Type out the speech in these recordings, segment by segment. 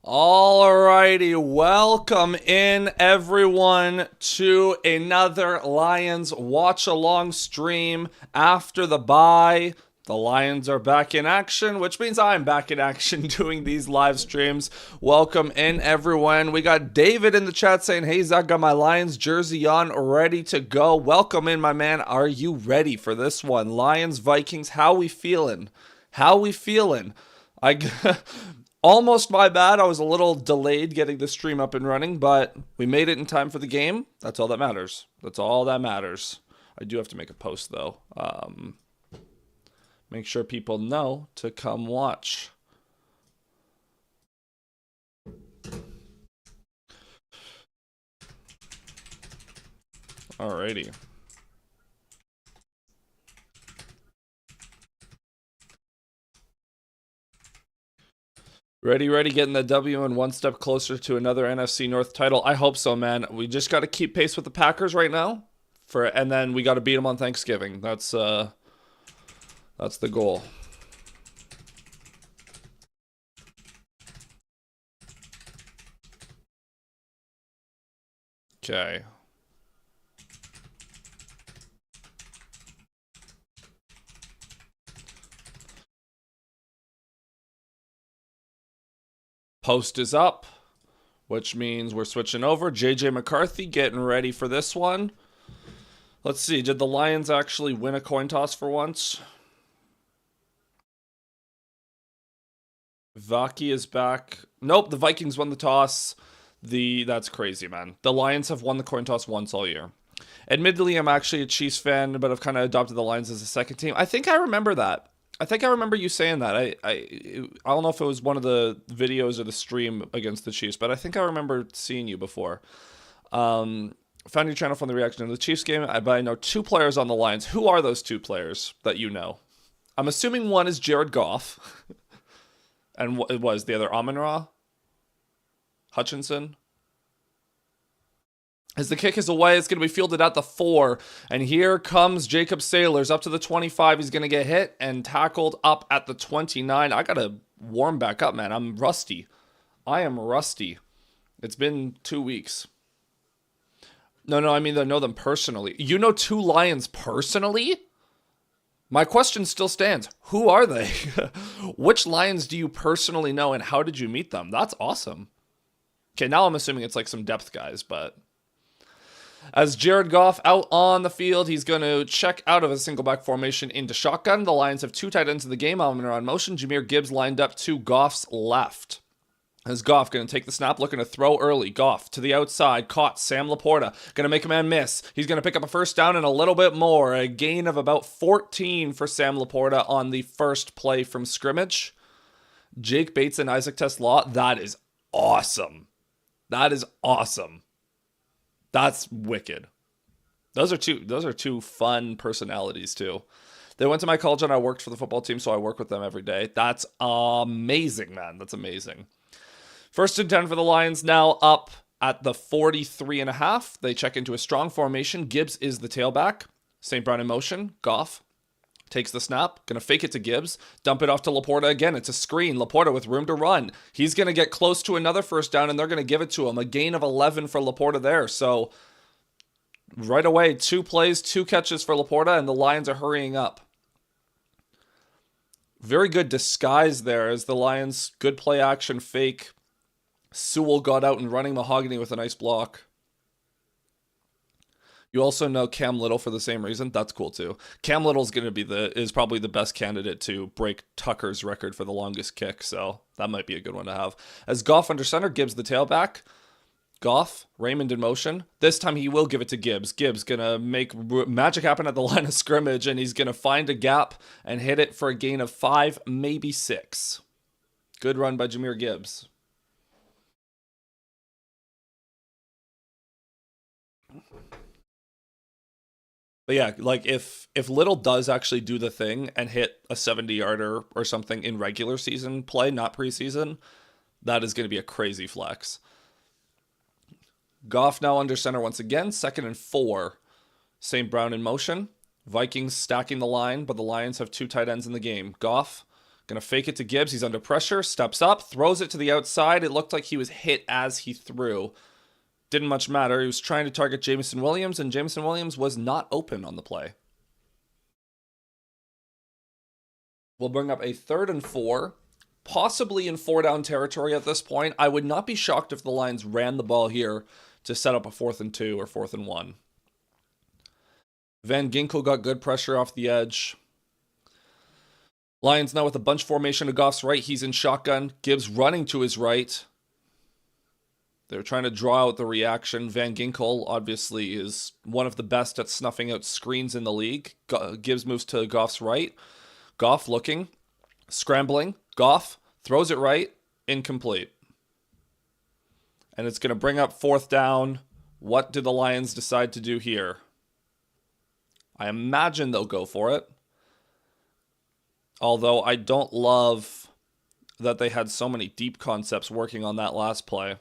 Alrighty, welcome in everyone to another Lions watch along stream after the bye. The Lions are back in action, which means I'm back in action doing these live streams. Welcome in everyone. We got David in the chat saying, "Hey Zach, got my Lions jersey on, ready to go." Welcome in, my man. Are you ready for this one? Lions, Vikings, how we feeling? How we feeling? I almost my bad. I was a little delayed getting the stream up and running, but we made it in time for the game. That's all that matters. That's all that matters. I do have to make a post though. Make sure people know to come watch. Alrighty. Ready, getting the W and one step closer to another NFC North title. I hope so, man. We just got to keep pace with the Packers right now, and then we got to beat them on Thanksgiving. That's the goal. Okay. Post is up, which means we're switching over. J.J. McCarthy getting ready for this one. Let's see. Did the Lions actually win a coin toss for once? Vaki is back. Nope, the Vikings won the toss. That's crazy, man. The Lions have won the coin toss once all year. Admittedly, I'm actually a Chiefs fan, but I've kind of adopted the Lions as a second team. I think I remember that. I think I remember you saying that. I don't know if it was one of the videos or the stream against the Chiefs, but I think I remember seeing you before. Found your channel from the reaction to the Chiefs game, but I know two players on the Lions. Who are those two players that you know? I'm assuming one is Jared Goff, and what was the other? Amon-Ra? Hutchinson? As the kick is away, it's going to be fielded at the 4. And here comes Jacob Sailors up to the 25. He's going to get hit and tackled up at the 29. I got to warm back up, man. I'm rusty. I am rusty. It's been 2 weeks. No, I mean, I know them personally. You know two Lions personally? My question still stands. Who are they? Which Lions do you personally know, and how did you meet them? That's awesome. Okay, now I'm assuming it's like some depth guys, but... As Jared Goff out on the field, he's going to check out of a single back formation into shotgun. The Lions have two tight ends in the game. Amon-Ra in motion. Jahmyr Gibbs lined up to Goff's left. As Goff going to take the snap, looking to throw early. Goff to the outside, caught. Sam Laporta going to make a man miss. He's going to pick up a first down and a little bit more. A gain of about 14 for Sam Laporta on the first play from scrimmage. Jake Bates and Isaac TeSlaa. That is awesome. That is awesome. That's wicked. Those are two fun personalities too. They went to my college and I worked for the football team, so I work with them every day. That's amazing, man. That's amazing. 1st and 10 for the Lions, now up at the 43.5. They check into a strong formation. Gibbs is the tailback. St. Brown in motion. Goff takes the snap, going to fake it to Gibbs, dump it off to Laporta again. It's a screen. Laporta with room to run. He's going to get close to another first down, and they're going to give it to him. A gain of 11 for Laporta there. So right away, 2 plays, 2 catches for Laporta, and the Lions are hurrying up. Very good disguise there as the Lions, good play action fake. Sewell got out and running. Mahogany with a nice block. You also know Cam Little for the same reason. That's cool too. Cam Little's going to be is probably the best candidate to break Tucker's record for the longest kick, so that might be a good one to have. As Goff under center, Gibbs the tailback. Goff, Raymond in motion. This time he will give it to Gibbs. Gibbs going to make magic happen at the line of scrimmage, and he's going to find a gap and hit it for a gain of 5, maybe 6. Good run by Jahmyr Gibbs. But yeah, like if Little does actually do the thing and hit a 70-yarder or something in regular season play, not preseason, that is going to be a crazy flex. Goff now under center once again, 2nd and 4. St. Brown in motion. Vikings stacking the line, but the Lions have 2 tight ends in the game. Goff Gonna fake it to Gibbs. He's under pressure. Steps up. Throws it to the outside. It looked like he was hit as he threw. Didn't much matter. He was trying to target Jameson Williams, and Jameson Williams was not open on the play. We'll bring up a 3rd and 4, possibly in 4-down territory at this point. I would not be shocked if the Lions ran the ball here to set up a 4th and 2 or 4th and 1. Van Ginkel got good pressure off the edge. Lions now with a bunch formation to Goff's right. He's in shotgun. Gibbs running to his right. They're trying to draw out the reaction. Van Ginkel obviously is one of the best at snuffing out screens in the league. Gibbs moves to Goff's right. Goff looking, scrambling. Goff throws it right, incomplete. And it's going to bring up 4th down. What do the Lions decide to do here? I imagine they'll go for it. Although I don't love that they had so many deep concepts working on that last play.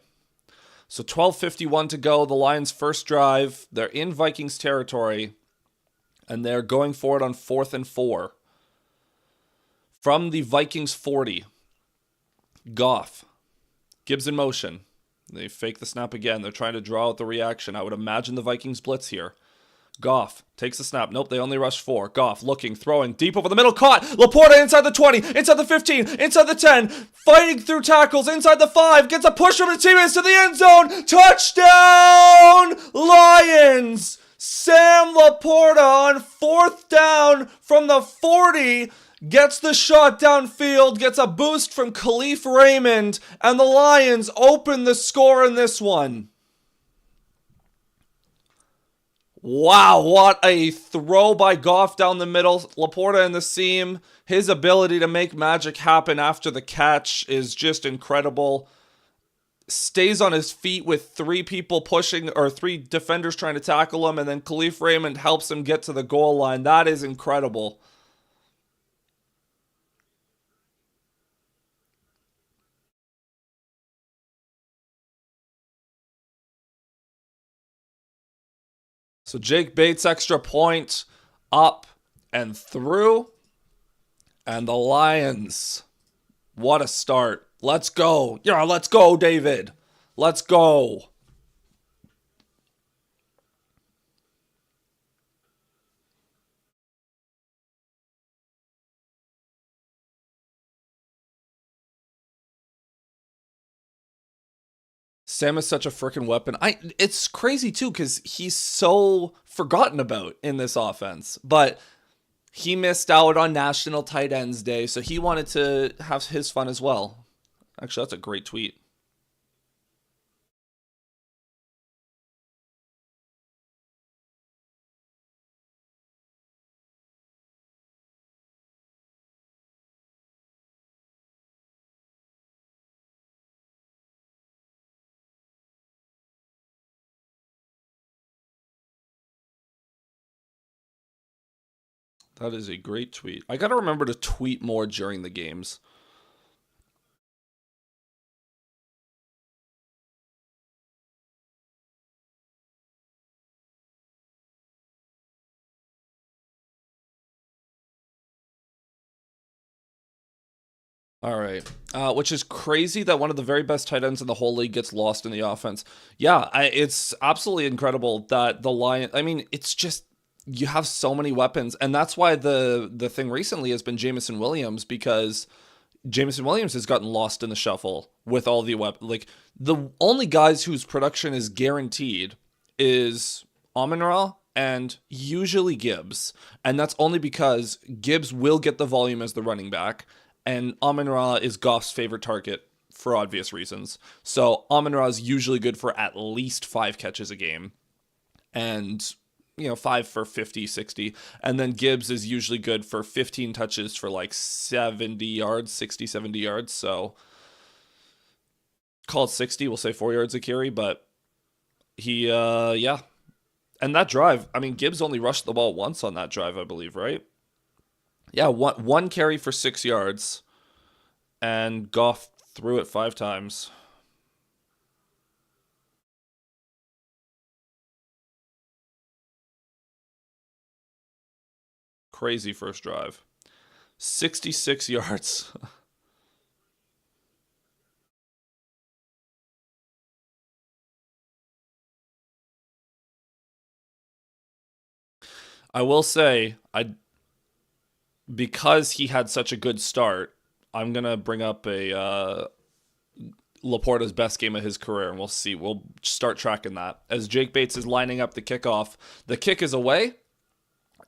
So 12:51 to go. The Lions' first drive. They're in Vikings territory. And they're going for it on 4th and 4. From the Vikings 40. Goff. Gibbs in motion. They fake the snap again. They're trying to draw out the reaction. I would imagine the Vikings blitz here. Goff takes the snap. Nope, they only rush 4. Goff looking, throwing, deep over the middle, caught. Laporta inside the 20, inside the 15, inside the 10, fighting through tackles, inside the 5, gets a push from his teammates to the end zone. Touchdown, Lions! Sam Laporta on 4th down from the 40, gets the shot downfield, gets a boost from Khalif Raymond, and the Lions open the score in this one. Wow, what a throw by Goff down the middle. Laporta in the seam. His ability to make magic happen after the catch is just incredible. Stays on his feet with 3 people pushing, or 3 defenders trying to tackle him, and then Khalif Raymond helps him get to the goal line. That is incredible. So Jake Bates, extra point, up and through. And the Lions, what a start. Let's go. Yeah, let's go, David. Let's go. Sam is such a freaking weapon. It's crazy too because he's so forgotten about in this offense. But he missed out on National Tight Ends Day, so he wanted to have his fun as well. Actually, that's a great tweet. That is a great tweet. I got to remember to tweet more during the games. All right. Which is crazy that one of the very best tight ends in the whole league gets lost in the offense. Yeah, it's absolutely incredible that the Lions, I mean, it's just, you have so many weapons. And that's why the thing recently has been Jameson Williams, because Jameson Williams has gotten lost in the shuffle with all the weapons. Like, the only guys whose production is guaranteed is Amon-Ra and usually Gibbs. And that's only because Gibbs will get the volume as the running back, and Amon-Ra is Goff's favorite target for obvious reasons. So Amon-Ra is usually good for at least 5 catches a game. And 5 for 50, 60. And then Gibbs is usually good for 15 touches for like 70 yards, 60, 70 yards. So call it 60, we'll say 4 yards a carry, but he, yeah. And that drive, I mean, Gibbs only rushed the ball once on that drive, I believe, right? Yeah, one carry for 6 yards, and Goff threw it 5 times. Crazy first drive. 66 yards. I will say, because he had such a good start, I'm gonna bring up a Laporta's best game of his career, and we'll see. We'll start tracking that as Jake Bates is lining up the kickoff. The kick is away.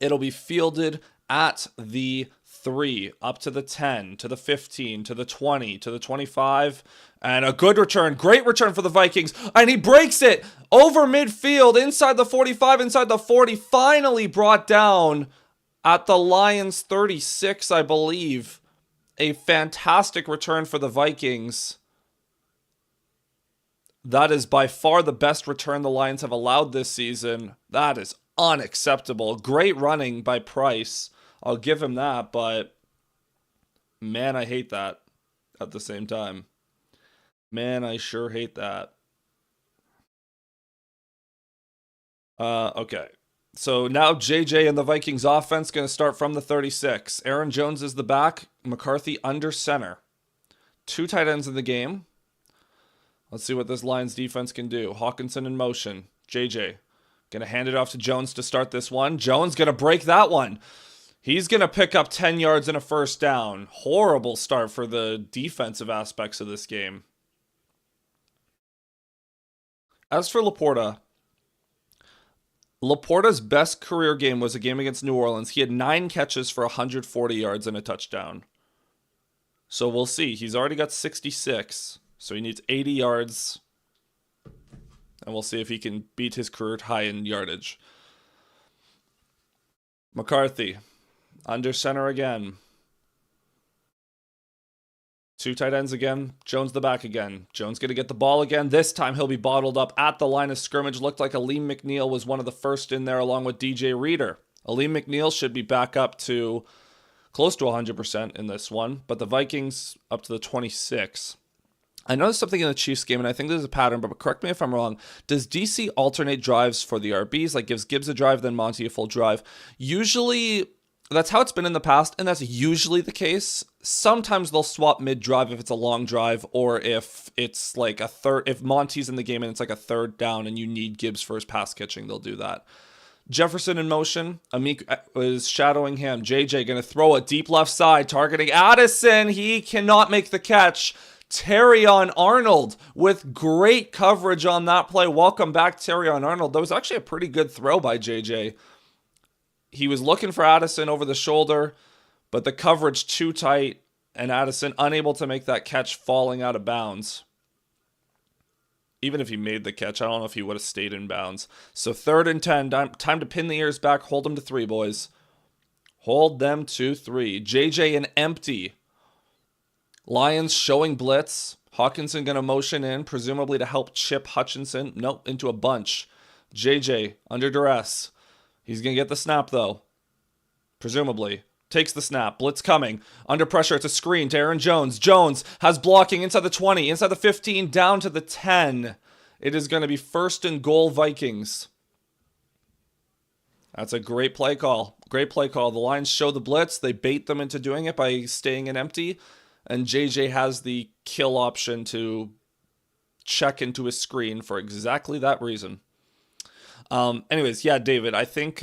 It'll be fielded at the 3, up to the 10, to the 15, to the 20, to the 25, and a good return. Great return for the Vikings, and he breaks it over midfield, inside the 45, inside the 40, finally brought down at the Lions 36, I believe. A fantastic return for the Vikings. That is by far the best return the Lions have allowed this season. That is unacceptable. Great running by Price. I'll give him that, but man, I hate that at the same time. Man, I sure hate that. Okay. So now J.J. and the Vikings offense going to start from the 36. Aaron Jones is the back. McCarthy under center. 2 tight ends in the game. Let's see what this Lions defense can do. Hawkinson in motion. J.J. going to hand it off to Jones to start this one. Jones going to break that one. He's going to pick up 10 yards and a first down. Horrible start for the defensive aspects of this game. As for Laporta's best career game was a game against New Orleans. He had 9 catches for 140 yards and a touchdown. So we'll see. He's already got 66. So he needs 80 yards. And we'll see if he can beat his career high in yardage. McCarthy, under center again. 2 tight ends again. Jones the back again. Jones going to get the ball again. This time he'll be bottled up at the line of scrimmage. Looked like Aleem McNeil was one of the first in there along with DJ Reader. Aleem McNeil should be back up to close to 100% in this one. But the Vikings up to the 26. I noticed something in the Chiefs game, and I think there's a pattern, but correct me if I'm wrong. Does DC alternate drives for the RBs? Like gives Gibbs a drive, then Monty a full drive? Usually, that's how it's been in the past, and that's usually the case. Sometimes they'll swap mid-drive if it's a long drive, or if it's like a third, if Monty's in the game and it's like a third down and you need Gibbs for his pass catching, they'll do that. Jefferson in motion. Amik is shadowing him. JJ going to throw a deep left side, targeting Addison. He cannot make the catch. Terrion Arnold with great coverage on that play. Welcome back, Terrion Arnold. That was actually a pretty good throw by JJ. He was looking for Addison over the shoulder, but the coverage too tight, and Addison unable to make that catch, falling out of bounds. Even if he made the catch, I don't know if he would have stayed in bounds. So 3rd and 10, time to pin the ears back. Hold them to 3, boys. Hold them to 3. JJ an empty. Lions showing blitz. Hawkinson going to motion in, presumably to help chip Hutchinson. Nope, into a bunch. JJ under duress. He's going to get the snap, though. Presumably. Takes the snap. Blitz coming. Under pressure. It's a screen to Aaron Jones. Jones has blocking inside the 20, inside the 15, down to the 10. It is going to be 1st and goal Vikings. That's a great play call. Great play call. The Lions show the blitz. They bait them into doing it by staying in empty. And JJ has the kill option to check into his screen for exactly that reason. Anyways, yeah, David, I think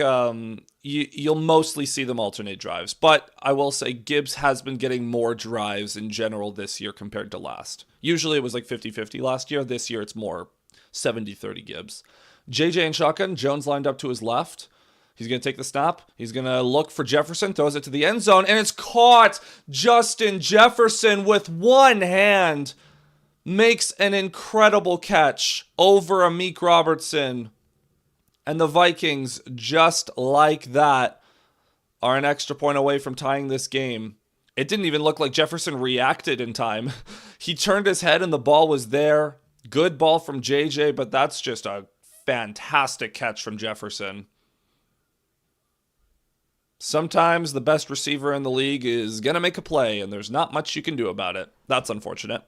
you'll mostly see them alternate drives. But I will say Gibbs has been getting more drives in general this year compared to last. Usually it was like 50-50 last year. This year it's more 70-30 Gibbs. JJ in shotgun. Jones lined up to his left. He's going to take the snap. He's going to look for Jefferson, throws it to the end zone, and it's caught. Justin Jefferson with one hand makes an incredible catch over Amik Robertson. And the Vikings, just like that, are an extra point away from tying this game. It didn't even look like Jefferson reacted in time. He turned his head and the ball was there. Good ball from JJ, but that's just a fantastic catch from Jefferson. Sometimes the best receiver in the league is going to make a play, and there's not much you can do about it. That's unfortunate.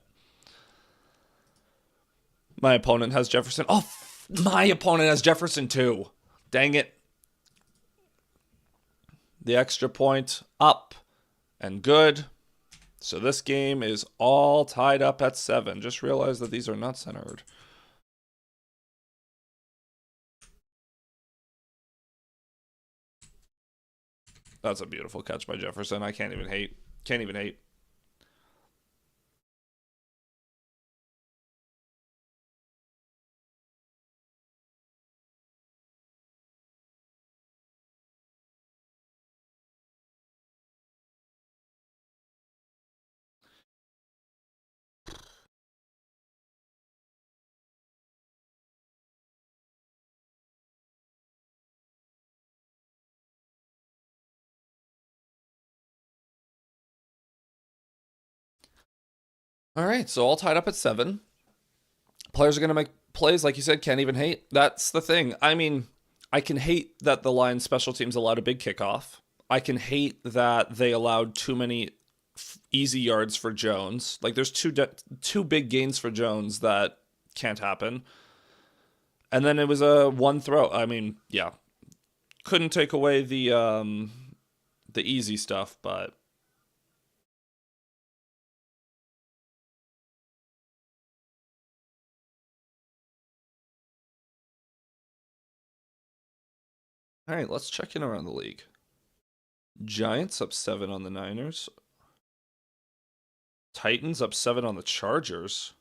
My opponent has Jefferson. Oh, my opponent has Jefferson too. Dang it. The extra point up and good. So this game is all tied up at 7. Just realized that these are not centered. That's a beautiful catch by Jefferson. I can't even hate. Can't even hate. All right, so all tied up at 7. Players are going to make plays, like you said, can't even hate. That's the thing. I mean, I can hate that the Lions special teams allowed a big kickoff. I can hate that they allowed too many easy yards for Jones. Like there's two big gains for Jones that can't happen. And then it was a one throw. I mean, yeah, couldn't take away the easy stuff, but all right, let's check in around the league. Giants up 7 on the Niners. Titans up 7 on the Chargers.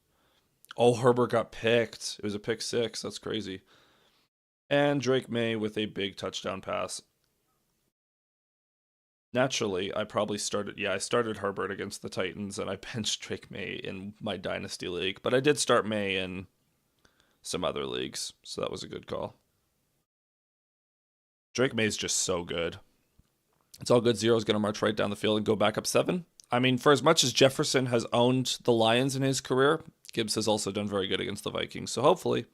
Oh, Herbert got picked. It was a pick 6. That's crazy. And Drake May with a big touchdown pass. Naturally, I probably started. Yeah, I started Herbert against the Titans, and I benched Drake May in my Dynasty League. But I did start May in some other leagues, so that was a good call. Drake May is just so good. It's all good. Zero's going to march right down the field and go back up 7. I mean, for as much as Jefferson has owned the Lions in his career, Gibbs has also done very good against the Vikings. So hopefully,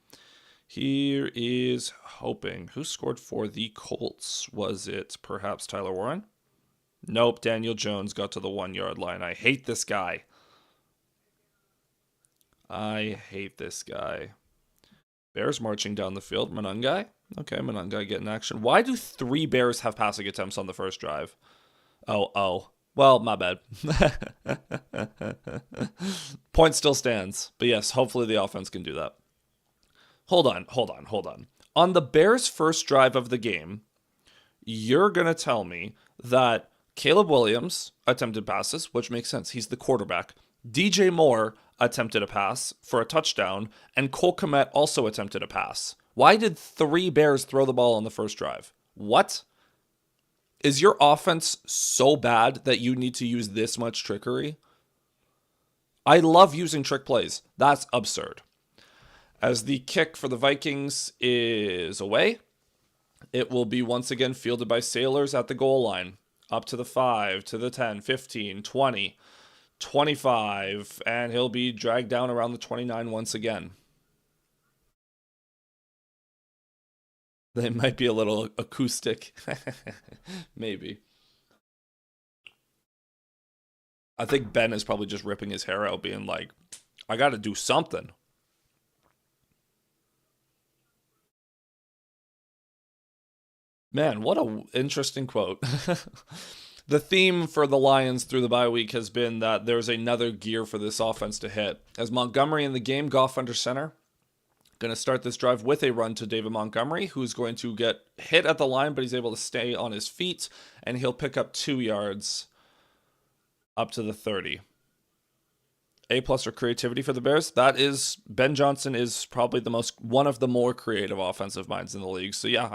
here is hoping. Who scored for the Colts? Was it perhaps Tyler Warren? Nope, Daniel Jones got to the 1-yard line. I hate this guy. I hate this guy. Bears marching down the field. Monangai. Okay, Monangai getting action. Why do 3 Bears have passing attempts on the first drive? Oh. Well, my bad. Point still stands. But yes, hopefully the offense can do that. Hold on. On the Bears' first drive of the game, you're going to tell me that Caleb Williams attempted passes, which makes sense. He's the quarterback. DJ Moore attempted a pass for a touchdown, and Cole Kmet also attempted a pass. Why did 3 Bears throw the ball on the first drive? What? Is your offense so bad that you need to use this much trickery? I love using trick plays. That's absurd. As the kick for the Vikings is away, it will be once again fielded by Sailors at the goal line. Up to the 5, to the 10, 15, 20, 25, and he'll be dragged down around the 29 once again. They might be a little acoustic. Maybe. I think Ben is probably just ripping his hair out, being like, I got to do something. Man, what a interesting quote. The theme for the Lions through the bye week has been that there's another gear for this offense to hit. As Montgomery in the game, Goff under center. Going to start this drive with a run to David Montgomery, who's going to get hit at the line, but he's able to stay on his feet, and he'll pick up 2 yards up to the 30. A+ for creativity for the Bears. That is, Ben Johnson is probably one of the more creative offensive minds in the league. So yeah,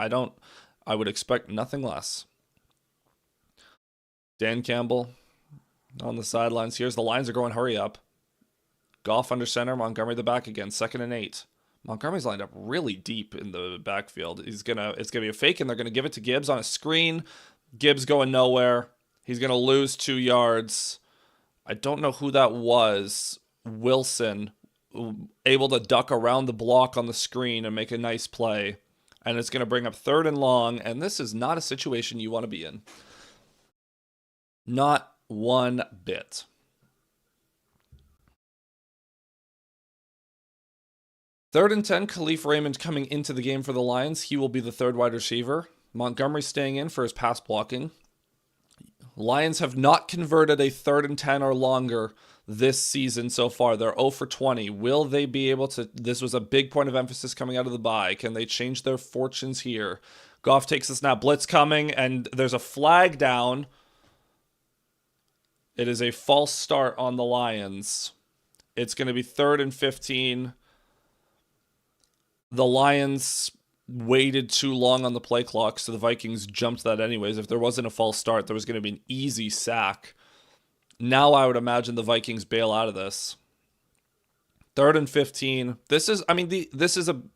I would expect nothing less. Dan Campbell on the sidelines. Here's the lines are going, hurry up. Goff under center, Montgomery the back again, 2nd and 8. Montgomery's lined up really deep in the backfield. It's gonna be a fake, and they're gonna give it to Gibbs on a screen. Gibbs going nowhere. He's gonna lose 2 yards. I don't know who that was. Wilson able to duck around the block on the screen and make a nice play. And it's gonna bring up 3rd and long, and this is not a situation you want to be in. Not one bit. Third and 10, Khalif Raymond coming into the game for the Lions. He will be the 3rd wide receiver. Montgomery staying in for his pass blocking. Lions have not converted a 3rd and 10 or longer this season so far. They're 0 for 20. Will they be able to? This was a big point of emphasis coming out of the bye. Can they change their fortunes here? Goff takes the snap. Blitz coming, and there's a flag down. It is a false start on the Lions. It's going to be 3rd and 15. The Lions waited too long on the play clock, so the Vikings jumped that anyways. If there wasn't a false start, there was going to be an easy sack. Now I would imagine the Vikings bail out of this. 3rd and 15. This is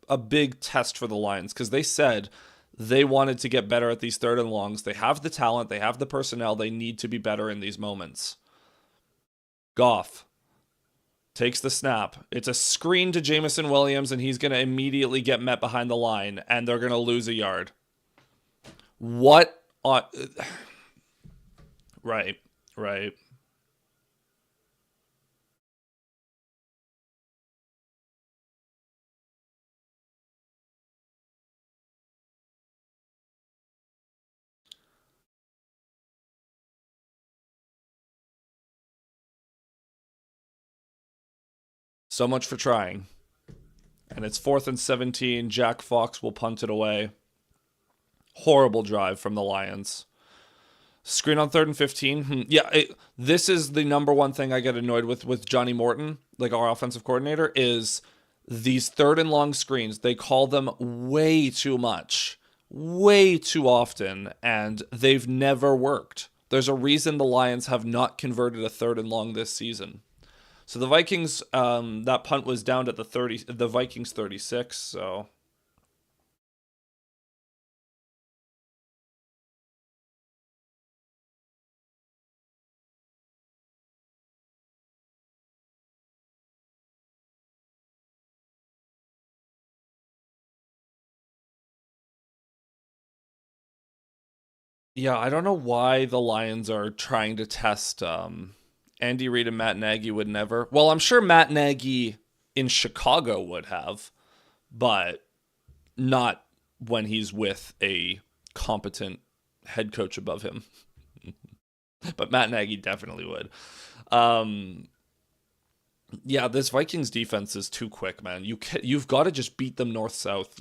a big test for the Lions because they said they wanted to get better at these 3rd and longs. They have the talent. They have the personnel. They need to be better in these moments. Goff takes the snap. It's a screen to Jameson Williams, and he's going to immediately get met behind the line, and they're going to lose a yard. What on... Right. So much for trying. And it's 4th and 17. Jack Fox will punt it away. Horrible drive from the Lions. Screen on 3rd and 15. This is the number one thing I get annoyed with Johnny Morton, like our offensive coordinator, is these 3rd and long screens. They call them way too much, way too often, and they've never worked. There's a reason the Lions have not converted a 3rd and long this season. So the Vikings, that punt was down at the Vikings 36, so... Yeah, I don't know why the Lions are trying to test Andy Reid and Matt Nagy would never. Well, I'm sure Matt Nagy in Chicago would have, but not when he's with a competent head coach above him. But Matt Nagy definitely would. Yeah, this Vikings defense is too quick, man. You've got to just beat them north-south.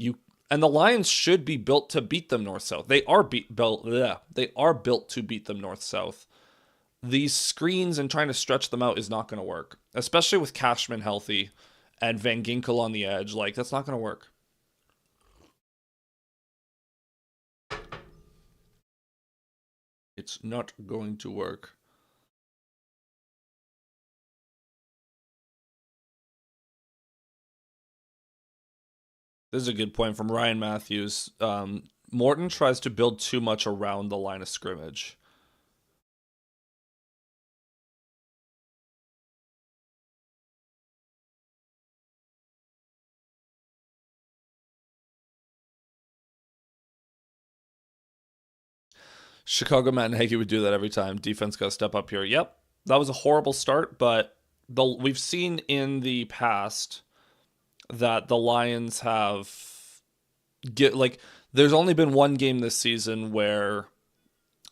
And the Lions should be built to beat them north-south. They are built to beat them north-south. These screens and trying to stretch them out is not going to work, especially with Cashman healthy and Van Ginkel on the edge. Like, that's not going to work. It's not going to work. This is a good point from Ryan Matthews. Morton tries to build too much around the line of scrimmage. Chicago Matt Nagy would do that every time. Defense got to step up here. Yep, that was a horrible start, but we've seen in the past that the Lions have there's only been one game this season where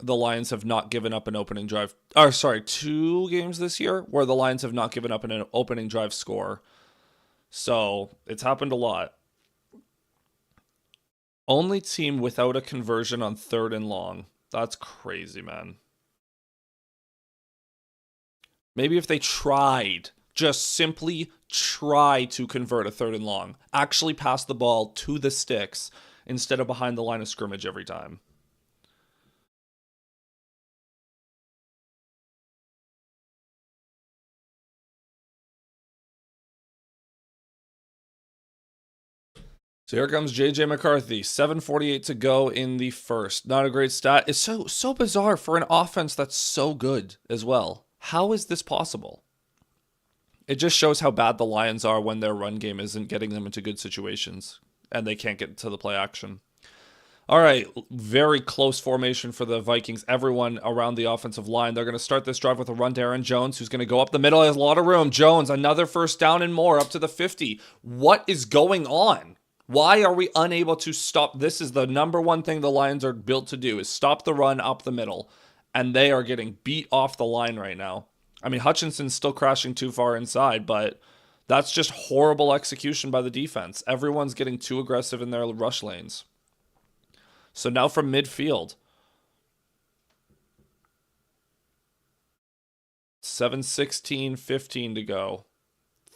the Lions have not given up an opening drive. Or sorry, 2 games this year where the Lions have not given up an opening drive score. So it's happened a lot. Only team without a conversion on 3rd and long. That's crazy, man. Maybe if they tried, just simply try to convert a 3rd and long, actually pass the ball to the sticks instead of behind the line of scrimmage every time. So here comes J.J. McCarthy. 7:48 to go in the first. Not a great stat. It's so bizarre for an offense that's so good as well. How is this possible? It just shows how bad the Lions are when their run game isn't getting them into good situations and they can't get to the play action. All right, very close formation for the Vikings. Everyone around the offensive line. They're going to start this drive with a run to Aaron Jones, who's going to go up the middle. He has a lot of room. Jones, another first down and more, up to the 50. What is going on? Why are we unable to stop? This is the number one thing the Lions are built to do, is stop the run up the middle. and they are getting beat off the line right now. I mean, Hutchinson's still crashing too far inside, but that's just horrible execution by the defense. Everyone's getting too aggressive in their rush lanes. So now from midfield, 7:16:15 to go.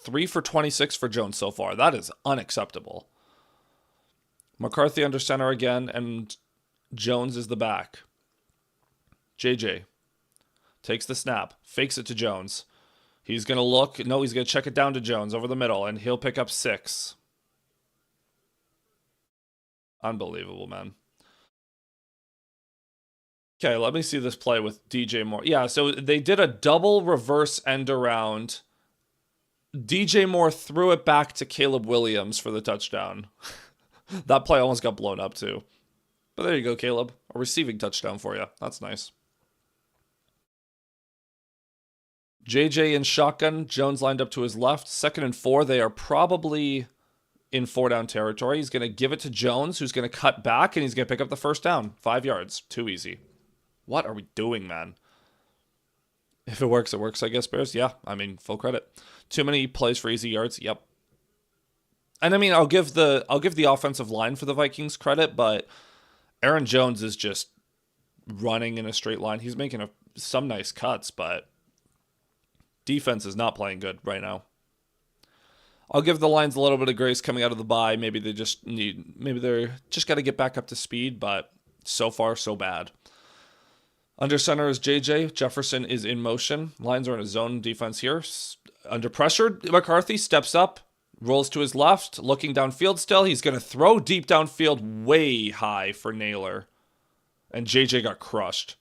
3 for 26 for Jones so far. That is unacceptable. McCarthy under center again, and Jones is the back. J.J. takes the snap, fakes it to Jones. He's going to look. No, he's going to check it down to Jones over the middle, and he'll pick up 6. Unbelievable, man. Okay, let me see this play with DJ Moore. Yeah, so they did a double reverse end around. DJ Moore threw it back to Caleb Williams for the touchdown. That play almost got blown up too. But there you go, Caleb. A receiving touchdown for you. That's nice. JJ in shotgun. Jones lined up to his left. 2nd and 4. They are probably in 4-down territory. He's going to give it to Jones, who's going to cut back, and he's going to pick up the first down. 5 yards. Too easy. What are we doing, man? If it works, I guess, Bears. Yeah, I mean, full credit. Too many plays for easy yards. Yep. And I mean, I'll give the offensive line for the Vikings credit, but Aaron Jones is just running in a straight line. He's making some nice cuts, but defense is not playing good right now. I'll give the Lions a little bit of grace coming out of the bye. Maybe they're just got to get back up to speed, but so far so bad. Under center is JJ. Jefferson is in motion. Lions are in a zone defense here. Under pressure, McCarthy steps up, rolls to his left, looking downfield still. He's going to throw deep downfield way high for Naylor. And JJ got crushed.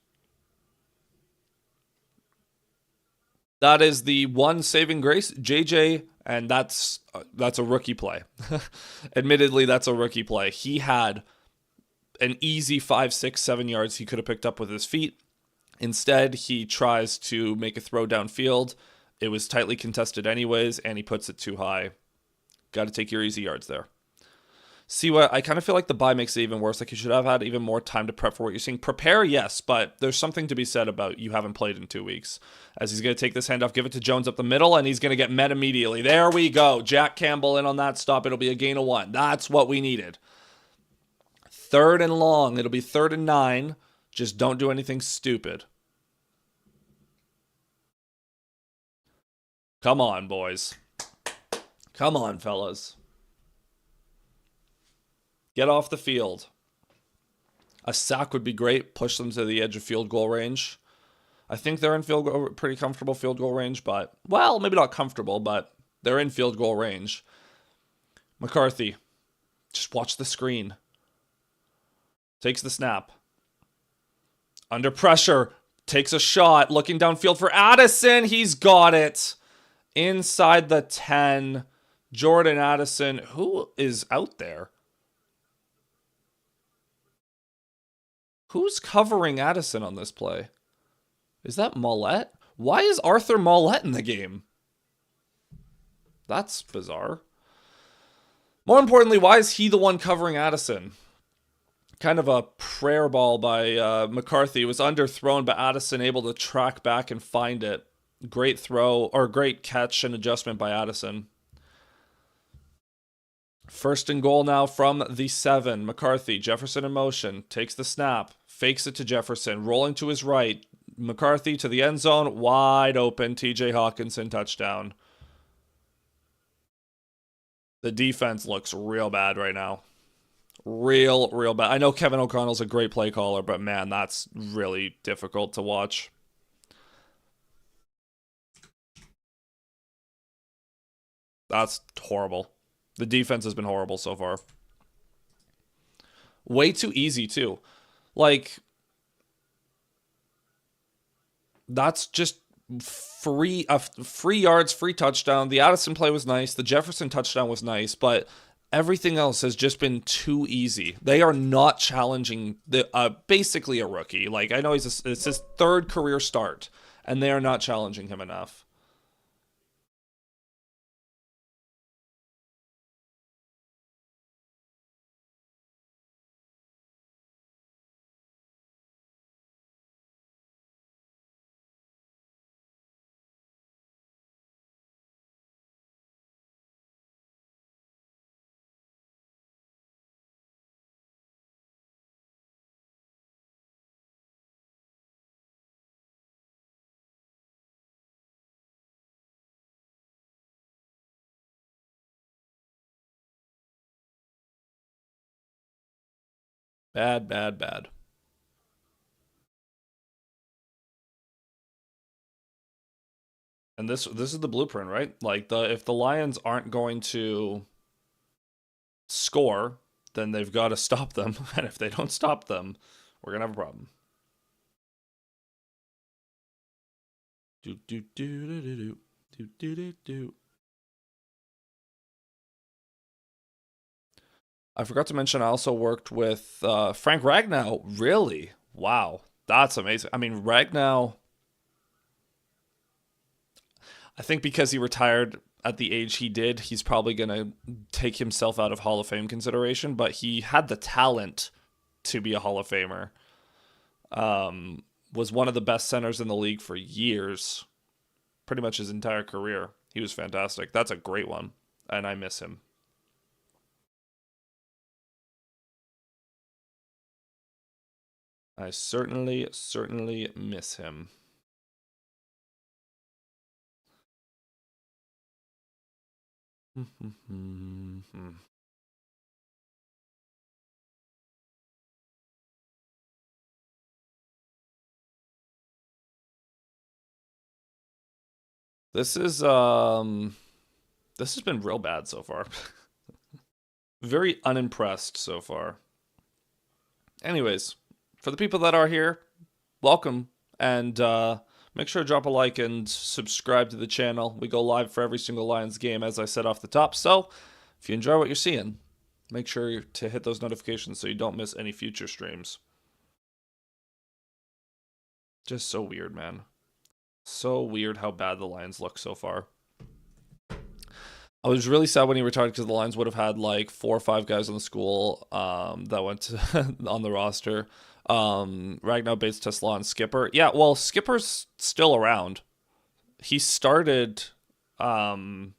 That is the one saving grace. JJ, and that's a rookie play. Admittedly, that's a rookie play. He had an easy 5, 6, 7 yards he could have picked up with his feet. Instead, he tries to make a throw downfield. It was tightly contested anyways, and he puts it too high. Got to take your easy yards there. See what I kind of feel like the bye makes it even worse. Like you should have had even more time to prep for what you're seeing. Prepare, yes, but there's something to be said about you haven't played in 2 weeks. As he's going to take this handoff, give it to Jones up the middle, and he's going to get met immediately. There we go. Jack Campbell in on that stop. It'll be a gain of 1. That's what we needed. 3rd and long. It'll be 3rd and 9. Just don't do anything stupid. Come on, boys. Come on, fellas. Get off the field. A sack would be great. Push them to the edge of field goal range. I think they're in pretty comfortable field goal range, but, well, maybe not comfortable, but they're in field goal range. McCarthy, just watch the screen. Takes the snap. Under pressure, takes a shot, looking downfield for Addison. He's got it. Inside the 10, Jordan Addison, who is out there? Who's covering Addison on this play? Is that Mollett? Why is Arthur Mollett in the game? That's bizarre. More importantly, why is he the one covering Addison? Kind of a prayer ball by McCarthy. It was underthrown, but Addison able to track back and find it. Great throw, or great catch and adjustment by Addison. 1st and goal now from the 7. McCarthy, Jefferson in motion, takes the snap, fakes it to Jefferson, rolling to his right. McCarthy to the end zone, wide open. TJ Hawkinson, touchdown. The defense looks real bad right now. Real bad. I know Kevin O'Connell's a great play caller, but man, that's really difficult to watch. That's horrible. The defense has been horrible so far. Way too easy, too. Like, that's just free yards, free touchdown. The Addison play was nice. The Jefferson touchdown was nice, but everything else has just been too easy. They are not challenging basically a rookie. Like, I know it's his 3rd career start, and they are not challenging him enough. Bad, bad, bad. And this is the blueprint, right? Like the if the Lions aren't going to score, then they've got to stop them. And if they don't stop them, we're gonna have a problem. Do do do do do do do do do. I forgot to mention I also worked with Frank Ragnow. Really? Wow, that's amazing. I mean, Ragnow. I think because he retired at the age he did, he's probably gonna take himself out of Hall of Fame consideration. But he had the talent to be a Hall of Famer. Was one of the best centers in the league for years, pretty much his entire career. He was fantastic. That's a great one, and I miss him. I certainly, certainly miss him. This is this has been real bad so far. Very unimpressed so far. Anyways, for the people that are here, welcome and make sure to drop a like and subscribe to the channel. We go live for every single Lions game, as I said off the top. So if you enjoy what you're seeing, make sure to hit those notifications so you don't miss any future streams. Just so weird, man. So weird how bad the Lions look so far. I was really sad when he retired because the Lions would have had like 4 or 5 guys on the school that went to, on the roster. Ragnar, Bates, Tesla, and Skipper. Yeah, well, Skipper's still around. He started one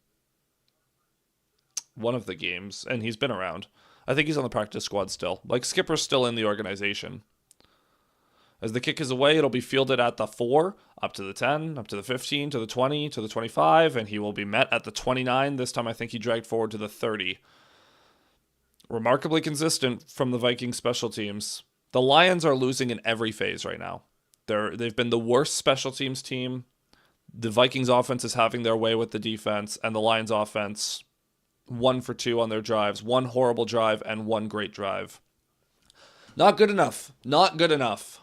of the games, and he's been around. I think he's on the practice squad still. Like, Skipper's still in the organization. As the kick is away, it'll be fielded at the 4, up to the 10, up to the 15, to the 20, to the 25, and he will be met at the 29. This time I think he dragged forward to the 30. Remarkably consistent from the Vikings special teams. The Lions are losing in every phase right now. They've been the worst special teams team. The Vikings offense is having their way with the defense, and the Lions offense 1 for 2 on their drives. 1 horrible drive and 1 great drive. Not good enough. Not good enough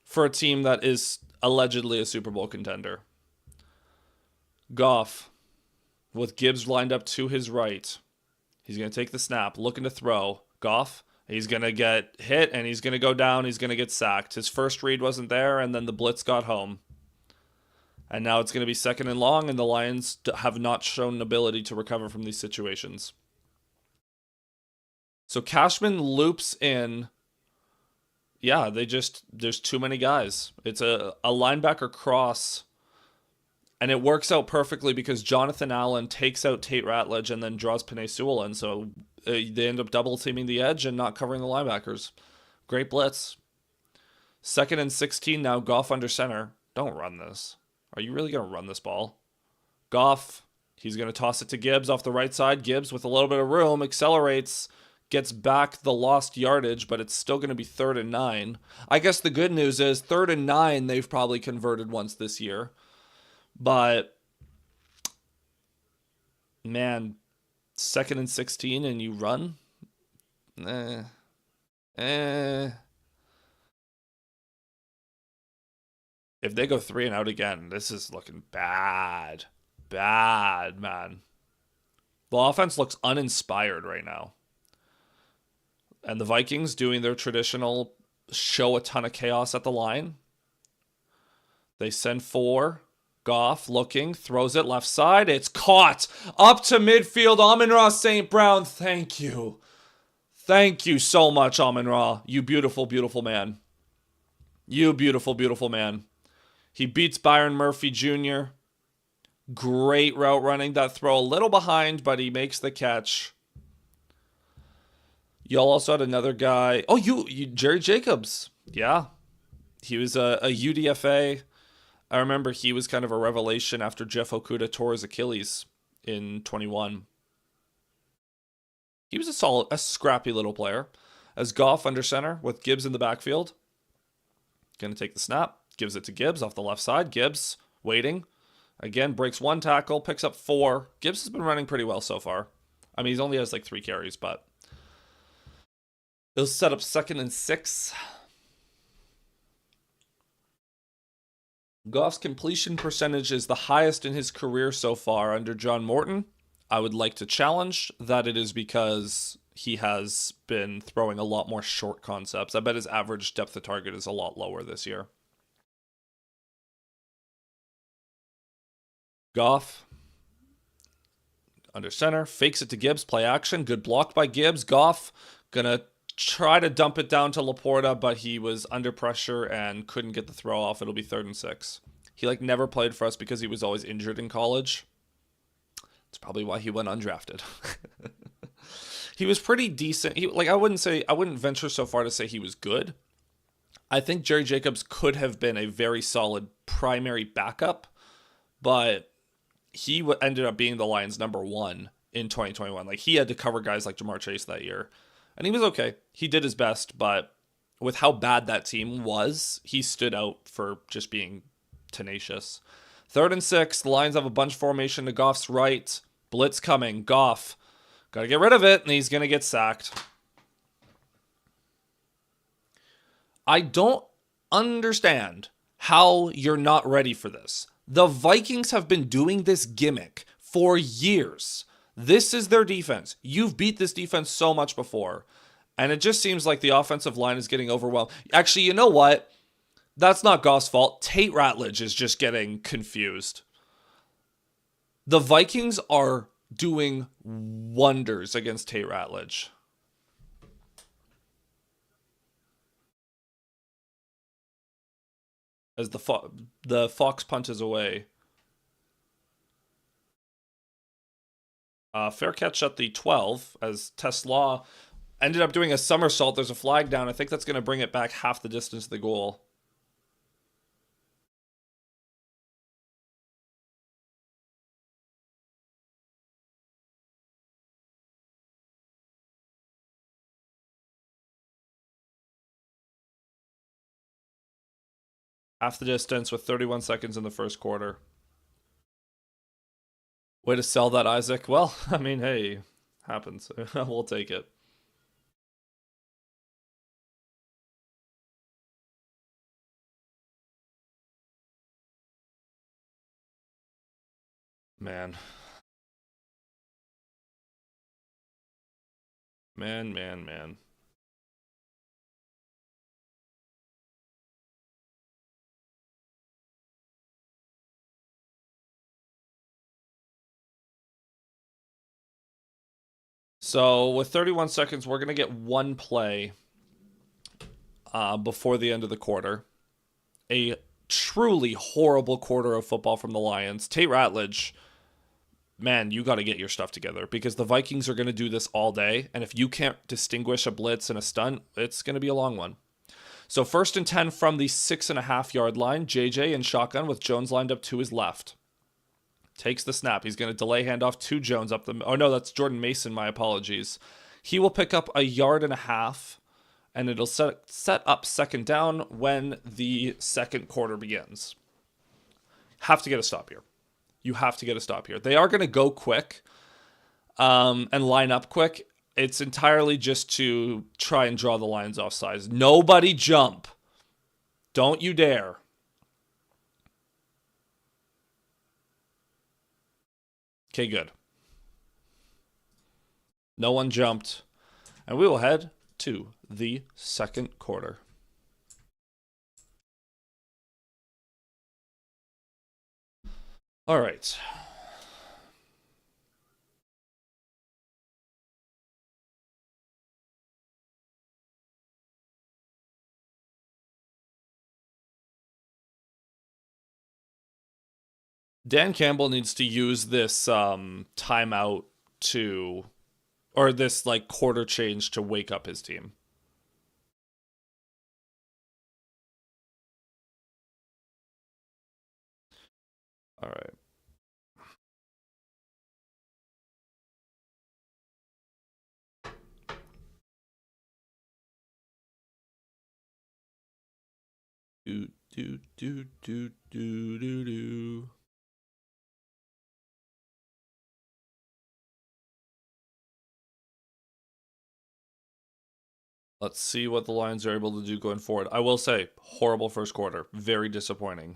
for a team that is allegedly a Super Bowl contender. Goff, with Gibbs lined up to his right. He's going to take the snap, looking to throw. Goff, he's going to get hit, and he's going to go down. He's going to get sacked. His first read wasn't there, and then the blitz got home. And now it's going to be 2nd and long, and the Lions have not shown an ability to recover from these situations. So Cashman loops in. Yeah, there's too many guys. It's a linebacker cross, and it works out perfectly because Jonathan Allen takes out Tate Ratledge and then draws Penei Sewell in, so they end up double teaming the edge and not covering the linebackers. Great blitz. 2nd and 16 now, Goff under center. Don't run this. Are you really going to run this ball? Goff, he's going to toss it to Gibbs off the right side. Gibbs, with a little bit of room, accelerates, gets back the lost yardage, but it's still going to be 3rd and 9. I guess the good news is 3rd and 9, they've probably converted once this year. But, man, 2nd and 16 and you run? If they go 3 and out again, this is looking bad. Bad, man. The offense looks uninspired right now. And the Vikings doing their traditional show a ton of chaos at the line. They send 4. Goff looking, throws it left side. It's caught up to midfield. Amon-Ra St. Brown, thank you. Thank you so much, Amon-Ra. You beautiful, beautiful man. You beautiful, beautiful man. He beats Byron Murphy Jr. Great route running. That throw a little behind, but he makes the catch. Y'all also had another guy. Oh, Jerry Jacobs. Yeah. He was a UDFA. I remember he was kind of a revelation after Jeff Okuda tore his Achilles in 21. He was a scrappy little player. as Goff under center with Gibbs in the backfield. Going to take the snap, gives it to Gibbs off the left side. Gibbs waiting. Again, breaks one tackle, picks up 4. Gibbs has been running pretty well so far. I mean, he only has like 3 carries, but it'll set up 2nd and 6. Goff's completion percentage is the highest in his career so far under John Morton. I would like to challenge that it is because he has been throwing a lot more short concepts. I bet his average depth of target is a lot lower this year. Goff under center, fakes it to Gibbs, play action, good block by Gibbs. Goff gonna try to dump it down to Laporta, but he was under pressure and couldn't get the throw off. It'll be 3rd and 6. He like never played for us because he was always injured in college. It's probably why he went undrafted. He was pretty decent. I wouldn't venture so far to say he was good. I think Jerry Jacobs could have been a very solid primary backup, but he ended up being the Lions' number 1 in 2021. Like, he had to cover guys like Jamar Chase that year. And he was okay. He did his best, but with how bad that team was, he stood out for just being tenacious. 3rd and 6. The Lions have a bunch formation to Goff's right. Blitz coming. Goff. Got to get rid of it, and he's going to get sacked. I don't understand how you're not ready for this. The Vikings have been doing this gimmick for years. This is their defense. You've beat this defense so much before. And it just seems like the offensive line is getting overwhelmed. Actually, you know what? That's not Goff's fault. Tate Ratledge is just getting confused. The Vikings are doing wonders against Tate Ratledge. As the Fox punt is away. Fair catch at the 12 as Tesla ended up doing a somersault. There's a flag down. I think that's going to bring it back half the distance to the goal. Half the distance with 31 seconds in the first quarter. Way to sell that, Isaac. Well, I mean, hey, happens. We'll take it. Man. Man. So with 31 seconds, we're going to get one play before the end of the quarter. A truly horrible quarter of football from the Lions. Tate Ratledge, man, you got to get your stuff together because the Vikings are going to do this all day. And if you can't distinguish a blitz and a stunt, it's going to be a long one. So 1st and 10 from the 6.5-yard line. J.J. in shotgun with Jones lined up to his left. Takes the snap. He's going to delay handoff to Jones up the... Oh, no, that's Jordan Mason. My apologies. He will pick up 1.5 yards, and it'll set up 2nd down when the second quarter begins. Have to get a stop here. You have to get a stop here. They are going to go quick and line up quick. It's entirely just to try and draw the Lions off sides. Nobody jump. Don't you dare. Okay, good. No one jumped. And we will head to the second quarter. All right. Dan Campbell needs to use this timeout to, or this like quarter change to wake up his team. All right. Do, do, do, do, do, do, do. Let's see what the Lions are able to do going forward. I will say, horrible first quarter. Very disappointing.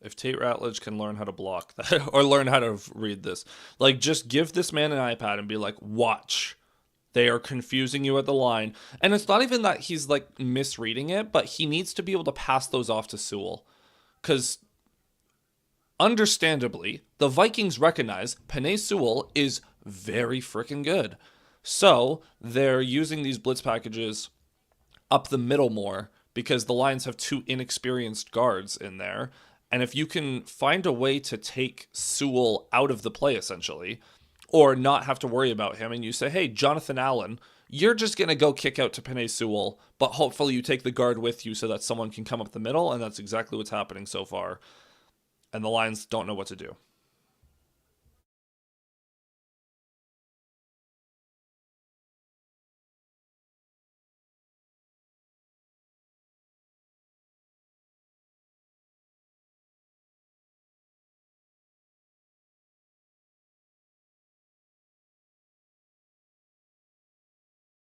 If Tate Ratledge can learn how to block that or learn how to read this, like just give this man an iPad and be like, watch. They are confusing you at the line. And it's not even that he's like misreading it, but he needs to be able to pass those off to Sewell. Because understandably, the Vikings recognize Penei Sewell is very freaking good. So they're using these blitz packages up the middle more because the Lions have two inexperienced guards in there. And if you can find a way to take Sewell out of the play, essentially, or not have to worry about him, and you say, hey, Jonathan Allen, you're just going to go kick out to Penei Sewell, but hopefully you take the guard with you so that someone can come up the middle, and that's exactly what's happening so far. And the Lions don't know what to do.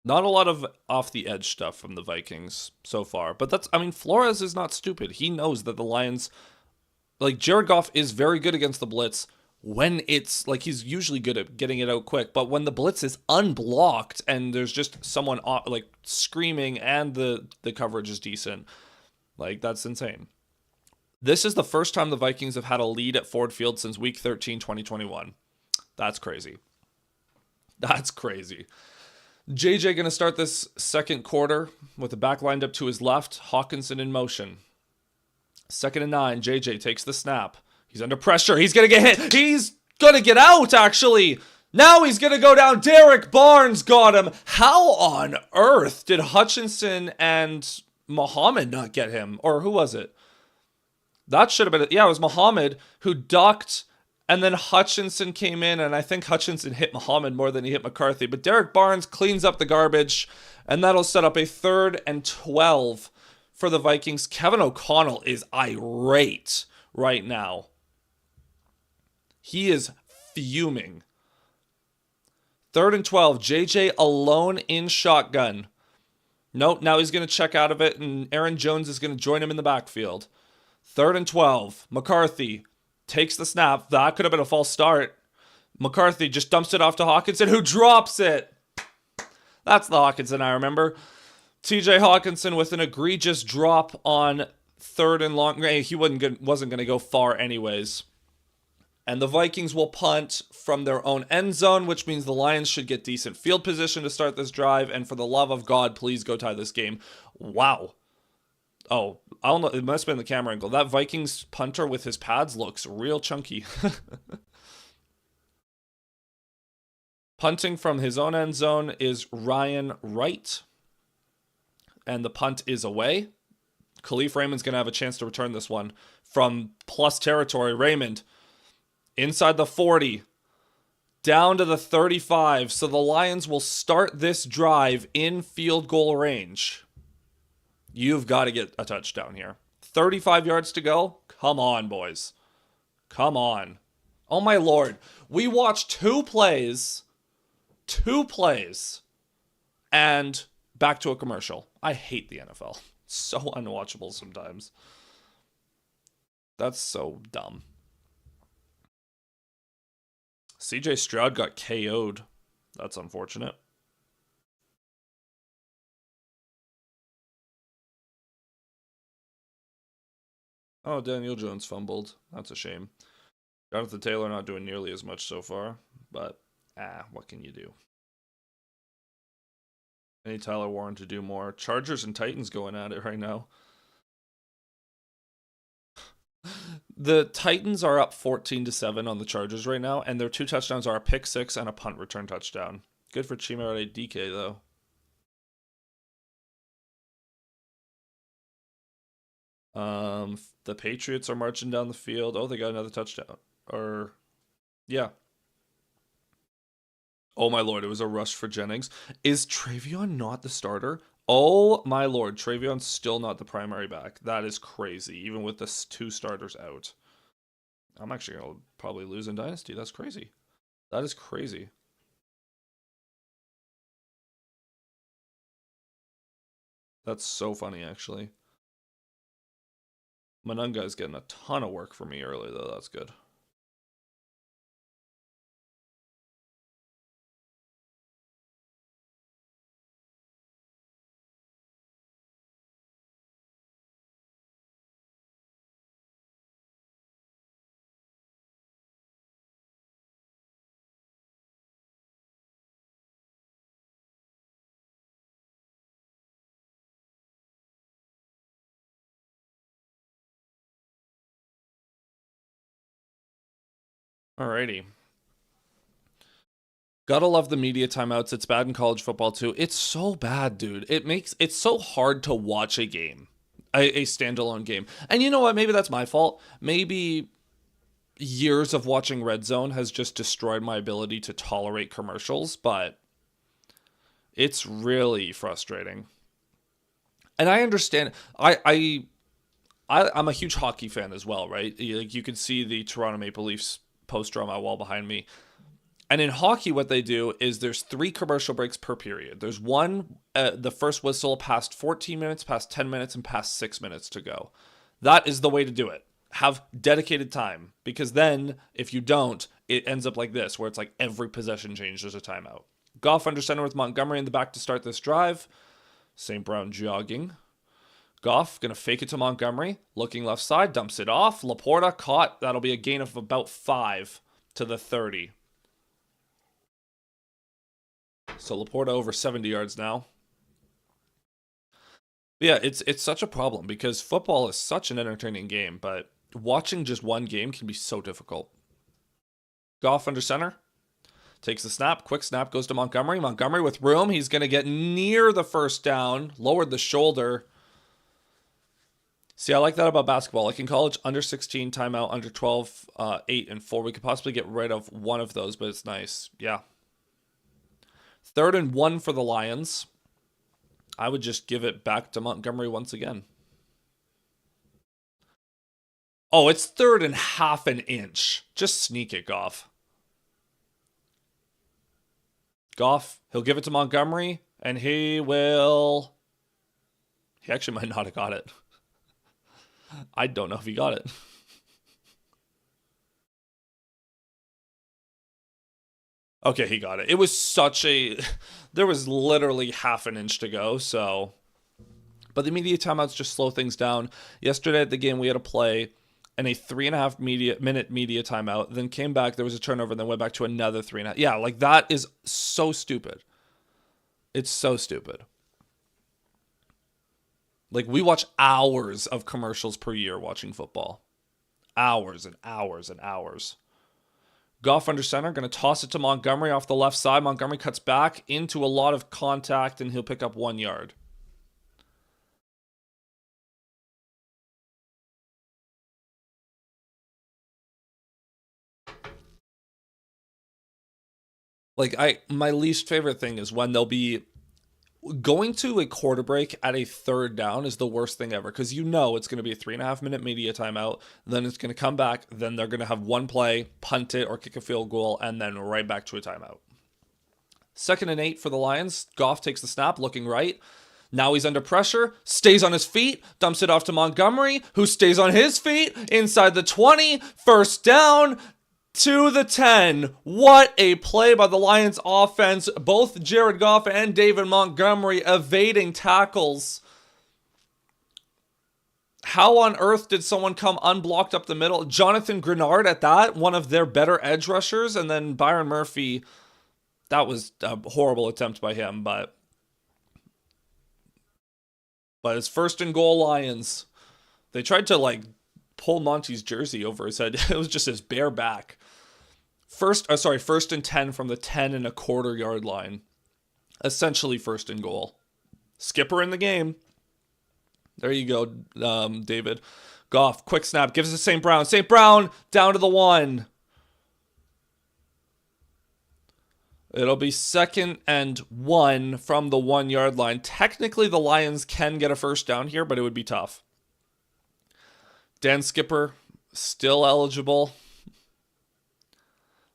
Not a lot of off the edge stuff from the Vikings so far. But that's, I mean, Flores is not stupid. He knows that the Lions, like, Jared Goff is very good against the blitz when it's, like, he's usually good at getting it out quick. But when the blitz is unblocked and there's just someone, like, screaming and the coverage is decent, like, that's insane. This is the first time the Vikings have had a lead at Ford Field since week 13, 2021. That's crazy. That's crazy. J.J. going to start this second quarter with the back lined up to his left. Hawkinson in motion. 2nd and 9. J.J. takes the snap. He's under pressure. He's going to get hit. He's going to get out, actually. Now he's going to go down. Derek Barnes got him. How on earth did Hutchinson and Muhammad not get him? Or who was it? That should have been it. Yeah, it was Muhammad who ducked, and then Hutchinson came in, and I think Hutchinson hit Muhammad more than he hit McCarthy. But Derek Barnes cleans up the garbage, and that'll set up a 3rd and 12 for the Vikings. Kevin O'Connell is irate right now. He is fuming. 3rd and 12. J.J. alone in shotgun. Nope, now he's going to check out of it, and Aaron Jones is going to join him in the backfield. 3rd and 12. McCarthy takes the snap. That could have been a false start. McCarthy just dumps it off to Hawkinson, who drops it. That's the Hawkinson I remember. TJ Hawkinson with an egregious drop on 3rd and long. He wasn't going to go far anyways. And the Vikings will punt from their own end zone, which means the Lions should get decent field position to start this drive. And for the love of God, please go tie this game. Wow. Oh, I don't know. It must have been the camera angle. That Vikings punter with his pads looks real chunky. Punting from his own end zone is Ryan Wright. And the punt is away. Khalif Raymond's going to have a chance to return this one from plus territory. Raymond inside the 40. Down to the 35. So the Lions will start this drive in field goal range. You've got to get a touchdown here. 35 yards to go? Come on, boys. Come on. Oh, my Lord. We watched two plays, and back to a commercial. I hate the NFL. So unwatchable sometimes. That's so dumb. CJ Stroud got KO'd. That's unfortunate. Oh, Daniel Jones fumbled. That's a shame. Jonathan Taylor not doing nearly as much so far, but what can you do? I need Tyler Warren to do more. Chargers and Titans going at it right now. The Titans are up 14-7 on the Chargers right now, and their 2 touchdowns are a pick six and a punt return touchdown. Good for Chimere DK though. The Patriots are marching down the field. Oh, they got another touchdown. Or, yeah. Oh my lord, it was a rush for Jennings. Is Travion not the starter? Oh my lord, Travion's still not the primary back. That is crazy, even with the two starters out. I'm actually going to probably lose in Dynasty. That's crazy. That is crazy. That's so funny, actually. Manunga is getting a ton of work for me early, though. That's good. Alrighty. Gotta love the media timeouts. It's bad in college football too. It's so bad, dude. It's so hard to watch a game, a standalone game. And you know what? Maybe that's my fault. Maybe years of watching Red Zone has just destroyed my ability to tolerate commercials, but it's really frustrating. And I understand. I'm a huge hockey fan as well, right? Like you can see the Toronto Maple Leafs poster on my wall behind me. And in hockey, what they do is there's 3 commercial breaks per period. There's one, the first whistle past 14 minutes, past 10 minutes, and past 6 minutes to go. That is the way to do it. Have dedicated time, because then if you don't, it ends up like this, where it's like every possession change, there's a timeout. Goff under center with Montgomery in the back to start this drive. St. Brown jogging. Goff going to fake it to Montgomery, looking left side, dumps it off. Laporta caught. That'll be a gain of about 5 to the 30. So Laporta over 70 yards now. Yeah, it's such a problem because football is such an entertaining game, but watching just one game can be so difficult. Goff under center. Takes the snap. Quick snap goes to Montgomery. Montgomery with room. He's going to get near the first down. Lowered the shoulder. See, I like that about basketball. Like in college, under 16 timeout, under 12, 8 and 4. We could possibly get rid of one of those, but it's nice. Yeah. 3rd and 1 for the Lions. I would just give it back to Montgomery once again. Oh, it's 3rd and half an inch. Just sneak it, Goff. Goff, he'll give it to Montgomery, and he will... He actually might not have got it. I don't know if he got it. Okay, he got it. It was such a... There was literally half an inch to go, so... But the media timeouts just slow things down. Yesterday at the game, we had a play and a 3.5-minute media timeout, then came back, there was a turnover, and then went back to another 3.5. Yeah, like that is so stupid. It's so stupid. Like, we watch hours of commercials per year watching football. Hours and hours and hours. Goff under center, going to toss it to Montgomery off the left side. Montgomery cuts back into a lot of contact, and he'll pick up 1 yard. Like, my least favorite thing is when they'll be going to a quarter break at a 3rd down is the worst thing ever, because you know it's going to be a 3.5-minute media timeout, then it's going to come back, then they're going to have one play, punt it or kick a field goal, and then right back to a timeout. 2nd and 8 for the Lions. Goff takes the snap, looking right. Now he's under pressure, stays on his feet, dumps it off to Montgomery, who stays on his feet, inside the 20, 1st down, to the 10. What a play by the Lions offense. Both Jared Goff and David Montgomery evading tackles. How on earth did someone come unblocked up the middle? Jonathan Grenard at that, one of their better edge rushers, and then Byron Murphy. That was a horrible attempt by him, but it's 1st and goal Lions. They tried to pull Monty's jersey over his head. It was just his bare back. 1st and 10 from the 10.25 yard line. Essentially 1st and goal. Skipper in the game. There you go, David. Goff, quick snap, gives it to St. Brown. St. Brown down to the 1. It'll be 2nd and 1 from the 1 yard line. Technically, the Lions can get a first down here, but it would be tough. Dan Skipper still eligible.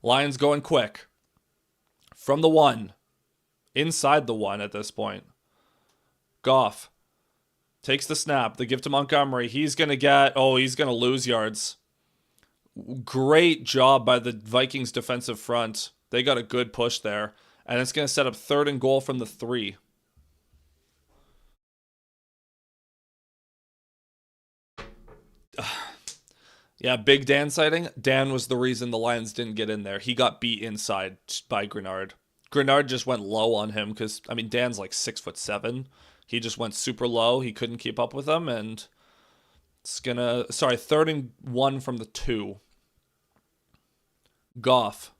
Lions going quick. From the 1. Inside the 1 at this point. Goff takes the snap. They give to Montgomery. He's going to lose yards. Great job by the Vikings defensive front. They got a good push there. And it's going to set up 3rd and goal from the 3. Yeah, big Dan sighting. Dan was the reason the Lions didn't get in there. He got beat inside by Grenard. Grenard just went low on him because, Dan's like 6'7". He just went super low. He couldn't keep up with him, and it's gonna... 3rd and 1 from the 2. Goff.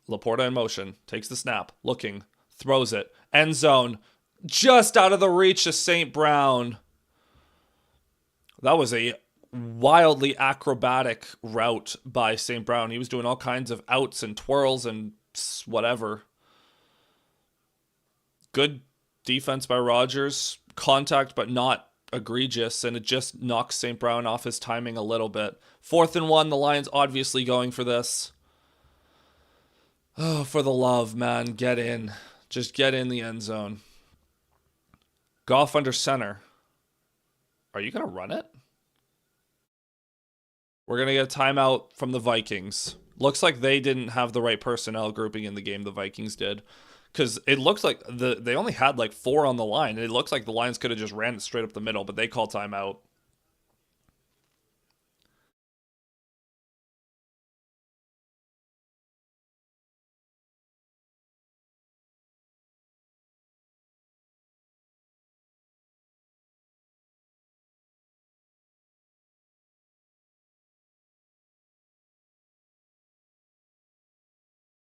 Laporta in motion. Takes the snap. Looking. Throws it. End zone. Just out of the reach of St. Brown. That was a wildly acrobatic route by St. Brown. He was doing all kinds of outs and twirls and whatever. Good defense by Rodgers. Contact, but not egregious, and it just knocks St. Brown off his timing a little bit. 4th and 1, the Lions obviously going for this. Oh, for the love, man. Get in. Just get in the end zone. Goff under center. Are you going to run it? We're going to get a timeout from the Vikings. Looks like they didn't have the right personnel grouping in the game. The Vikings did. Because it looks like they only had like 4 on the line. It looks like the Lions could have just ran it straight up the middle, but they call timeout.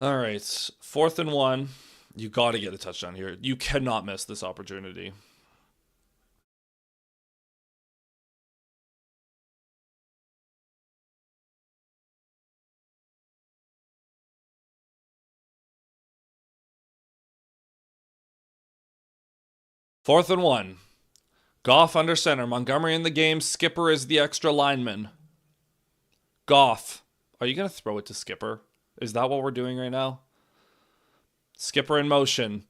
All right, 4th and 1. You got to get a touchdown here. You cannot miss this opportunity. Fourth and 1. Goff under center. Montgomery in the game. Skipper is the extra lineman. Goff. Are you going to throw it to Skipper? Is that what we're doing right now? Skipper in motion.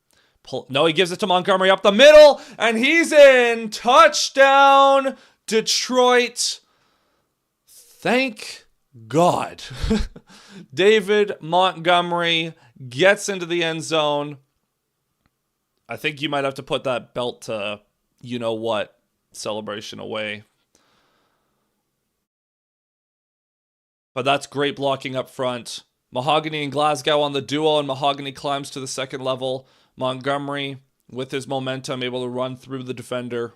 No, he gives it to Montgomery up the middle, and he's in. Touchdown, Detroit. Thank God. David Montgomery gets into the end zone. I think you might have to put that belt to you-know-what celebration away. But that's great blocking up front. Mahogany and Glasgow on the duo, and Mahogany climbs to the 2nd level. Montgomery, with his momentum, able to run through the defender.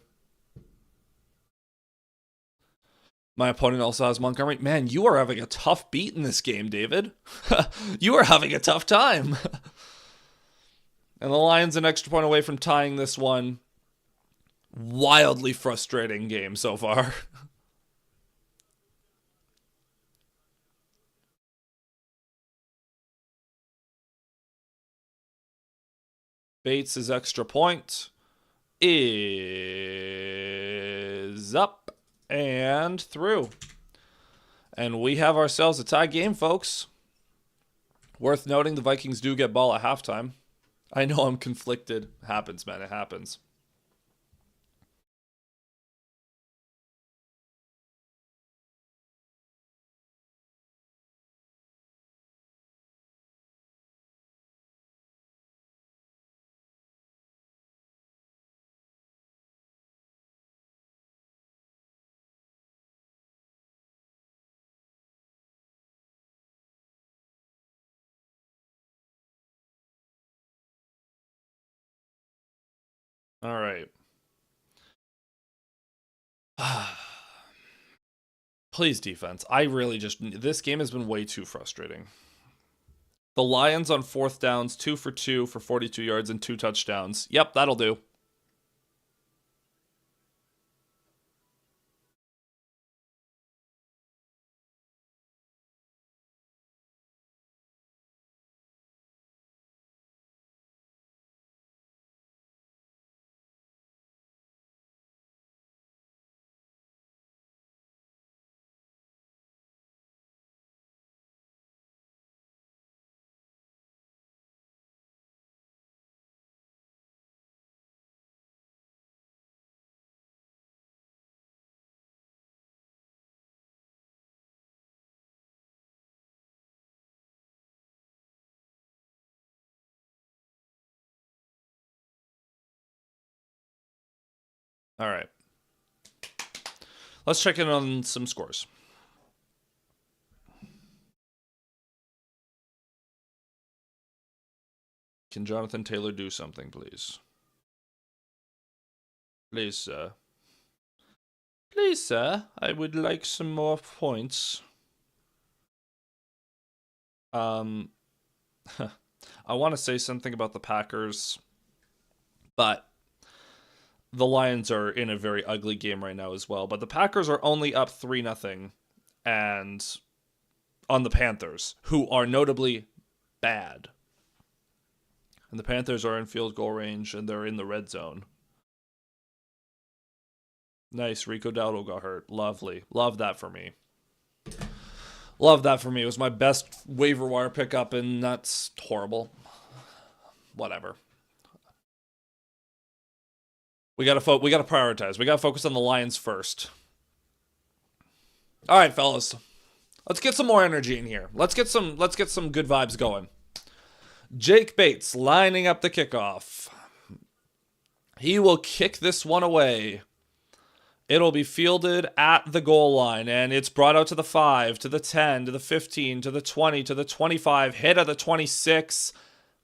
My opponent also has Montgomery. Man, you are having a tough beat in this game, David. You are having a tough time. And the Lions an extra point away from tying this one. Wildly frustrating game so far. Bates' extra point is up and through. And we have ourselves a tie game, folks. Worth noting, the Vikings do get ball at halftime. I know I'm conflicted. It happens, man. It happens. All right. Please, defense. This game has been way too frustrating. The Lions on 4th downs, 2 for 2 for 42 yards and 2 touchdowns. Yep, that'll do. All right. Let's check in on some scores. Can Jonathan Taylor do something, please? Please, sir. Please, sir. I would like some more points. I want to say something about the Packers, but the Lions are in a very ugly game right now as well. But the Packers are only up 3-0 and on the Panthers, who are notably bad. And the Panthers are in field goal range and they're in the red zone. Nice. Rico Dowdle got hurt. Lovely. Love that for me. Love that for me. It was my best waiver wire pickup, and that's horrible. Whatever. We gotta prioritize. We gotta focus on the Lions first. All right, fellas. Let's get some more energy in here. Let's get some good vibes going. Jake Bates lining up the kickoff. He will kick this one away. It'll be fielded at the goal line, and it's brought out to the 5, to the 10, to the 15, to the 20, to the 25, hit at the 26.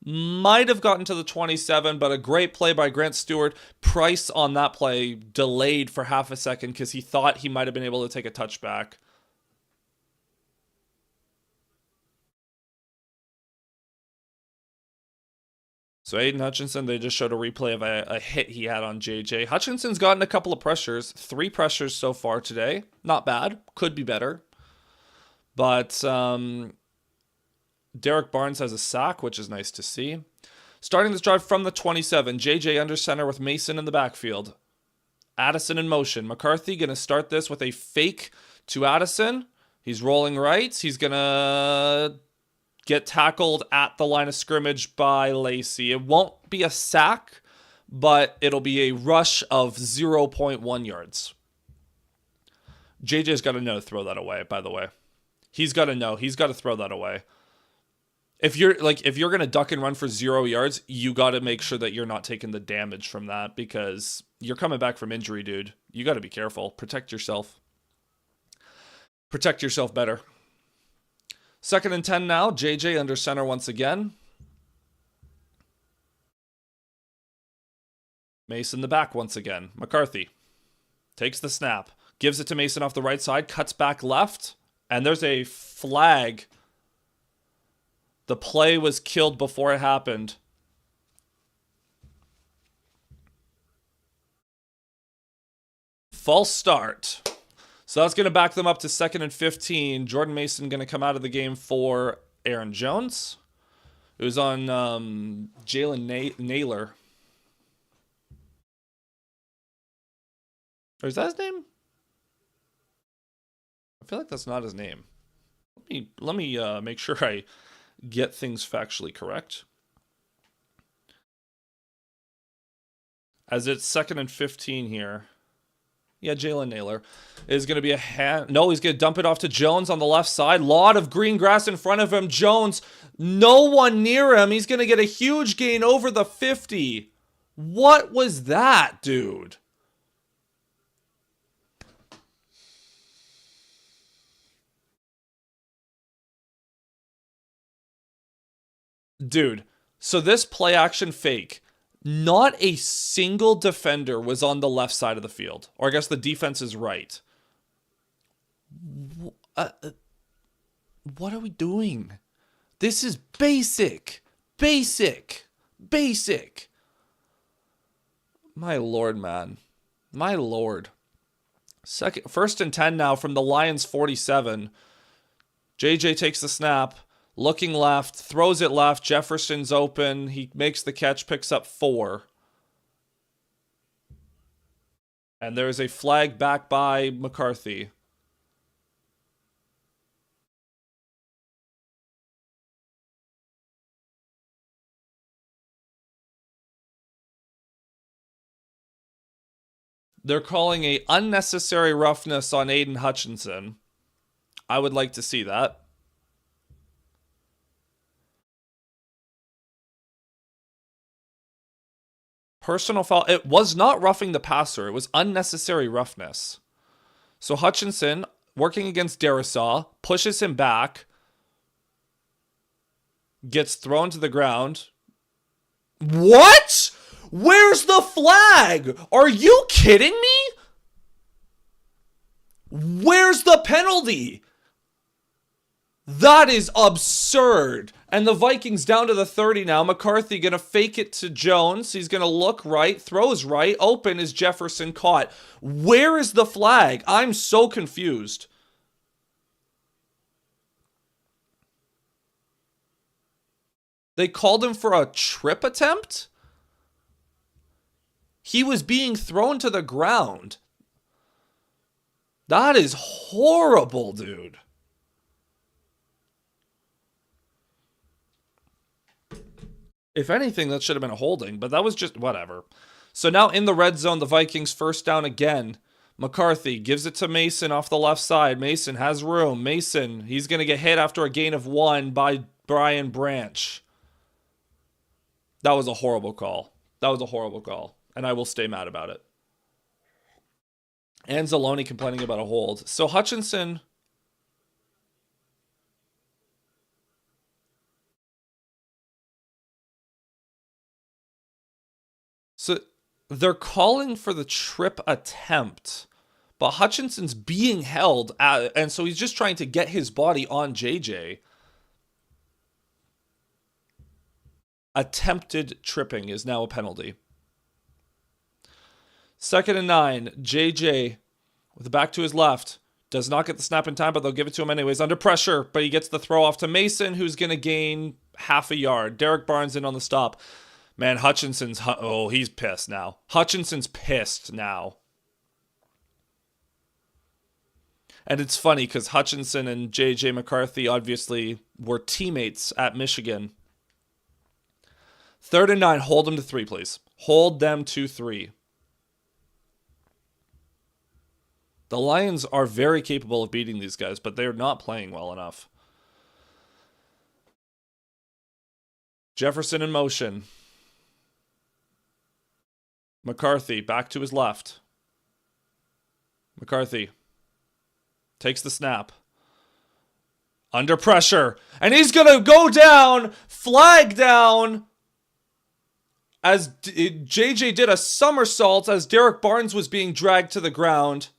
Might have gotten to the 27, but a great play by Grant Stewart. Price on that play delayed for half a second because he thought he might have been able to take a touchback. So Aiden Hutchinson, they just showed a replay of a hit he had on J.J. Hutchinson's gotten a couple of pressures. 3 pressures so far today. Not bad. Could be better. But Derek Barnes has a sack, which is nice to see. Starting this drive from the 27, J.J. under center with Mason in the backfield. Addison in motion. McCarthy going to start this with a fake to Addison. He's rolling right. He's going to get tackled at the line of scrimmage by Lacey. It won't be a sack, but it'll be a rush of 0.1 yards. JJ's got to know to throw that away, by the way. He's got to know. He's got to throw that away. If you're going to duck and run for 0 yards, you got to make sure that you're not taking the damage from that because you're coming back from injury, dude. You got to be careful. Protect yourself. Protect yourself better. 2nd and 10 now. JJ under center once again. Mason the back once again. McCarthy takes the snap. Gives it to Mason off the right side. Cuts back left. And there's a flag. The play was killed before it happened. False start. So that's going to back them up to 2nd and 15. Jordan Mason going to come out of the game for Aaron Jones. It was on Jalen Naylor. Or is that his name? I feel like that's not his name. Let me make sure I get things factually correct. As it's 2nd and 15 here. Yeah, Jalen Naylor is going to be a hand. No, he's going to dump it off to Jones on the left side. Lot of green grass in front of him. Jones, no one near him. He's going to get a huge gain over the 50. What was that, dude? Dude, so this play action fake. Not a single defender was on the left side of the field. Or I guess the defense is right. What are we doing? This is basic. Basic. Basic. My lord, man. My lord. 1st and 10 now from the Lions 47. JJ takes the snap. Looking left, throws it left. Jefferson's open. He makes the catch, picks up 4. And there's a flag back by McCarthy. They're calling a unnecessary roughness on Aiden Hutchinson. I would like to see that. Personal foul. It was not roughing the passer. It was unnecessary roughness. So Hutchinson, working against Darisaw, pushes him back, gets thrown to the ground. What? Where's the flag? Are you kidding me? Where's the penalty? That is absurd. And the Vikings down to the 30 now. McCarthy going to fake it to Jones. He's going to look right, throws right, open is Jefferson caught. Where is the flag? I'm so confused. They called him for a trip attempt? He was being thrown to the ground. That is horrible, dude. If anything, that should have been a holding, but that was just whatever. So now in the red zone, the Vikings first down again. McCarthy gives it to Mason off the left side. Mason has room. Mason, he's going to get hit after a gain of 1 by Brian Branch. That was a horrible call. That was a horrible call, and I will stay mad about it. Anzalone complaining about a hold. So Hutchinson... So they're calling for the trip attempt, but Hutchinson's being held, and so he's just trying to get his body on J.J. Attempted tripping is now a penalty. 2nd and 9. J.J. with the back to his left. Does not get the snap in time, but they'll give it to him anyways. Under pressure, but he gets the throw off to Mason, who's going to gain half a yard. Derek Barnes in on the stop. Man, Hutchinson's... Oh, he's pissed now. Hutchinson's pissed now. And it's funny because Hutchinson and J.J. McCarthy obviously were teammates at Michigan. 3rd and 9. Hold them to 3, please. Hold them to 3. The Lions are very capable of beating these guys, but they're not playing well enough. Jefferson in motion. McCarthy back to his left. McCarthy takes the snap. Under pressure. And he's going to go down. Flag down. As J.J. did a somersault as Derek Barnes was being dragged to the ground.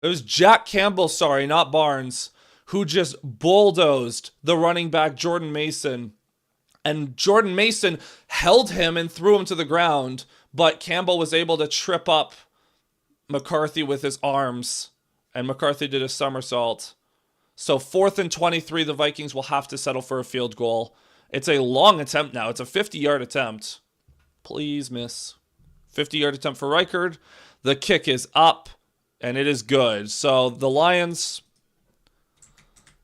It was Jack Campbell, sorry, not Barnes, who just bulldozed the running back Jordan Mason. And Jordan Mason held him and threw him to the ground, but Campbell was able to trip up McCarthy with his arms, and McCarthy did a somersault. So 4th and 23, the Vikings will have to settle for a field goal. It's a long attempt now. It's a 50-yard attempt. Please miss. 50-yard attempt for Reichard. The kick is up, and it is good. So the Lions,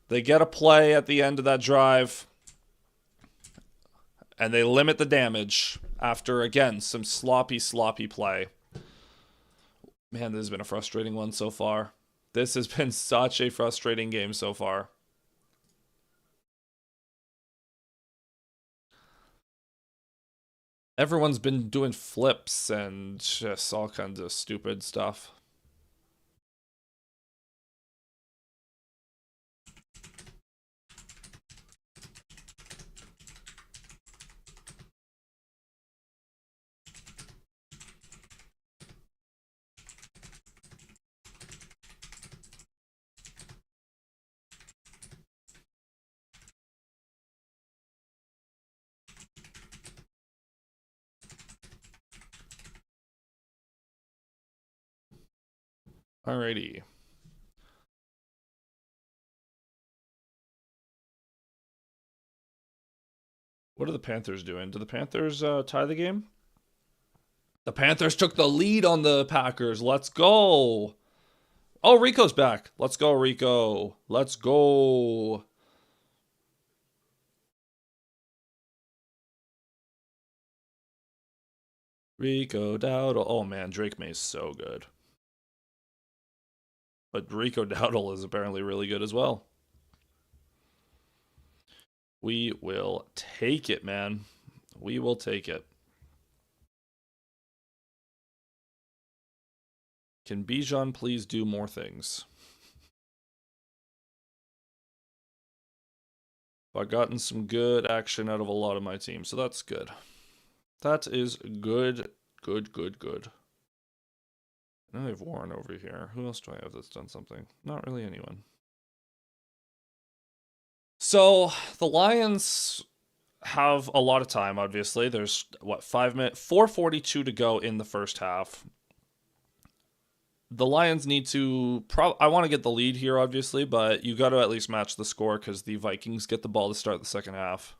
they get a play at the end of that drive, and they limit the damage after, again, some sloppy play. Man, this has been a frustrating one so far. This has been such a frustrating game so far. Everyone's been doing flips and just all kinds of stupid stuff. Alrighty. What are the Panthers doing? Do the Panthers tie the game? The Panthers took the lead on the Packers. Let's go. Oh, Rico's back. Let's go, Rico. Let's go. Rico Dowdle. Oh, man. Drake May's so good. But Rico Dowdle is apparently really good as well. We will take it, man. We will take it. Can Bijan please do more things? I've gotten some good action out of a lot of my team, so that's good. That is good, good, good, good. Now I have Warren over here. Who else do I have that's done something? Not really anyone. So the Lions have a lot of time, obviously. There's what, 5 minutes, 4:42 to go in the first half. The Lions need to I want to get the lead here, obviously, but you got to at least match the score because the Vikings get the ball to start the second half.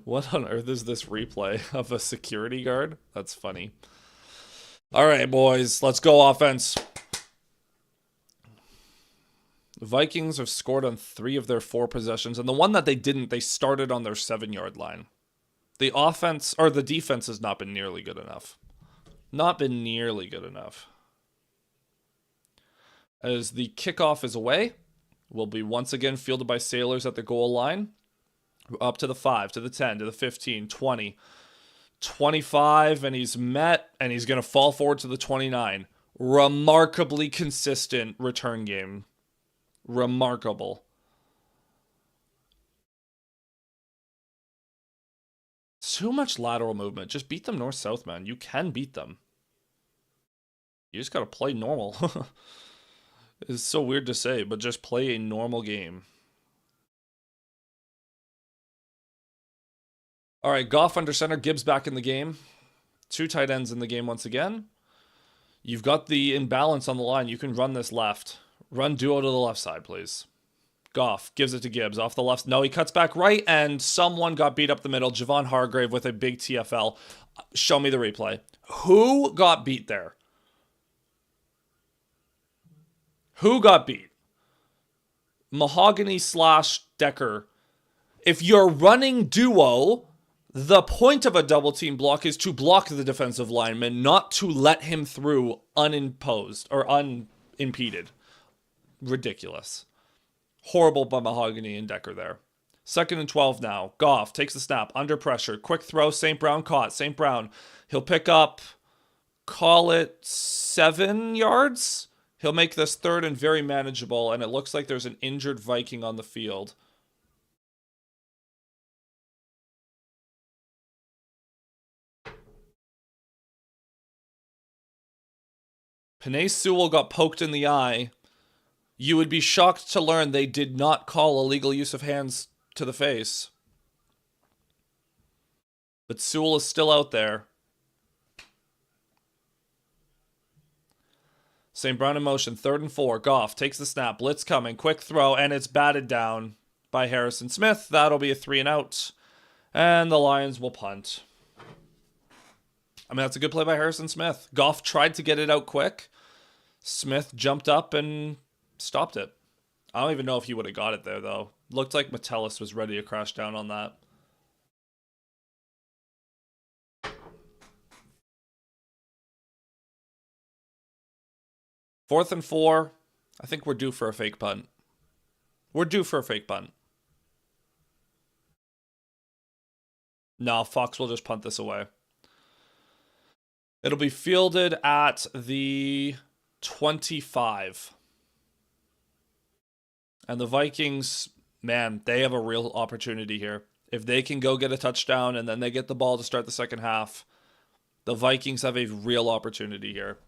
What on earth is this replay of a security guard? That's funny. All right, boys, let's go offense. The Vikings have scored on 3 of their 4 possessions, and the one that they didn't, they started on their 7-yard line. The offense, or the defense, has not been nearly good enough. Not been nearly good enough. As the kickoff is away, will be once again fielded by Sailors at the goal line. Up to the 5, to the 10, to the 15, 20, 25, and he's met, and he's going to fall forward to the 29. Remarkably consistent return game. Remarkable. Too much lateral movement. Just beat them north-south, man. You can beat them. You just got to play normal. It's so weird to say, but just play a normal game. All right, Goff under center, Gibbs back in the game. 2 tight ends in the game once again. You've got the imbalance on the line. You can run this left. Run duo to the left side, please. Goff gives it to Gibbs off the left. No, he cuts back right, and someone got beat up the middle. Javon Hargrave with a big TFL. Show me the replay. Who got beat there? Who got beat? Mahogany / Decker. If you're running duo, the point of a double team block is to block the defensive lineman, not to let him through unimposed or unimpeded. Ridiculous. Horrible by Mahogany and Decker there. 2nd and 12 now. Goff takes the snap, under pressure. Quick throw, St. Brown caught. St. Brown, he'll pick up, call it 7 yards. He'll make this 3rd and very manageable, and it looks like there's an injured Viking on the field. Penei Sewell got poked in the eye. You would be shocked to learn they did not call illegal use of hands to the face. But Sewell is still out there. St. Brown in motion, 3rd and 4. Goff takes the snap, blitz coming, quick throw, and it's batted down by Harrison Smith. That'll be a 3 and out. And the Lions will punt. I mean, that's a good play by Harrison Smith. Goff tried to get it out quick. Smith jumped up and stopped it. I don't even know if he would have got it there, though. Looked like Metellus was ready to crash down on that. Fourth and 4. I think we're due for a fake punt. We're due for a fake punt. No, Fox will just punt this away. It'll be fielded at the 25. And the Vikings, man, they have a real opportunity here. If they can go get a touchdown and then they get the ball to start the second half, the Vikings have a real opportunity here.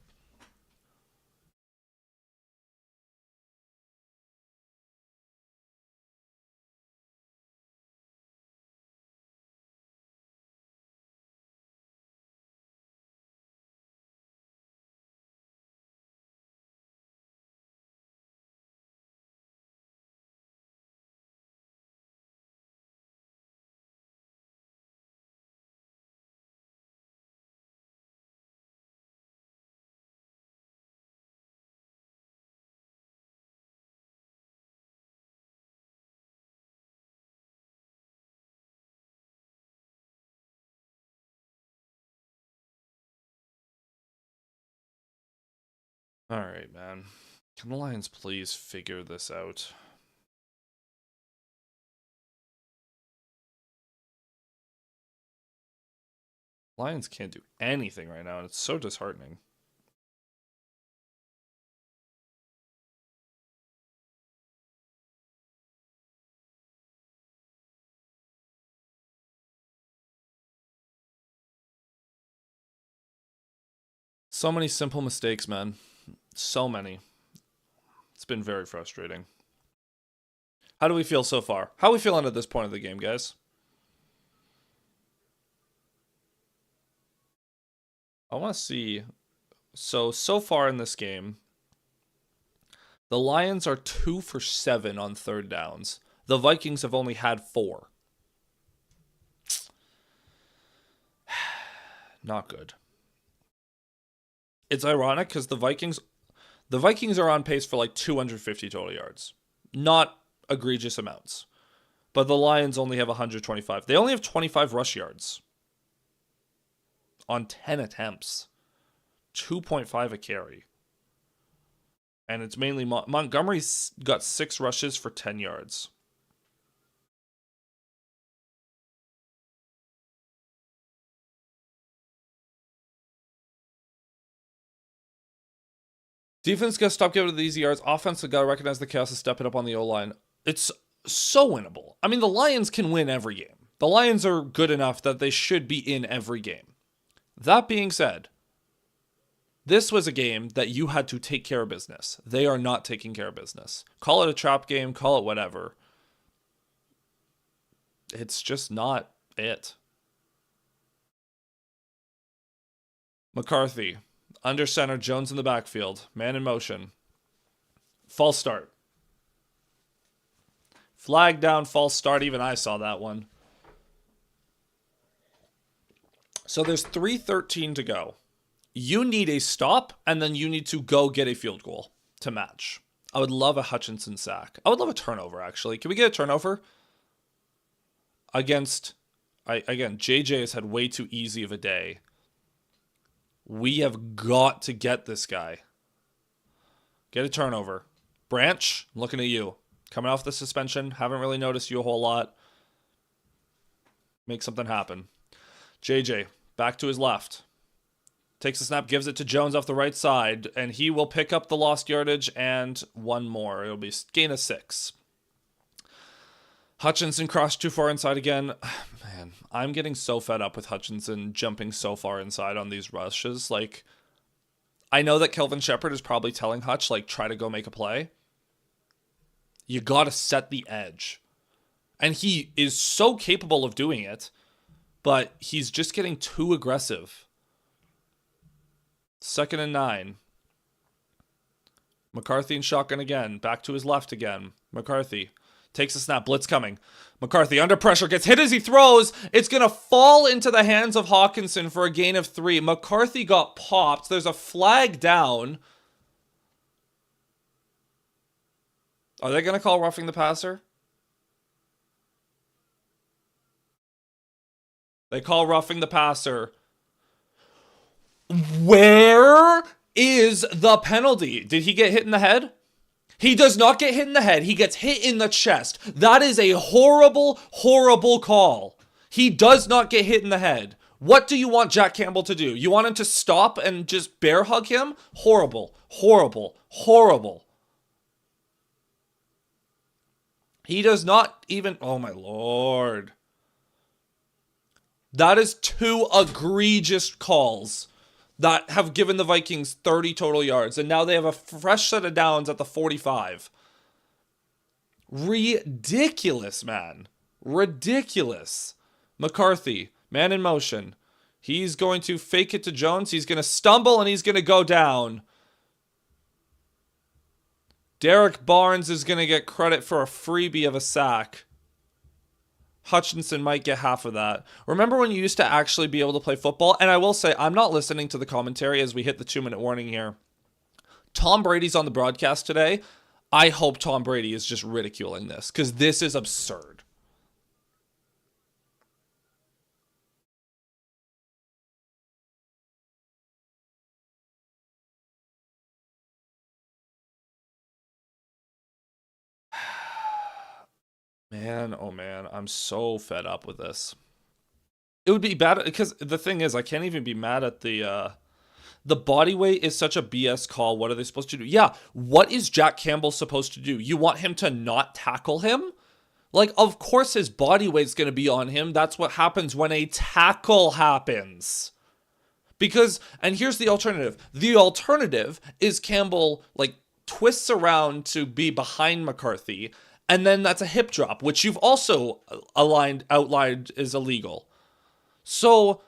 All right, man. Can the Lions please figure this out? Lions can't do anything right now, and it's so disheartening. So many simple mistakes, man. So many. It's been very frustrating. How do we feel so far? How are we feeling at this point of the game, guys? I want to see. So far in this game, the Lions are 2 for 7 on third downs. The Vikings have only had 4. Not good. It's ironic because the Vikings are on pace for like 250 total yards. Not egregious amounts. But the Lions only have 125. They only have 25 rush yards on 10 attempts. 2.5 a carry. And it's mainly Montgomery's got 6 rushes for 10 yards. Defense got to stop giving it the easy yards. Offense got to recognize the chaos and step it up on the O-line. It's so winnable. I mean, the Lions can win every game. The Lions are good enough that they should be in every game. That being said, this was a game that you had to take care of business. They are not taking care of business. Call it a trap game, call it whatever. It's just not it. McCarthy, under center, Jones in the backfield, man in motion. False start. Flag down, false start. Even I saw that one. So there's 3:13 to go. You need a stop, and then you need to go get a field goal to match. I would love a Hutchinson sack. I would love a turnover, actually. Can we get a turnover? Again, J.J. has had way too easy of a day. We have got to get this guy. Get a turnover. Branch, I'm looking at you. Coming off the suspension, haven't really noticed you a whole lot. Make something happen. J.J., back to his left. Takes a snap, gives it to Jones off the right side, and he will pick up the lost yardage and one more. It'll be gain of 6. Hutchinson crossed too far inside again. Man, I'm getting so fed up with Hutchinson jumping so far inside on these rushes. Like, I know that Kelvin Shepard is probably telling Hutch, like, try to go make a play. You gotta set the edge. And he is so capable of doing it, but he's just getting too aggressive. 2nd and 9. McCarthy in shotgun again. Back to his left again. McCarthy takes a snap. Blitz coming. McCarthy under pressure. Gets hit as he throws. It's going to fall into the hands of Hawkinson for a gain of 3. McCarthy got popped. There's a flag down. Are they going to call roughing the passer? They call roughing the passer. Where is the penalty? Did he get hit in the head? He does not get hit in the head. He gets hit in the chest. That is a horrible, horrible call. He does not get hit in the head. What do you want Jack Campbell to do? You want him to stop and just bear hug him? Horrible, horrible, horrible. He does not even... Oh, my Lord. That is 2 egregious calls that have given the Vikings 30 total yards, and now they have a fresh set of downs at the 45. Ridiculous, man. Ridiculous. McCarthy, man in motion. He's going to fake it to Jones. He's going to stumble, and he's going to go down. Derek Barnes is going to get credit for a freebie of a sack. Hutchinson might get half of that. Remember when you used to actually be able to play football? And I will say, I'm not listening to the commentary as we hit the 2-minute warning here. Tom Brady's on the broadcast today. I hope Tom Brady is just ridiculing this, because this is absurd. Man, oh man, I'm so fed up with this. It would be bad because the thing is, I can't even be mad at the body weight is such a BS call. What are they supposed to do? Yeah, what is Jack Campbell supposed to do? You want him to not tackle him? Like, of course his body weight's going to be on him. That's what happens when a tackle happens. Because, and here's the alternative. The alternative is Campbell, like, twists around to be behind McCarthy, and then that's a hip drop, which you've also outlined is illegal. So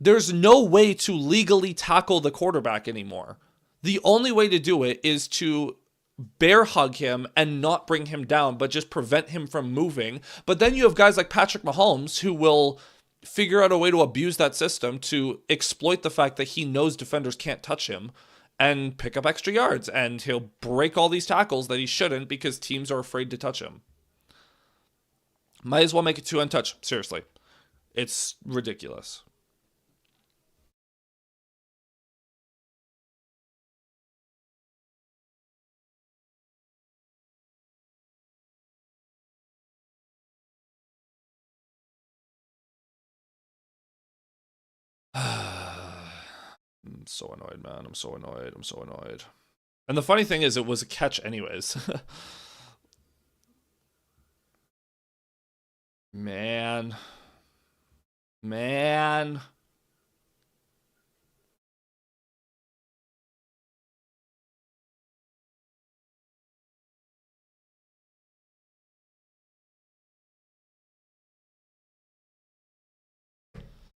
there's no way to legally tackle the quarterback anymore. The only way to do it is to bear hug him and not bring him down, but just prevent him from moving. But then you have guys like Patrick Mahomes who will figure out a way to abuse that system to exploit the fact that he knows defenders can't touch him and pick up extra yards. And he'll break all these tackles that he shouldn't because teams are afraid to touch him. Might as well make it 2 untouched. Seriously. It's ridiculous. I'm so annoyed, man. I'm so annoyed. I'm so annoyed. And the funny thing is, it was a catch anyways. Man. Man.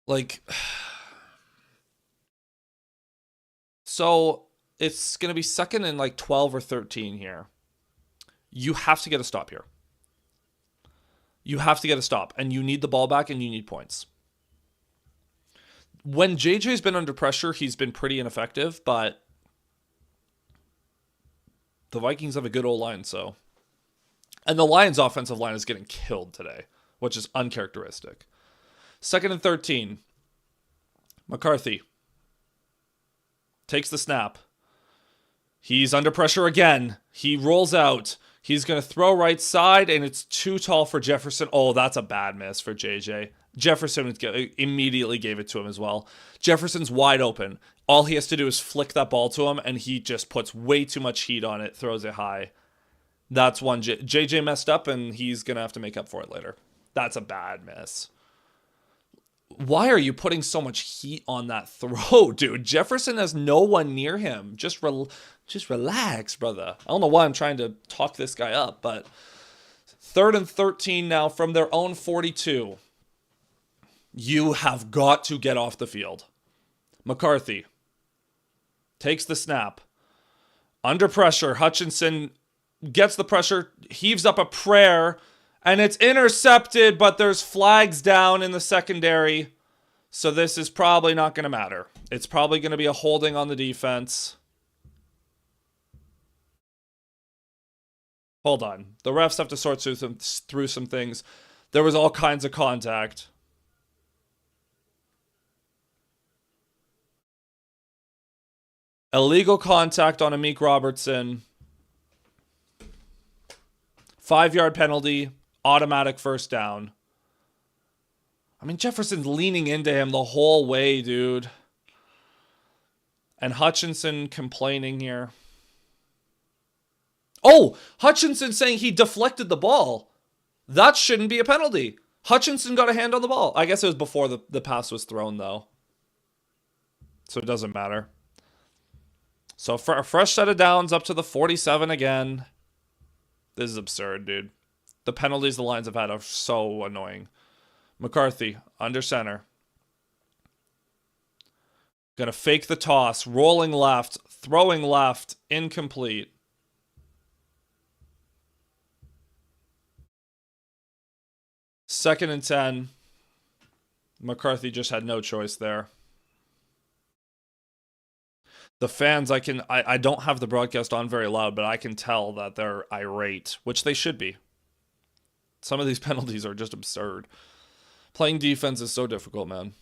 Like, so it's going to be second and like 12 or 13 here. You have to get a stop here. You have to get a stop, and you need the ball back and you need points. When JJ's been under pressure, he's been pretty ineffective, but the Vikings have a good old line, so. And the Lions' offensive line is getting killed today, which is uncharacteristic. Second and 13. McCarthy takes the snap. He's under pressure again. He rolls out. He's going to throw right side, and it's too tall for Jefferson. Oh, that's a bad miss for JJ. Jefferson immediately gave it to him as well. Jefferson's wide open. All he has to do is flick that ball to him, and he just puts way too much heat on it, throws it high. That's one. JJ messed up, and he's going to have to make up for it later. That's a bad miss. Why are you putting so much heat on that throw, dude? Jefferson has no one near him. Just relax, brother. I don't know why I'm trying to talk this guy up, but third and 13 now from their own 42. You have got to get off the field. McCarthy takes the snap. Under pressure, Hutchinson gets the pressure, heaves up a prayer, and it's intercepted, but there's flags down in the secondary. So this is probably not going to matter. It's probably going to be a holding on the defense. Hold on. The refs have to sort through some things. There was all kinds of contact. Illegal contact on Amik Robertson. 5-yard penalty. Automatic first down. I mean, Jefferson's leaning into him the whole way, dude. And Hutchinson complaining here. Oh, Hutchinson saying he deflected the ball. That shouldn't be a penalty. Hutchinson got a hand on the ball. I guess it was before the pass was thrown, though. So it doesn't matter. So for a fresh set of downs up to the 47 again. This is absurd, dude. The penalties the Lions have had are so annoying. McCarthy, under center. Gonna fake the toss. Rolling left. Throwing left. Incomplete. Second and 10. McCarthy just had no choice there. The fans, I don't have the broadcast on very loud, but I can tell that they're irate, which they should be. Some of these penalties are just absurd. Playing defense is so difficult, man.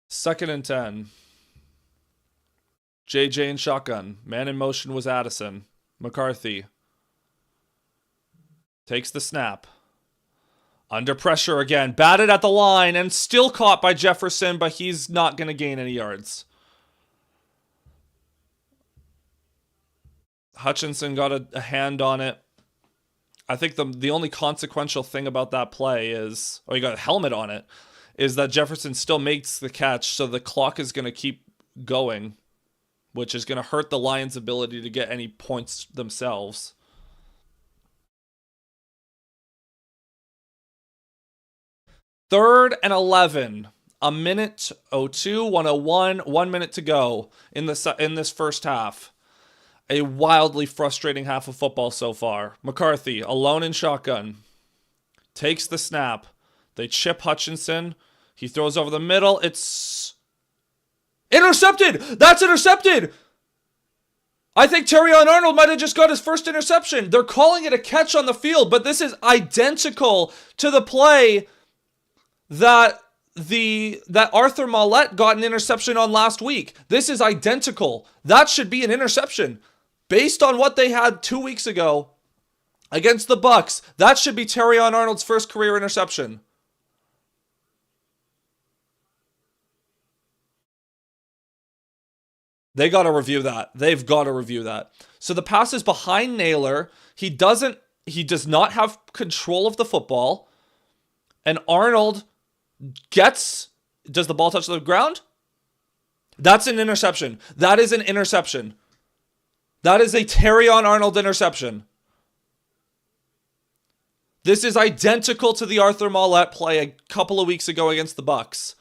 Second and 10. J.J. in shotgun. Man in motion was Addison. McCarthy takes the snap. Under pressure again. Batted at the line and still caught by Jefferson, but he's not going to gain any yards. Hutchinson got a hand on it. I think the only consequential thing about that play is, he got a helmet on it, is that Jefferson still makes the catch, so the clock is going to keep going, which is going to hurt the Lions' ability to get any points themselves. Third and 11. A minute 02, 101, 1 minute to go in this first half. A wildly frustrating half of football so far. McCarthy, alone in shotgun, takes the snap. They chip Hutchinson. He throws over the middle. It's intercepted! That's intercepted! I think Terrion Arnold might have just got his first interception. They're calling it a catch on the field, but this is identical to the play that Arthur Maulet got an interception on last week. This is identical. That should be an interception. Based on what they had 2 weeks ago against the Bucs, that should be Terrion Arnold's first career interception. They got to review that. They've got to review that. So the pass is behind Naylor. He does not have control of the football. And Arnold does the ball touch the ground? That's an interception. That is an interception. That is a Terrion Arnold interception. This is identical to the Arthur Maulet play a couple of weeks ago against the Bucs.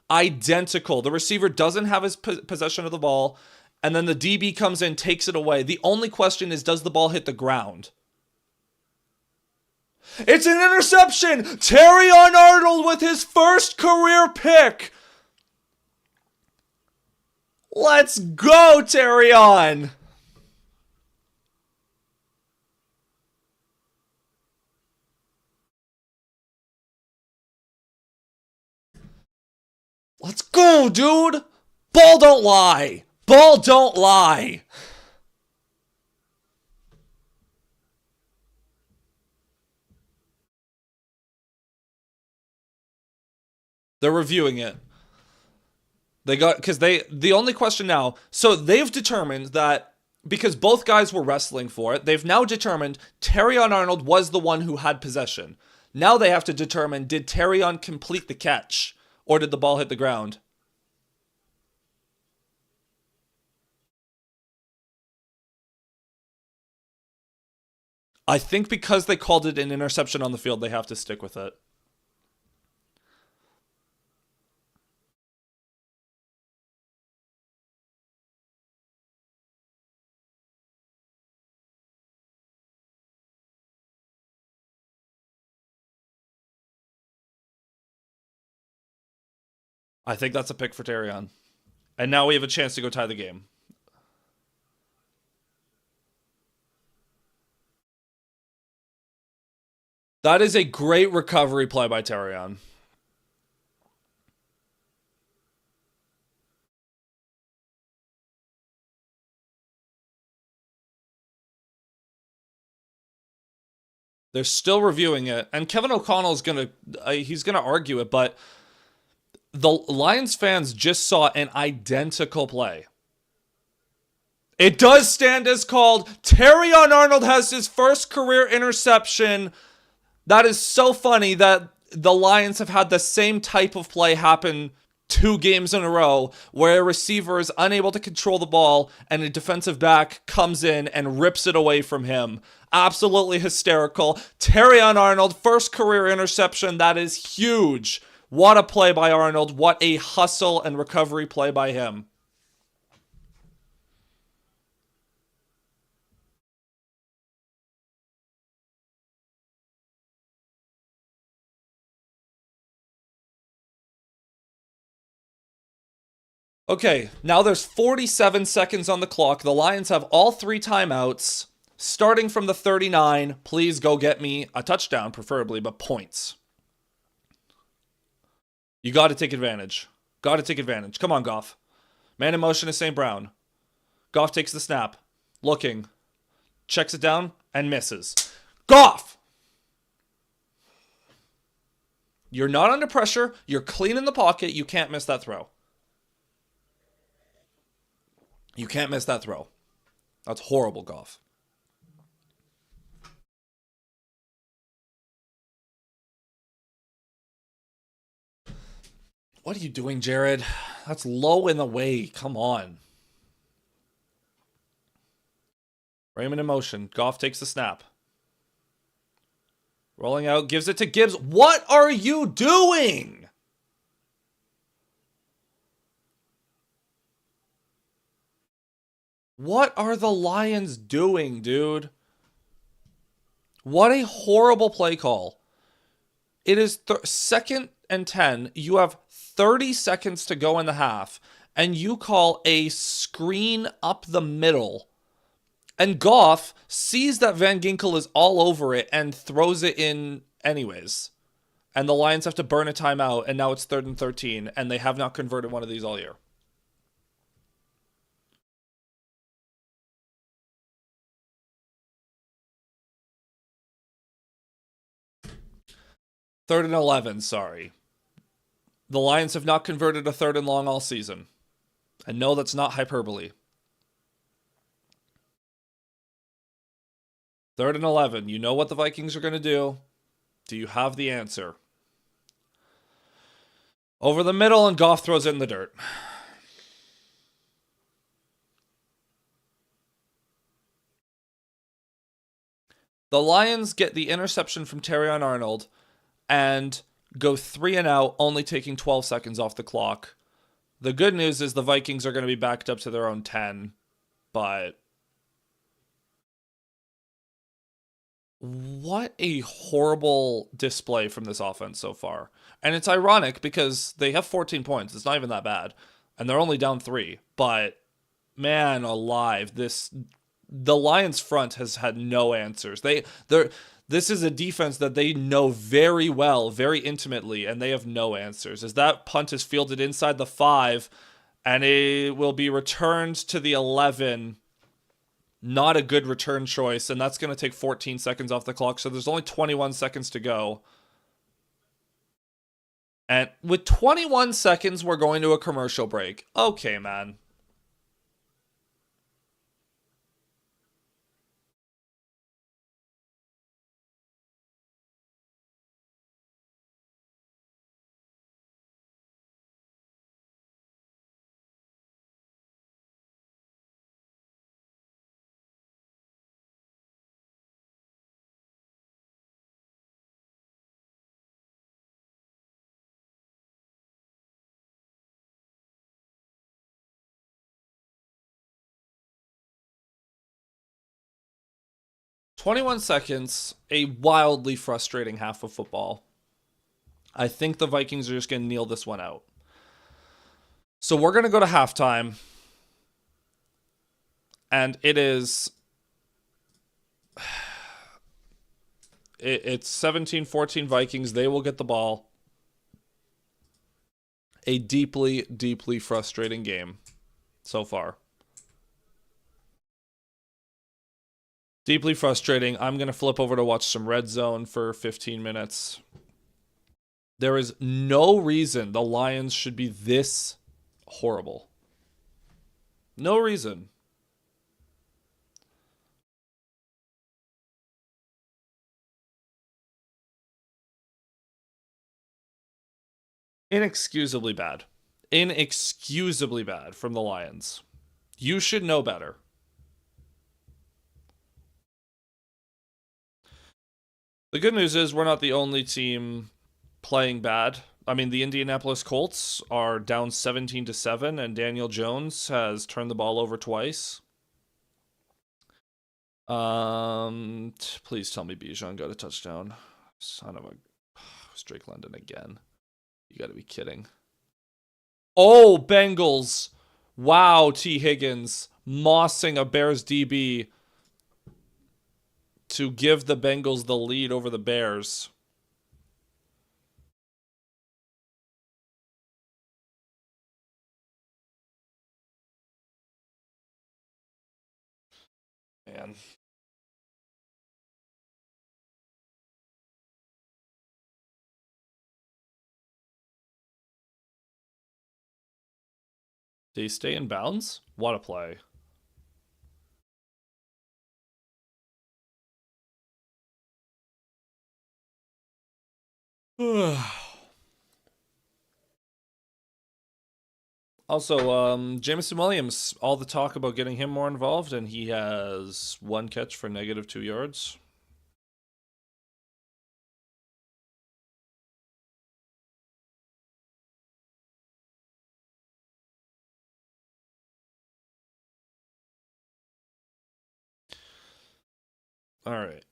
Identical. The receiver doesn't have his possession of the ball, and then the DB comes in, takes it away. The only question is, does the ball hit the ground? It's an interception! Terrion Arnold with his first career pick! Let's go, Terrion! Let's go, dude! Ball don't lie! Ball don't lie! They're reviewing it. The only question now, so they've determined that, because both guys were wrestling for it, they've now determined Terrion Arnold was the one who had possession. Now they have to determine, did Terrion complete the catch? Or did the ball hit the ground? I think because they called it an interception on the field, they have to stick with it. I think that's a pick for Terrion. And now we have a chance to go tie the game. That is a great recovery play by Terrion. They're still reviewing it, and Kevin O'Connell's he's gonna argue it, but the Lions fans just saw an identical play. It does stand as called. Terrion Arnold has his first career interception. That is so funny that the Lions have had the same type of play happen 2 games in a row, where a receiver is unable to control the ball and a defensive back comes in and rips it away from him. Absolutely hysterical. Terrion Arnold, first career interception. That is huge. What a play by Arnold. What a hustle and recovery play by him. Okay, now there's 47 seconds on the clock. The Lions have all 3 timeouts. Starting from the 39, please go get me a touchdown, preferably, but points. You got to take advantage. Got to take advantage. Come on, Goff. Man in motion is St. Brown. Goff takes the snap. Looking. Checks it down and misses. Goff! You're not under pressure. You're clean in the pocket. You can't miss that throw. You can't miss that throw. That's horrible, Goff. What are you doing, Jared? That's low in the way. Come on. Raymond in motion. Goff takes the snap. Rolling out, gives it to Gibbs. What are you doing? What are the Lions doing, dude? What a horrible play call. It is 2nd and 10. You have 30 seconds to go in the half, and you call a screen up the middle. And Goff sees that Van Ginkel is all over it and throws it in anyways. And the Lions have to burn a timeout, and now it's 3rd and 13, and they have not converted one of these all year. Third and 11, sorry. The Lions have not converted a 3rd and long all season. And no, that's not hyperbole. 3rd and 11. You know what the Vikings are going to do. Do you have the answer? Over the middle, and Goff throws it in the dirt. The Lions get the interception from Terrion Arnold and go 3 and out, only taking 12 seconds off the clock. The good news is the Vikings are going to be backed up to their own 10, but what a horrible display from this offense so far. And it's ironic because they have 14 points. It's not even that bad. And they're only down 3. But man alive, the Lions front has had no answers. This is a defense that they know very well, very intimately, and they have no answers. As that punt is fielded inside the 5, and it will be returned to the 11. Not a good return choice, and that's going to take 14 seconds off the clock, so there's only 21 seconds to go. And with 21 seconds, we're going to a commercial break. Okay, man. "21 seconds, a wildly frustrating half of football. I think the Vikings are just going to kneel this one out. So we're going to go to halftime, and it's 17-14 Vikings. They will get the ball. A deeply, deeply frustrating game so far. Deeply frustrating. I'm going to flip over to watch some Red Zone for 15 minutes. There is no reason the Lions should be this horrible. No reason. Inexcusably bad. Inexcusably bad from the Lions. You should know better. The good news is we're not the only team playing bad. I mean, the Indianapolis Colts are down 17-7, and Daniel Jones has turned the ball over twice. Please tell me Bijan got a touchdown. Son of a... It's Drake London again. You gotta be kidding. Oh, Bengals. Wow, T. Higgins mossing a Bears DB to give the Bengals the lead over the Bears. man. Did he stay in bounds? What a play. Also, Jameson Williams, all the talk about getting him more involved, and he has one catch for -2 yards. All right.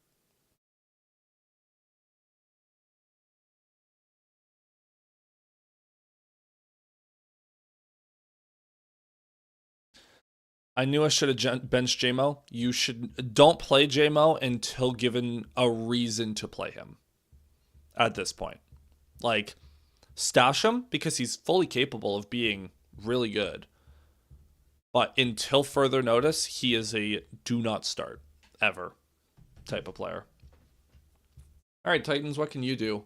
I knew I should have benched JMO. You should don't play JMO until given a reason to play him at this point. Like, stash him because he's fully capable of being really good. But until further notice, he is a do not start ever type of player. All right, Titans, what can you do?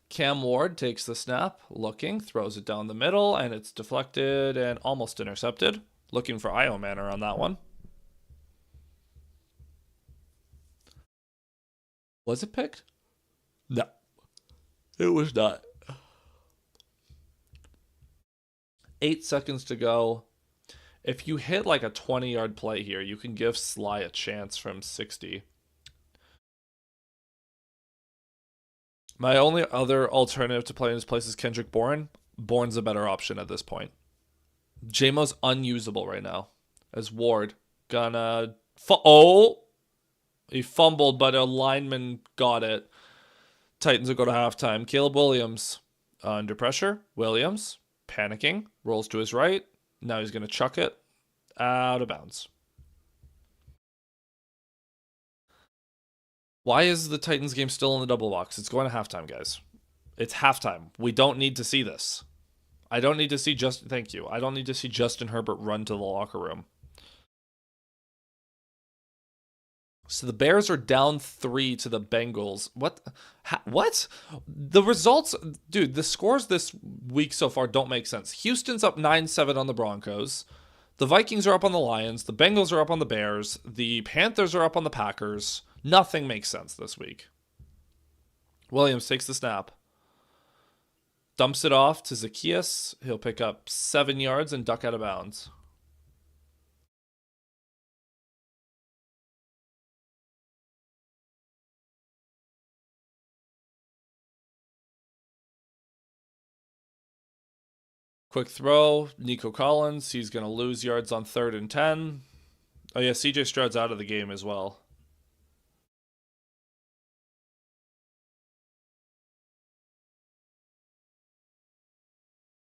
Cam Ward takes the snap, looking, throws it down the middle, and it's deflected and almost intercepted. Looking for Io Manor on that one. Was it picked? No, it was not. 8 seconds to go. If you hit like a 20-yard play here, you can give Sly a chance from 60. My only other alternative to play in his place is Kendrick Bourne. Bourne's a better option at this point. JMO's unusable right now. As Ward gonna oh, he fumbled, but a lineman got it. Titans will go to halftime. Caleb Williams under pressure. Williams panicking, rolls to his right. Now he's gonna chuck it out of bounds. Why is the Titans game still in the double box? It's going to halftime, guys. It's halftime. We don't need to see this. I don't need to see Justin. Thank you. I don't need to see Justin Herbert run to the locker room. So the Bears are down 3 to the Bengals. What? What? The results, dude. The scores this week so far don't make sense. Houston's up 9-7 on the Broncos. The Vikings are up on the Lions. The Bengals are up on the Bears. The Panthers are up on the Packers. Nothing makes sense this week. Williams takes the snap. Dumps it off to Zacchaeus. He'll pick up 7 yards and duck out of bounds. Quick throw. Nico Collins. He's going to lose yards on 3rd and 10. Oh, yeah. CJ Stroud's out of the game as well.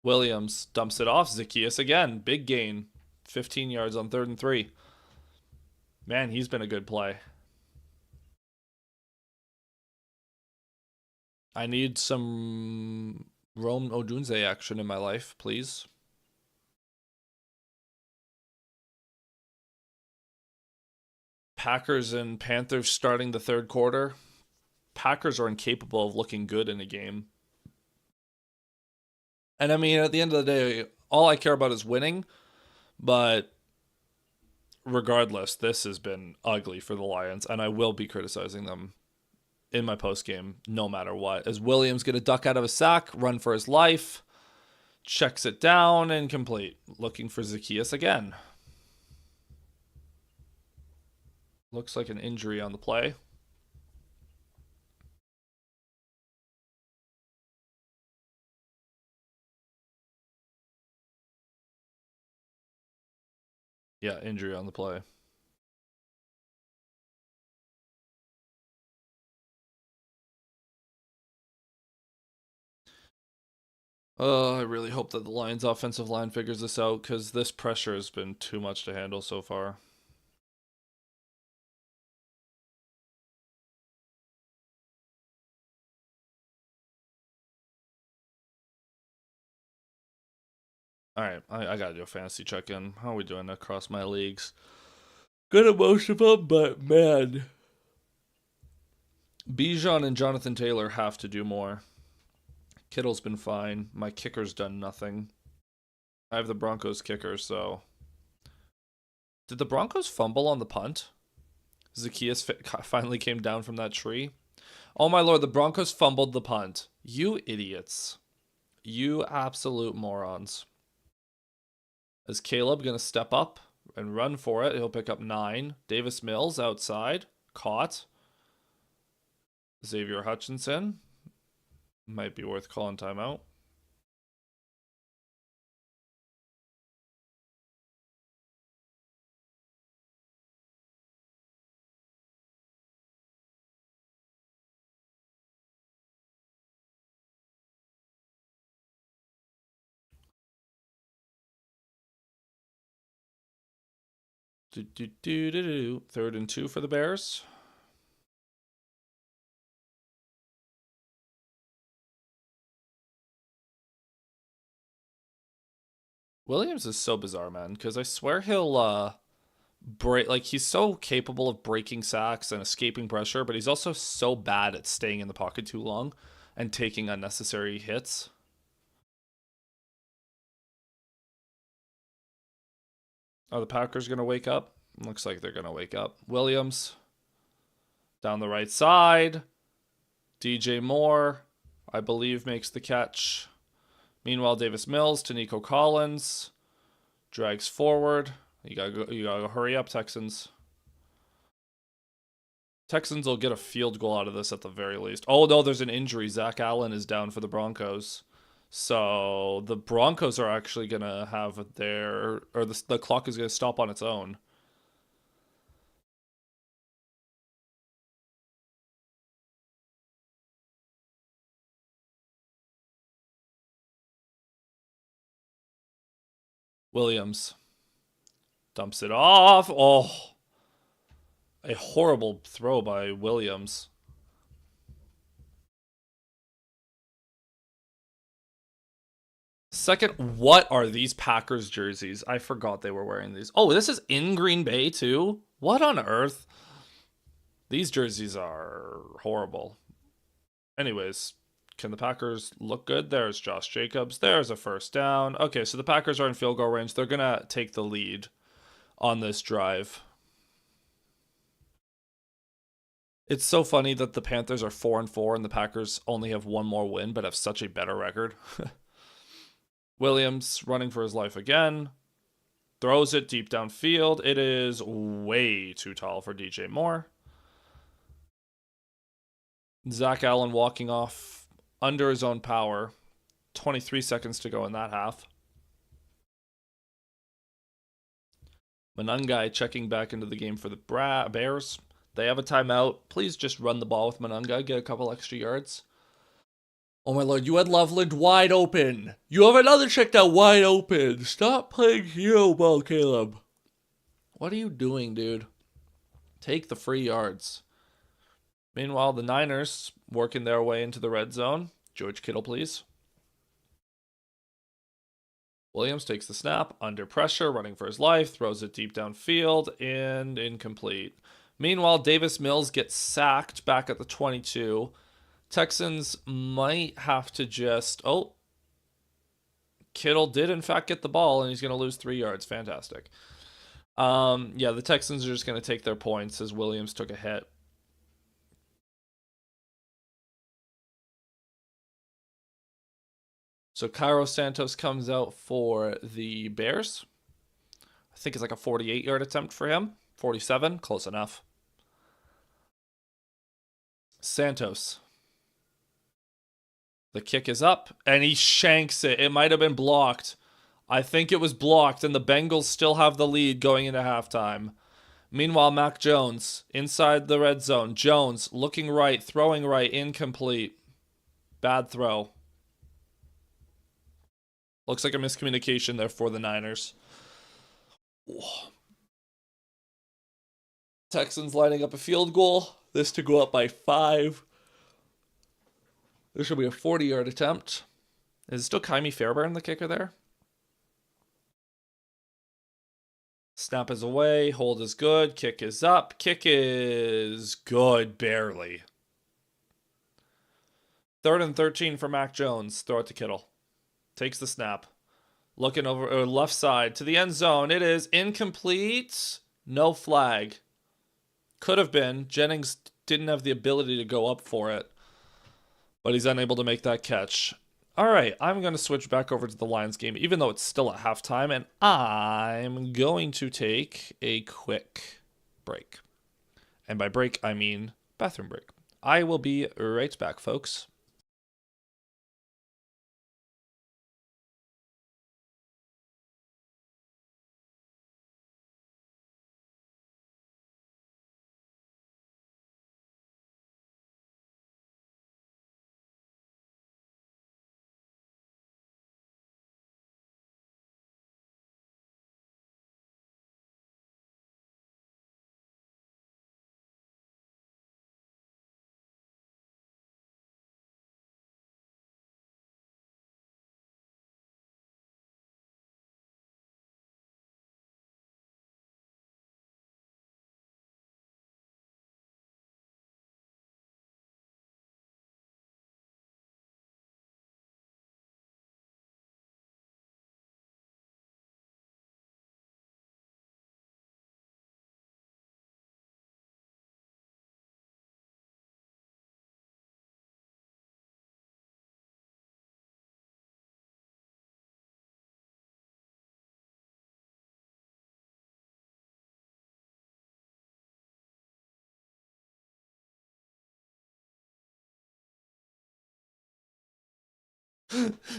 Williams dumps it off. Zacchaeus again. Big gain. 15 yards on 3rd and 3. Man, he's been a good play. I need some Rome Odunze action in my life, please. Packers and Panthers starting the 3rd quarter. Packers are incapable of looking good in a game. And I mean, at the end of the day, all I care about is winning. But regardless, this has been ugly for the Lions, and I will be criticizing them in my post game no matter what. As Williams going to duck out of a sack, run for his life, checks it down, and complete. Looking for Zacchaeus again. Looks like an injury on the play. Yeah, injury on the play. I really hope that the Lions' offensive line figures this out because this pressure has been too much to handle so far. All right, I gotta do a fantasy check in. How are we doing across my leagues? Good at most of them, but man, Bijan and Jonathan Taylor have to do more. Kittle's been fine. My kicker's done nothing. I have the Broncos kicker, so. Did the Broncos fumble on the punt? Zacchaeus finally came down from that tree. Oh my lord, the Broncos fumbled the punt. You idiots. You absolute morons. Is Caleb going to step up and run for it? He'll pick up 9. Davis Mills outside. Caught. Xavier Hutchinson. Might be worth calling timeout. Third and 2 for the Bears. Williams is so bizarre, man, because I swear he'll break, like, he's so capable of breaking sacks and escaping pressure, but he's also so bad at staying in the pocket too long and taking unnecessary hits. Are the Packers going to wake up? Looks like they're going to wake up. Williams down the right side. DJ Moore, I believe, makes the catch. Meanwhile, Davis Mills to Nico Collins. Drags forward. You gotta hurry up, Texans. Texans will get a field goal out of this at the very least. Oh, no, there's an injury. Zach Allen is down for the Broncos. So the Broncos are actually going to have their, or the clock is going to stop on its own. Williams dumps it off. Oh, a horrible throw by Williams. Second, what are these Packers jerseys? I forgot they were wearing these. Oh, this is in Green Bay too? What on earth? These jerseys are horrible. Anyways, can the Packers look good? There's Josh Jacobs. There's a first down. Okay, so the Packers are in field goal range. They're going to take the lead on this drive. It's so funny that the Panthers are 4-4 and the Packers only have one more win but have such a better record. Williams running for his life again. Throws it deep downfield. It is way too tall for DJ Moore. Zach Allen walking off under his own power. 23 seconds to go in that half. Monungai checking back into the game for the Bears. They have a timeout. Please just run the ball with Monungai. Get a couple extra yards. Oh my lord, you had Loveland wide open. You have another check down wide open. Stop playing hero ball, Caleb. What are you doing, dude? Take the free yards. Meanwhile, the Niners working their way into the red zone. George Kittle, please. Williams takes the snap, under pressure, running for his life, throws it deep downfield, and incomplete. Meanwhile, Davis Mills gets sacked back at the 22. Texans might have to just... Oh, Kittle did in fact get the ball, and he's going to lose 3 yards. Fantastic. Yeah, the Texans are just going to take their points as Williams took a hit. So Cairo Santos comes out for the Bears. I think it's like a 48-yard attempt for him. 47, close enough. Santos. The kick is up, and he shanks it. It might have been blocked. I think it was blocked, and the Bengals still have the lead going into halftime. Meanwhile, Mac Jones inside the red zone. Jones looking right, throwing right, incomplete. Bad throw. Looks like a miscommunication there for the Niners. Texans lining up a field goal. This to go up by 5. This will be a 40-yard attempt. Is it still Kaimi Fairbairn, the kicker there? Snap is away. Hold is good. Kick is up. Kick is good, barely. 3rd and 13 for Mac Jones. Throw it to Kittle. Takes the snap. Looking over left side to the end zone. It is incomplete. No flag. Could have been. Jennings didn't have the ability to go up for it, but he's unable to make that catch. All right, I'm going to switch back over to the Lions game, even though it's still at halftime, and I'm going to take a quick break. And by break, I mean bathroom break. I will be right back, folks.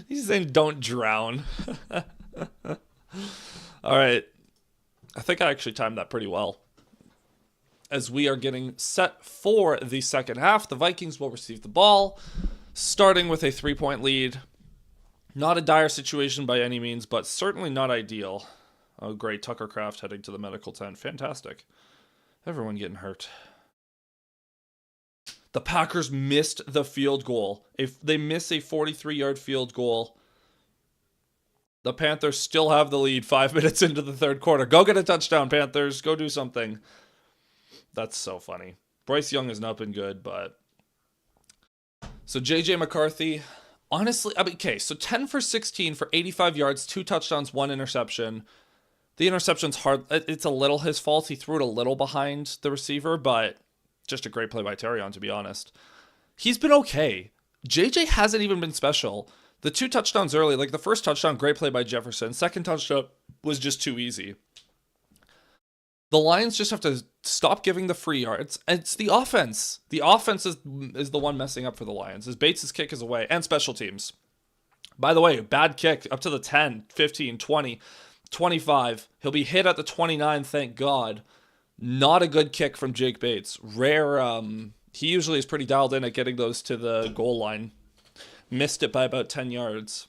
He's saying don't drown. All right. I think I actually timed that pretty well. As we are getting set for the second half, the Vikings will receive the ball, starting with a 3-point lead. Not a dire situation by any means, but certainly not ideal. Oh, great. Tucker Kraft heading to the medical tent. Fantastic. Everyone getting hurt. The Packers missed the field goal. If they miss a 43-yard field goal, the Panthers still have the lead 5 minutes into the third quarter. Go get a touchdown, Panthers. Go do something. That's so funny. Bryce Young has not been good, but... So J.J. McCarthy, honestly, okay, so 10 for 16 for 85 yards, 2 touchdowns, 1 interception. The interception's hard. It's a little his fault. He threw it a little behind the receiver, but just a great play by Terrion, to be honest. He's been okay. JJ hasn't even been special. The 2 touchdowns early, like the first touchdown, great play by Jefferson. Second touchdown was just too easy. The Lions just have to stop giving the free yards. It's the offense. The offense is the one messing up for the Lions. As Bates' kick is away, and special teams. By the way, bad kick up to the 10, 15, 20, 25. He'll be hit at the 29, thank God. Not a good kick from Jake Bates. Rare. He usually is pretty dialed in at getting those to the goal line. Missed it by about 10 yards.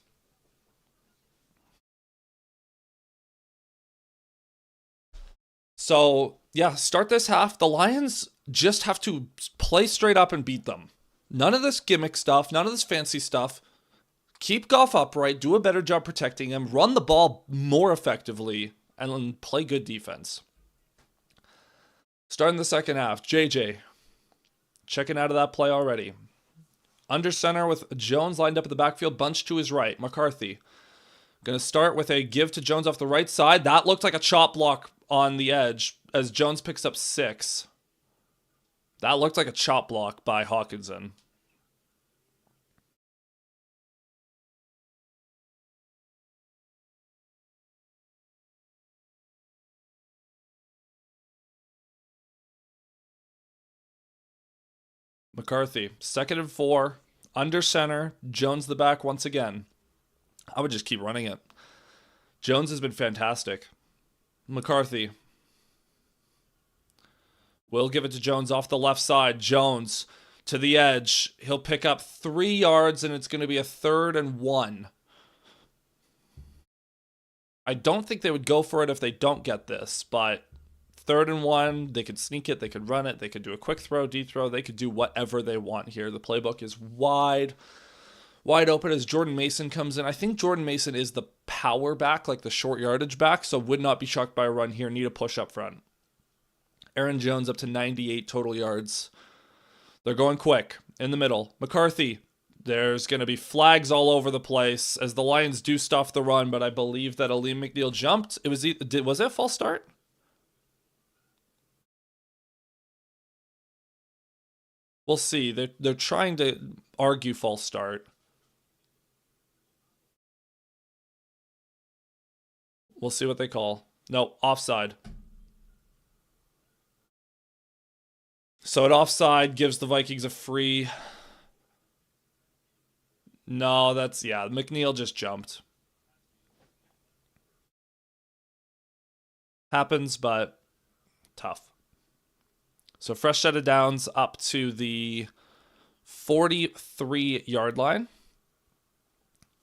So, yeah, start this half. The Lions just have to play straight up and beat them. None of this gimmick stuff, none of this fancy stuff. Keep Goff upright, do a better job protecting him, run the ball more effectively, and play good defense. Starting the second half, JJ checking out of that play already. Under center with Jones lined up at the backfield, bunched to his right. McCarthy going to start with a give to Jones off the right side. That looked like a chop block on the edge as Jones picks up 6. That looked like a chop block by Hawkinson. McCarthy, 2nd and 4, under center, Jones the back once again. I would just keep running it. Jones has been fantastic. McCarthy will give it to Jones off the left side. Jones to the edge. He'll pick up 3 yards, and it's going to be a 3rd and 1. I don't think they would go for it if they don't get this, but 3rd and 1, they could sneak it, they could run it, they could do a quick throw, deep throw, they could do whatever they want here. The playbook is wide wide open as Jordan Mason comes in. I think Jordan Mason is the power back, like the short yardage back, so would not be shocked by a run here. Need a push up front. Aaron Jones up to 98 total yards. They're going quick in the middle. McCarthy. There's going to be flags all over the place as the Lions do stuff the run, but I believe that Aleem McNeil jumped. Was it a false start? We'll see. They're trying to argue false start. We'll see what they call. No, offside. So an offside gives the Vikings a free. No, yeah, McNeil just jumped. Happens, but tough. So fresh set of downs up to the 43-yard line.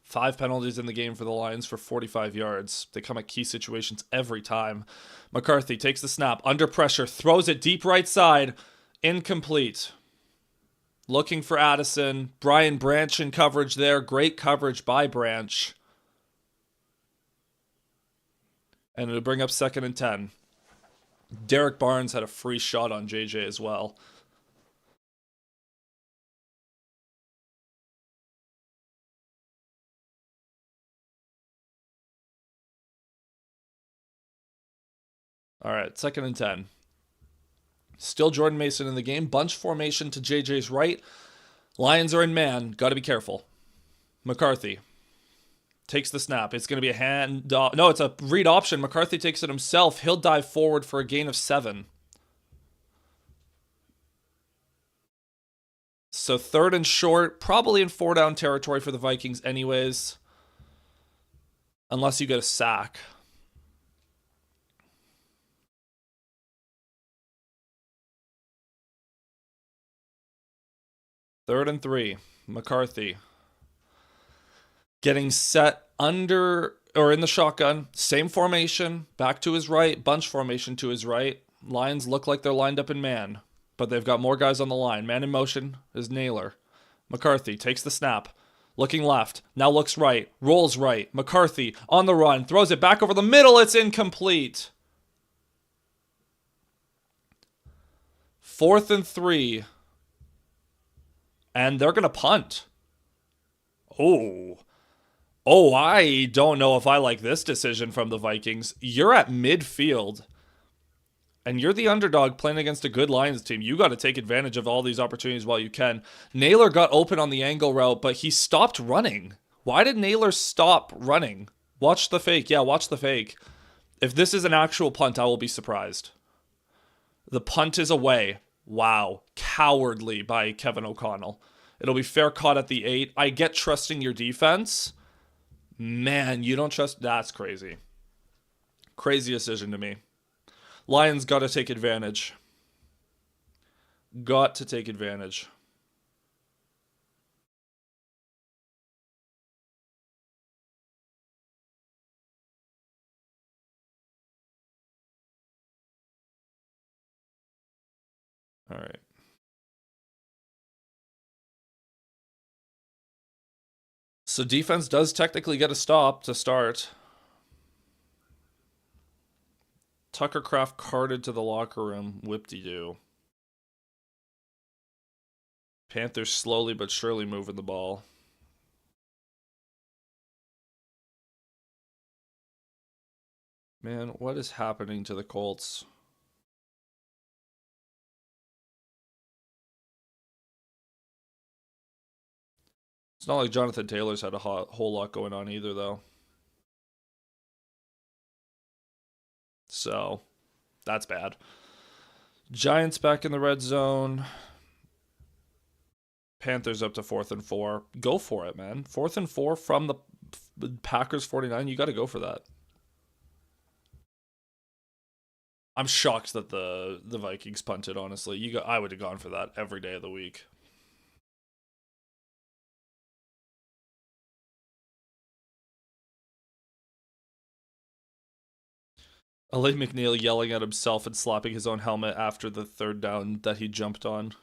5 penalties in the game for the Lions for 45 yards. They come at key situations every time. McCarthy takes the snap, under pressure, throws it deep right side. Incomplete. Looking for Addison. Brian Branch in coverage there. Great coverage by Branch. And it'll bring up 2nd and 10. Derek Barnes had a free shot on J.J. as well. All right, 2nd and 10. Still Jordan Mason in the game. Bunch formation to JJ's right. Lions are in man. Got to be careful. McCarthy takes the snap. It's going to be a hand. No, it's a read option. McCarthy takes it himself. He'll dive forward for a gain of 7. So 3rd and short. Probably in 4-down territory for the Vikings anyways. Unless you get a sack. 3rd and 3. McCarthy getting set under or in the shotgun. Same formation. Back to his right. Bunch formation to his right. Lions look like they're lined up in man, but they've got more guys on the line. Man in motion is Naylor. McCarthy takes the snap. Looking left. Now looks right. Rolls right. McCarthy on the run. Throws it back over the middle. It's incomplete. 4th and 3. And they're going to punt. Oh, I don't know if I like this decision from the Vikings. You're at midfield, and you're the underdog playing against a good Lions team. You got to take advantage of all these opportunities while you can. Naylor got open on the angle route, but he stopped running. Why did Naylor stop running? Watch the fake. Yeah, watch the fake. If this is an actual punt, I will be surprised. The punt is away. Wow. Cowardly by Kevin O'Connell. It'll be fair caught at the 8. I get trusting your defense. Man, you don't trust... That's crazy. Crazy decision to me. Lions got to take advantage. Got to take advantage. All right. So defense does technically get a stop to start. Tucker Kraft carted to the locker room. Whip-de-doo. Panthers slowly but surely moving the ball. Man, what is happening to the Colts? It's not like Jonathan Taylor's had a whole lot going on either, though. So, that's bad. Giants back in the red zone. Panthers up to 4th and 4. Go for it, man. 4th and 4 from the Packers 49. You got to go for that. I'm shocked that the Vikings punted, honestly. I would have gone for that every day of the week. Aleem McNeil yelling at himself and slapping his own helmet after the 3rd down that he jumped on.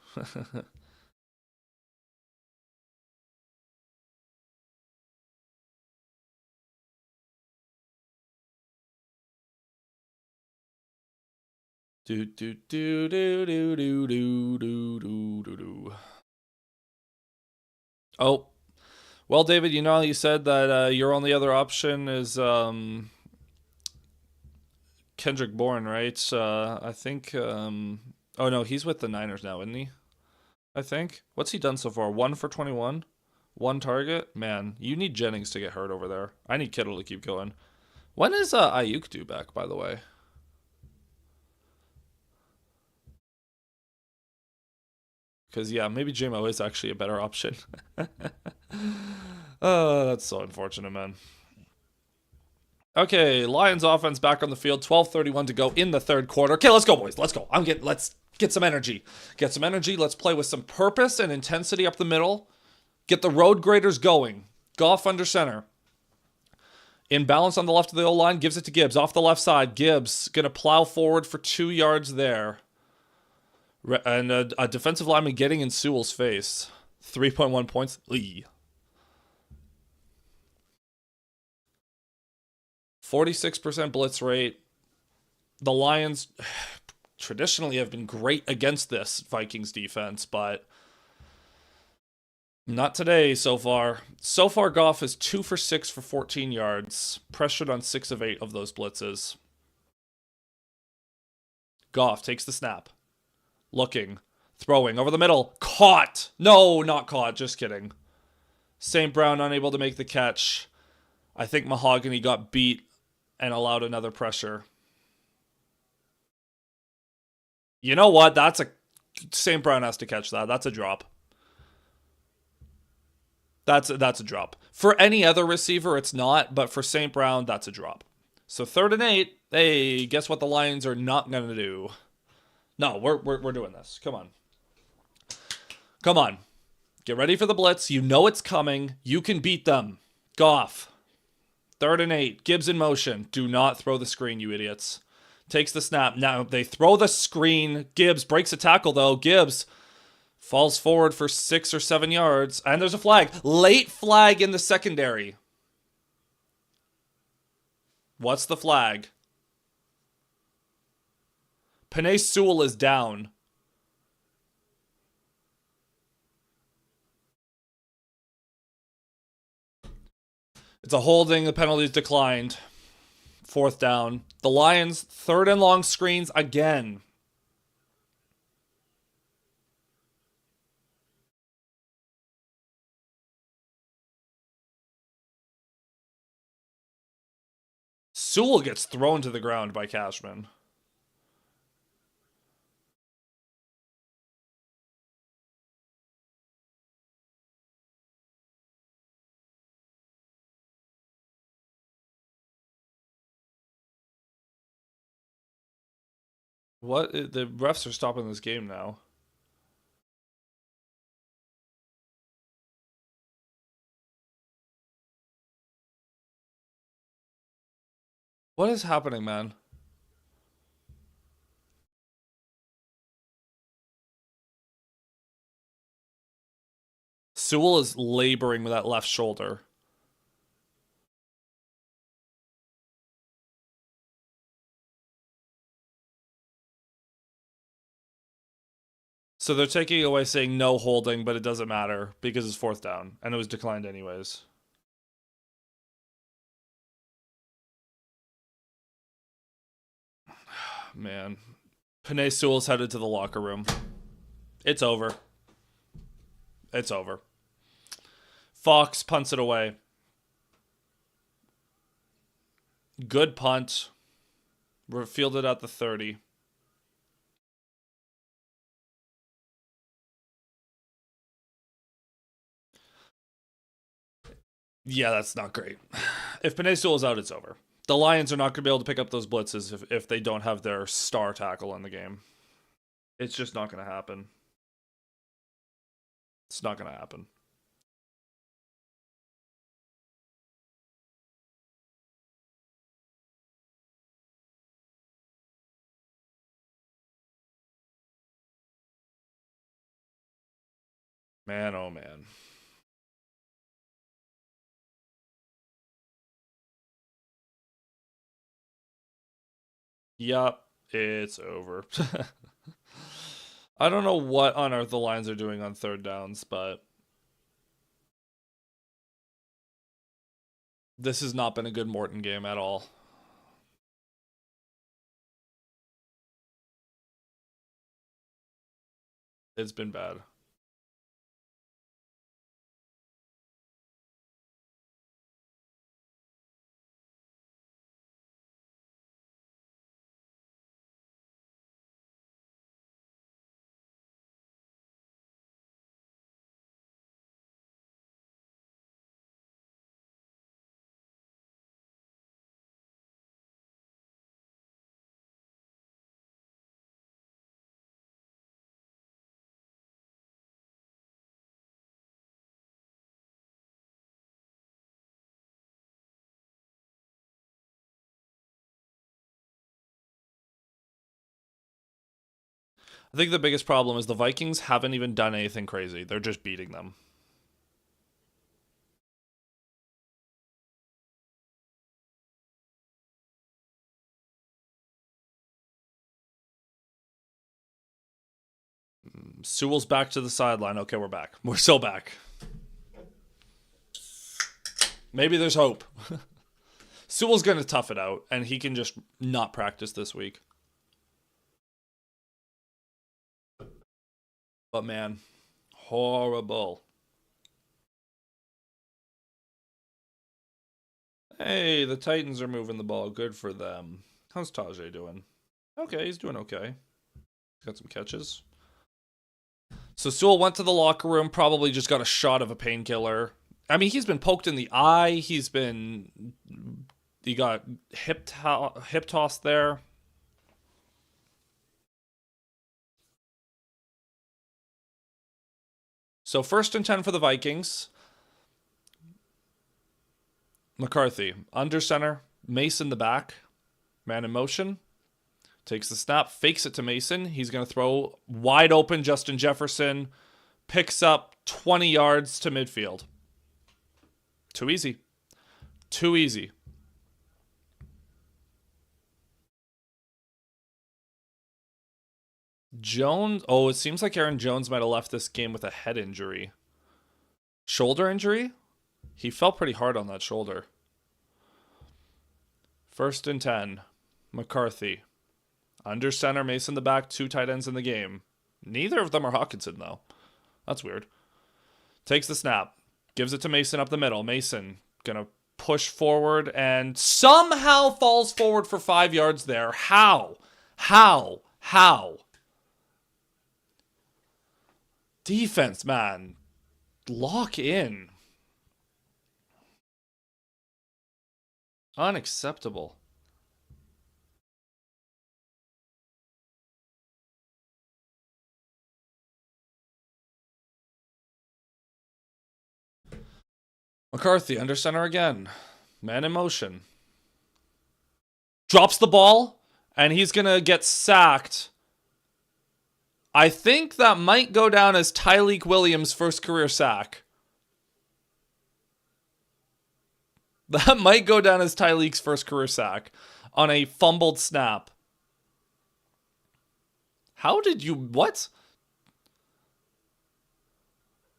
Do do do do do do do do do do do. Oh, well, David, you know you said that your only other option is Kendrick Bourne, right? I think. Oh no, he's with the Niners now, isn't he? I think. What's he done so far? 1 for 21, one target. Man, you need Jennings to get hurt over there. I need Kittle to keep going. When is Ayuk due back? By the way. Because yeah, maybe JMO is actually a better option. Oh, that's so unfortunate, man. Okay, Lions offense back on the field. 12:31 to go in the third quarter. Okay, let's go, boys. Let's go. Let's get some energy. Get some energy. Let's play with some purpose and intensity up the middle. Get the road graders going. Goff under center. In balance on the left of the O-line, gives it to Gibbs. Off the left side, Gibbs going to plow forward for 2 yards there. And a defensive lineman getting in Sewell's face. 3.1 points. Lee. 46% blitz rate. The Lions traditionally have been great against this Vikings defense, but not today so far. So far, Goff is 2 for 6 for 14 yards, pressured on 6 of 8 of those blitzes. Goff takes the snap. Looking. Throwing over the middle. Caught! No, not caught. Just kidding. St. Brown unable to make the catch. I think Mahogany got beat and allowed another pressure. You know what? That's a... St. Brown has to catch that. That's a drop. That's a drop. For any other receiver, it's not, but for St. Brown, that's a drop. So 3rd and 8. Hey, guess what the Lions are not going to do? No, we're doing this. Come on. Come on. Get ready for the blitz. You know it's coming. You can beat them. Goff. 3rd and 8. Gibbs in motion. Do not throw the screen, you idiots. Takes the snap. Now they throw the screen. Gibbs breaks a tackle, though. Gibbs falls forward for 6 or 7 yards. And there's a flag. Late flag in the secondary. What's the flag? Penei Sewell is down. It's a holding. The penalty's declined. 4th down. The Lions, 3rd and long screens again. Sewell gets thrown to the ground by Cashman. What? The refs are stopping this game now. What is happening, man? Sewell is laboring with that left shoulder. So they're taking away saying no holding, but it doesn't matter because it's 4th down and it was declined anyways. Man. Penei Sewell's headed to the locker room. It's over. It's over. Fox punts it away. Good punt. We're fielded at the 30. Yeah, that's not great. If Penei Sewell's out, it's over. The Lions are not going to be able to pick up those blitzes if they don't have their star tackle in the game. It's just not going to happen. It's not going to happen. Man, oh man. Yup. It's over. I don't know what on earth the Lions are doing on third downs, but this has not been a good Morton game at all. It's been bad. I think the biggest problem is the Vikings haven't even done anything crazy. They're just beating them. Sewell's back to the sideline. Okay, we're back. We're still back. Maybe there's hope. Sewell's going to tough it out, and he can just not practice this week. But man, horrible. Hey, the Titans are moving the ball. Good for them. How's Tajay doing? Okay, he's doing okay. He's got some catches. So Sewell went to the locker room, probably just got a shot of a painkiller. I mean, he's been poked in the eye. He got hip tossed there. So 1st and 10 for the Vikings. McCarthy, under center. Mason the back. Man in motion. Takes the snap, fakes it to Mason. He's going to throw wide open. Justin Jefferson picks up 20 yards to midfield. Too easy. Too easy. Jones. Oh, it seems like Aaron Jones might have left this game with a head injury. Shoulder injury? He fell pretty hard on that shoulder. 1st and 10. McCarthy. Under center, Mason the back, 2 tight ends in the game. Neither of them are Hawkinson, though. That's weird. Takes the snap. Gives it to Mason up the middle. Mason gonna push forward and somehow falls forward for 5 yards there. How? Defense, man. Lock in. Unacceptable. McCarthy, under center again. Man in motion. Drops the ball, and he's going to get sacked. I think that might go down as Tyleik Williams' first career sack. That might go down as Tyleik's first career sack on a fumbled snap. How did you... What?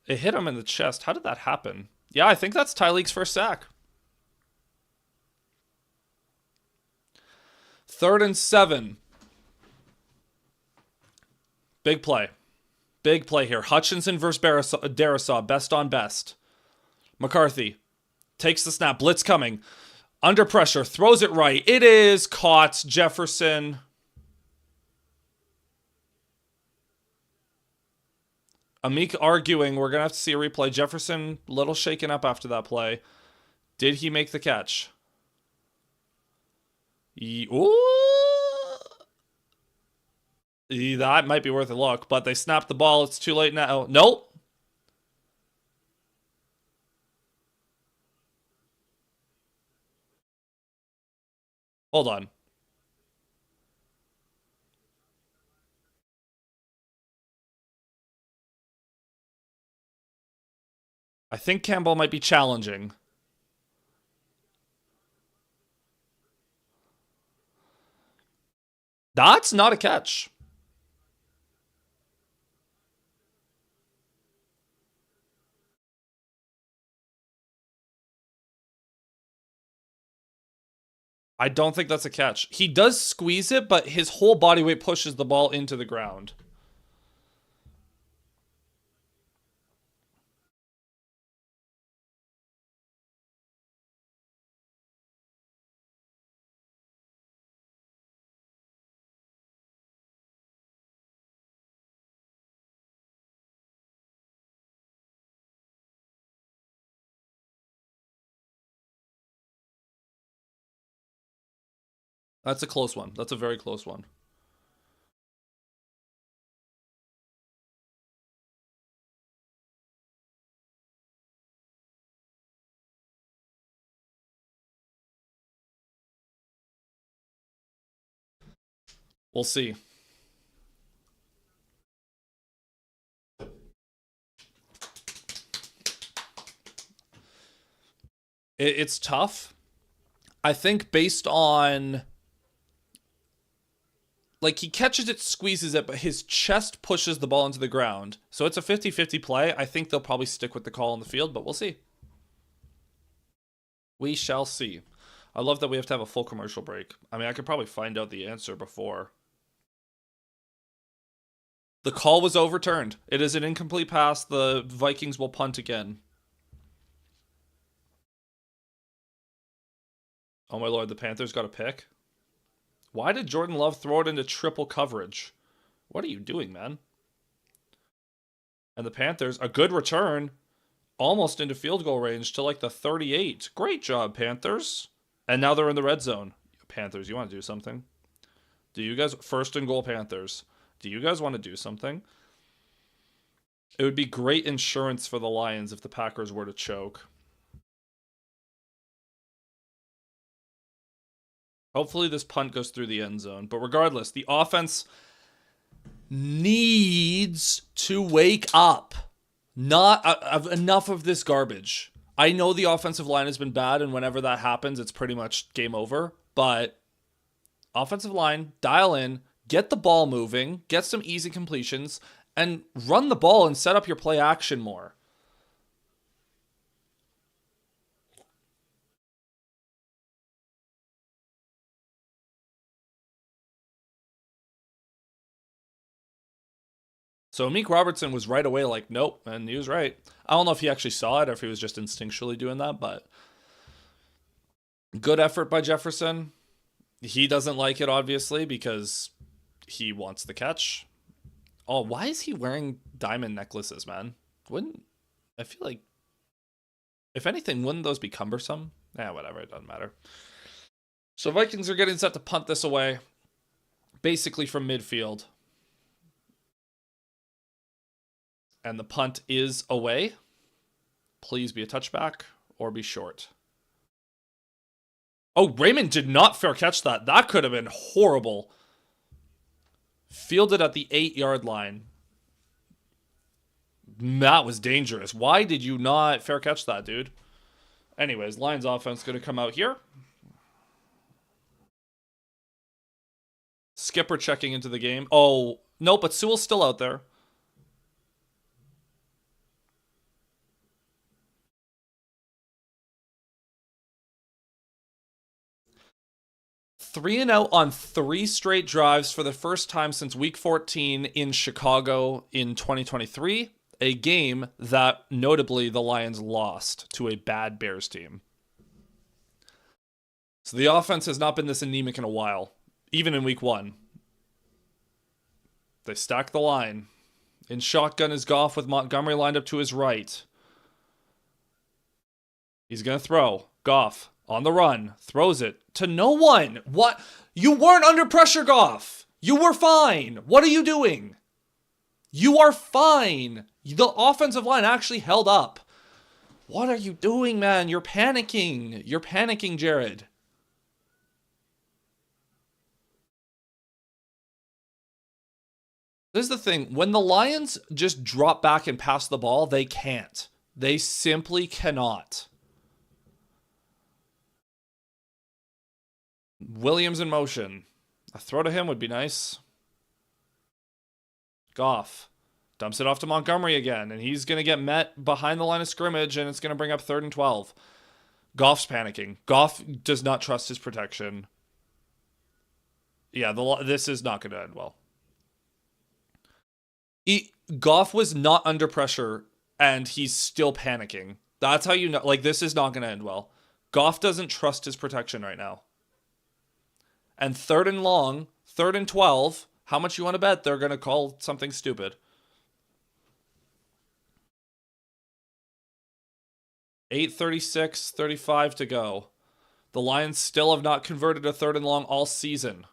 It hit him in the chest. How did that happen? Yeah, I think that's Tyleik's first sack. 3rd and 7. Big play. Big play here. Hutchinson versus Darisaw. Best on best. McCarthy takes the snap. Blitz coming. Under pressure. Throws it right. It is caught. Jefferson. Amik arguing. We're going to have to see a replay. Jefferson, a little shaken up after that play. Did he make the catch? That might be worth a look, but they snapped the ball. It's too late now. Nope. Hold on. I think Campbell might be challenging. That's not a catch. I don't think that's a catch. He does squeeze it, but his whole body weight pushes the ball into the ground. That's a close one. That's a very close one. We'll see. It's tough. I think based on, like, he catches it, squeezes it, but his chest pushes the ball into the ground. So it's a 50-50 play. I think they'll probably stick with the call on the field, but we'll see. We shall see. I love that we have to have a full commercial break. I mean, I could probably find out the answer before. The call was overturned. It is an incomplete pass. The Vikings will punt again. Oh my lord, the Panthers got a pick. Why did Jordan Love throw it into triple coverage? What are you doing, man? And the Panthers, a good return, almost into field goal range to like the 38. Great job, Panthers. And now they're in the red zone. Panthers, you want to do something? Do you guys, first and goal, Panthers, do you guys want to do something? It would be great insurance for the Lions if the Packers were to choke. Hopefully this punt goes through the end zone. But regardless, the offense needs to wake up. Not enough of this garbage. I know the offensive line has been bad, and whenever that happens, it's pretty much game over. But offensive line, dial in, get the ball moving, get some easy completions, and run the ball and set up your play action more. So Meek Robertson was right away like, nope, and he was right. I don't know if he actually saw it or if he was just instinctually doing that, but good effort by Jefferson. He doesn't like it, obviously, because he wants the catch. Oh, why is he wearing diamond necklaces, man? Wouldn't, I feel like, if anything, wouldn't those be cumbersome? Whatever, it doesn't matter. So Vikings are getting set to punt this away, basically from midfield. And the punt is away. Please be a touchback or be short. Oh, Raymond did not fair catch that. That could have been horrible. Fielded at the 8-yard line. That was dangerous. Why did you not fair catch that, dude? Anyways, Lions offense going to come out here. Skipper checking into the game. Oh, no, but Sewell's still out there. 3-0 on 3 straight drives for the first time since week 14 in Chicago in 2023. A game that, notably, the Lions lost to a bad Bears team. So the offense has not been this anemic in a while, even in week 1. They stack the line. In shotgun is Goff with Montgomery lined up to his right. He's going to throw. Goff on the run. Throws it to no one. What? You weren't under pressure, Goff. You were fine. What are you doing? You are fine. The offensive line actually held up. What are you doing, man? You're panicking. You're panicking, Jared. This is the thing. When the Lions just drop back and pass the ball, they can't. They simply cannot. Williams in motion. A throw to him would be nice. Goff dumps it off to Montgomery again, and he's going to get met behind the line of scrimmage, and it's going to bring up 3rd and 12. Goff's panicking. Goff does not trust his protection. Yeah, this is not going to end well. Goff was not under pressure, and he's still panicking. That's how you know. Like, this is not going to end well. Goff doesn't trust his protection right now. And 3rd and long, 3rd and 12, how much you want to bet they're going to call something stupid? 8:36:35 to go. The Lions still have not converted a 3rd and long all season.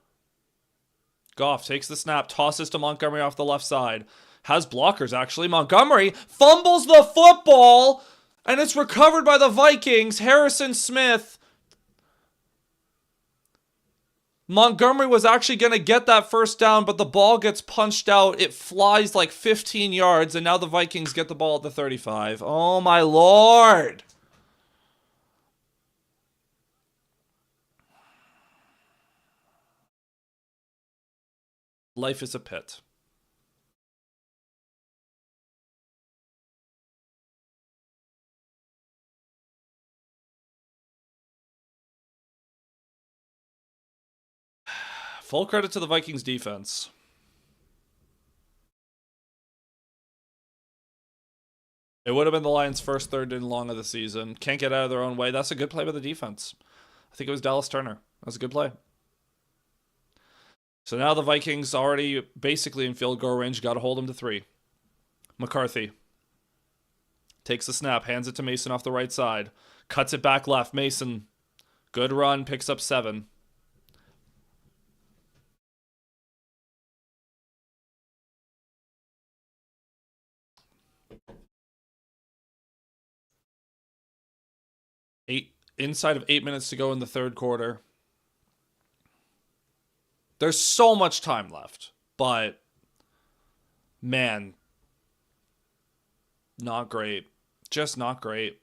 Goff takes the snap, tosses to Montgomery off the left side. Has blockers, actually. Montgomery fumbles the football, and it's recovered by the Vikings. Harrison Smith. Montgomery was actually going to get that 1st down, but the ball gets punched out. It flies like 15 yards, and now the Vikings get the ball at the 35. Oh, my Lord. Life is a pit. Full credit to the Vikings defense. It would have been the Lions' first 3rd and long of the season. Can't get out of their own way. That's a good play by the defense. I think it was Dallas Turner. That was a good play. So now the Vikings already basically in field goal range. Got to hold them to 3. McCarthy takes the snap, hands it to Mason off the right side. Cuts it back left. Mason, good run, picks up 7. Inside of 8 minutes to go in the 3rd quarter. There's so much time left, but man, not great. Just not great.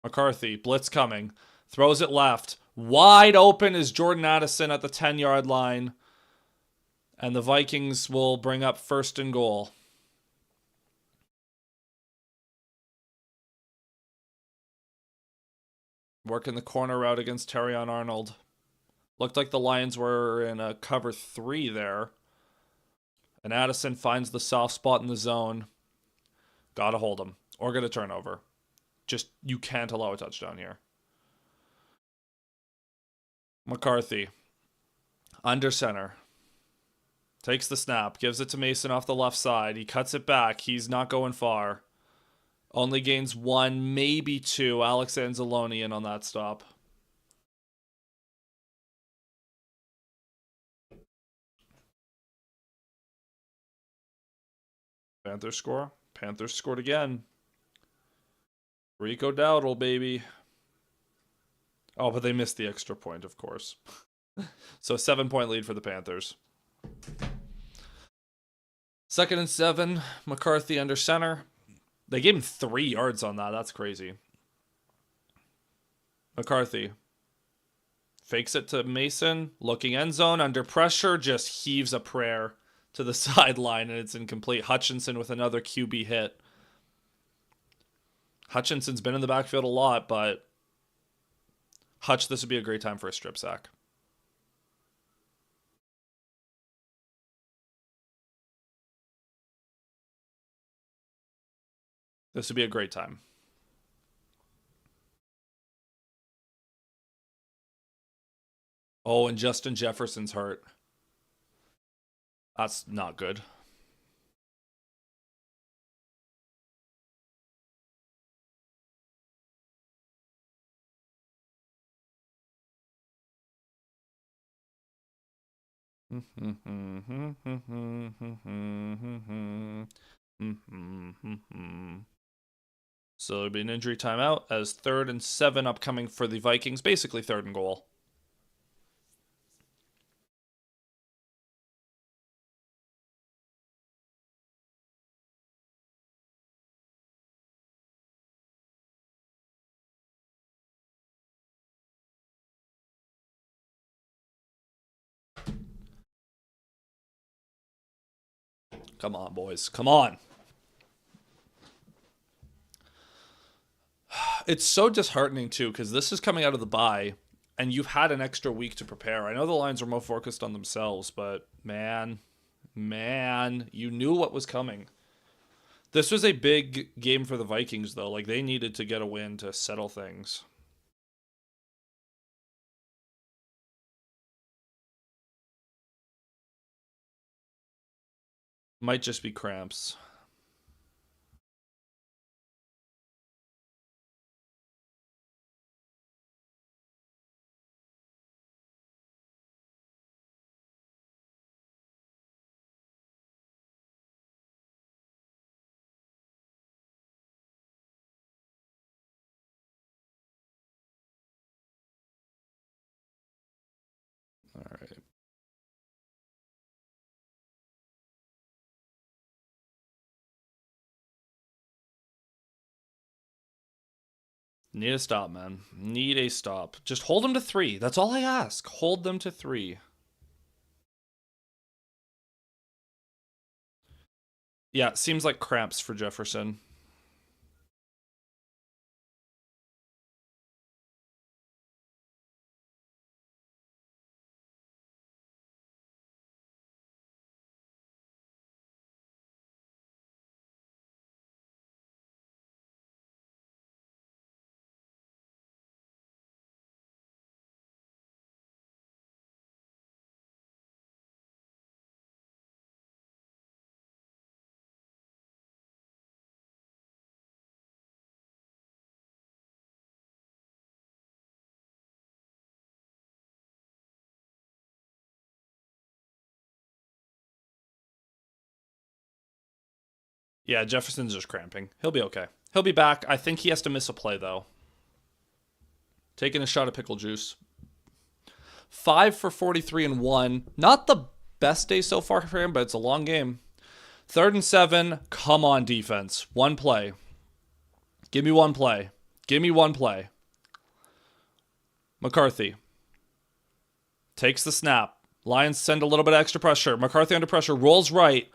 McCarthy, blitz coming. Throws it left. Wide open is Jordan Addison at the 10-yard line. And the Vikings will bring up 1st and goal. Working the corner route against Terrion Arnold. Looked like the Lions were in a cover 3 there. And Addison finds the soft spot in the zone. Gotta hold him. Or get a turnover. Just, you can't allow a touchdown here. McCarthy. Under center. Takes the snap. Gives it to Mason off the left side. He cuts it back. He's not going far. Only gains 1, maybe 2. Alex Anzalone in on that stop. Panthers score. Panthers scored again. Rico Dowdle, baby. Oh, but they missed the extra point, of course. So 7-point lead for the Panthers. 2nd and 7. McCarthy under center. They gave him 3 yards on that. That's crazy. McCarthy fakes it to Mason. Looking end zone. Under pressure. Just heaves a prayer to the sideline, and it's incomplete. Hutchinson with another QB hit. Hutchinson's been in the backfield a lot, but Hutch, this would be a great time for a strip sack. This would be a great time. Oh, and Justin Jefferson's hurt. That's not good. So there'll be an injury timeout as 3rd and 7 upcoming for the Vikings. Basically 3rd and goal. Come on, boys. Come on. It's so disheartening, too, because this is coming out of the bye, and you've had an extra week to prepare. I know the Lions are more focused on themselves, but man, you knew what was coming. This was a big game for the Vikings, though. Like, they needed to get a win to settle things. Might just be cramps. All right. Need a stop, man. Need a stop. Just hold them to 3. That's all I ask. Hold them to 3. Yeah, seems like cramps for Jefferson. Yeah, Jefferson's just cramping. He'll be okay. He'll be back. I think he has to miss a play, though. Taking a shot of pickle juice. 5 for 43 and 1. Not the best day so far for him, but it's a long game. 3rd and 7. Come on, defense. One play. Give me one play. Give me one play. McCarthy takes the snap. Lions send a little bit of extra pressure. McCarthy under pressure. Rolls right.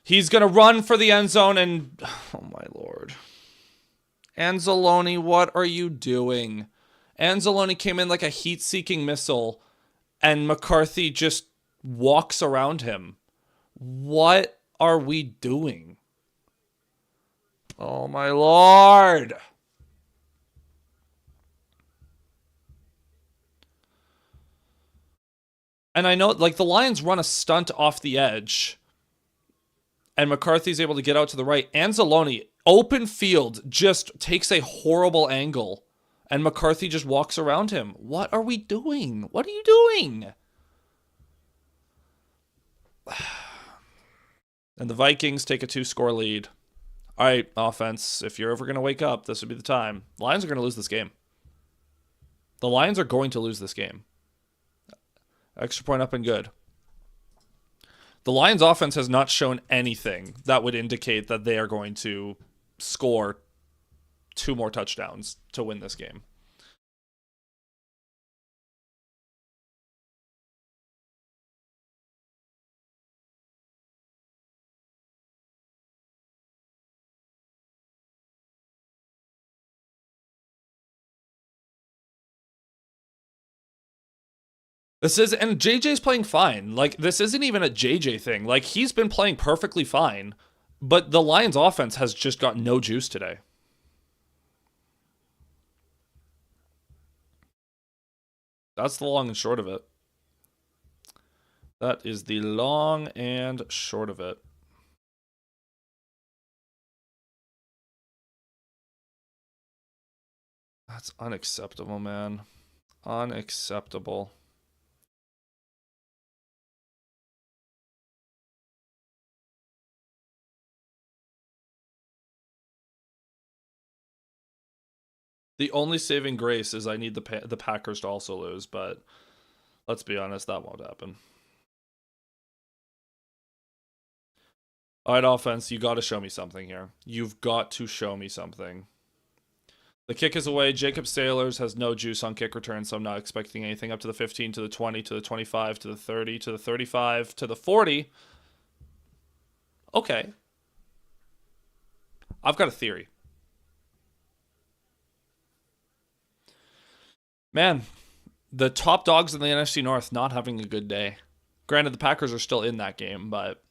He's going to run for the end zone and... Oh, my Lord. Anzalone, what are you doing? Anzalone came in like a heat-seeking missile, and McCarthy just walks around him. What are we doing? Oh, my Lord. And I know, like, the Lions run a stunt off the edge, and McCarthy's able to get out to the right. Anzalone, open field, just takes a horrible angle, and McCarthy just walks around him. What are we doing? What are you doing? And the Vikings take a 2-score lead. All right, offense, if you're ever going to wake up, this would be the time. The Lions are going to lose this game. The Lions are going to lose this game. Extra point up and good. The Lions offense has not shown anything that would indicate that they are going to score 2 more touchdowns to win this game. And JJ's playing fine. Like, this isn't even a JJ thing. Like, he's been playing perfectly fine, but the Lions offense has just got no juice today. That's the long and short of it. That is the long and short of it. That's unacceptable, man. Unacceptable. The only saving grace is I need the Packers to also lose, but let's be honest, that won't happen. All right, offense, you got to show me something here. You've got to show me something. The kick is away. Jacob Sailors has no juice on kick return, so I'm not expecting anything. Up to the 15, to the 20, to the 25, to the 30, to the 35, to the 40. Okay. I've got a theory. Man, the top dogs in the NFC North not having a good day. Granted, the Packers are still in that game, but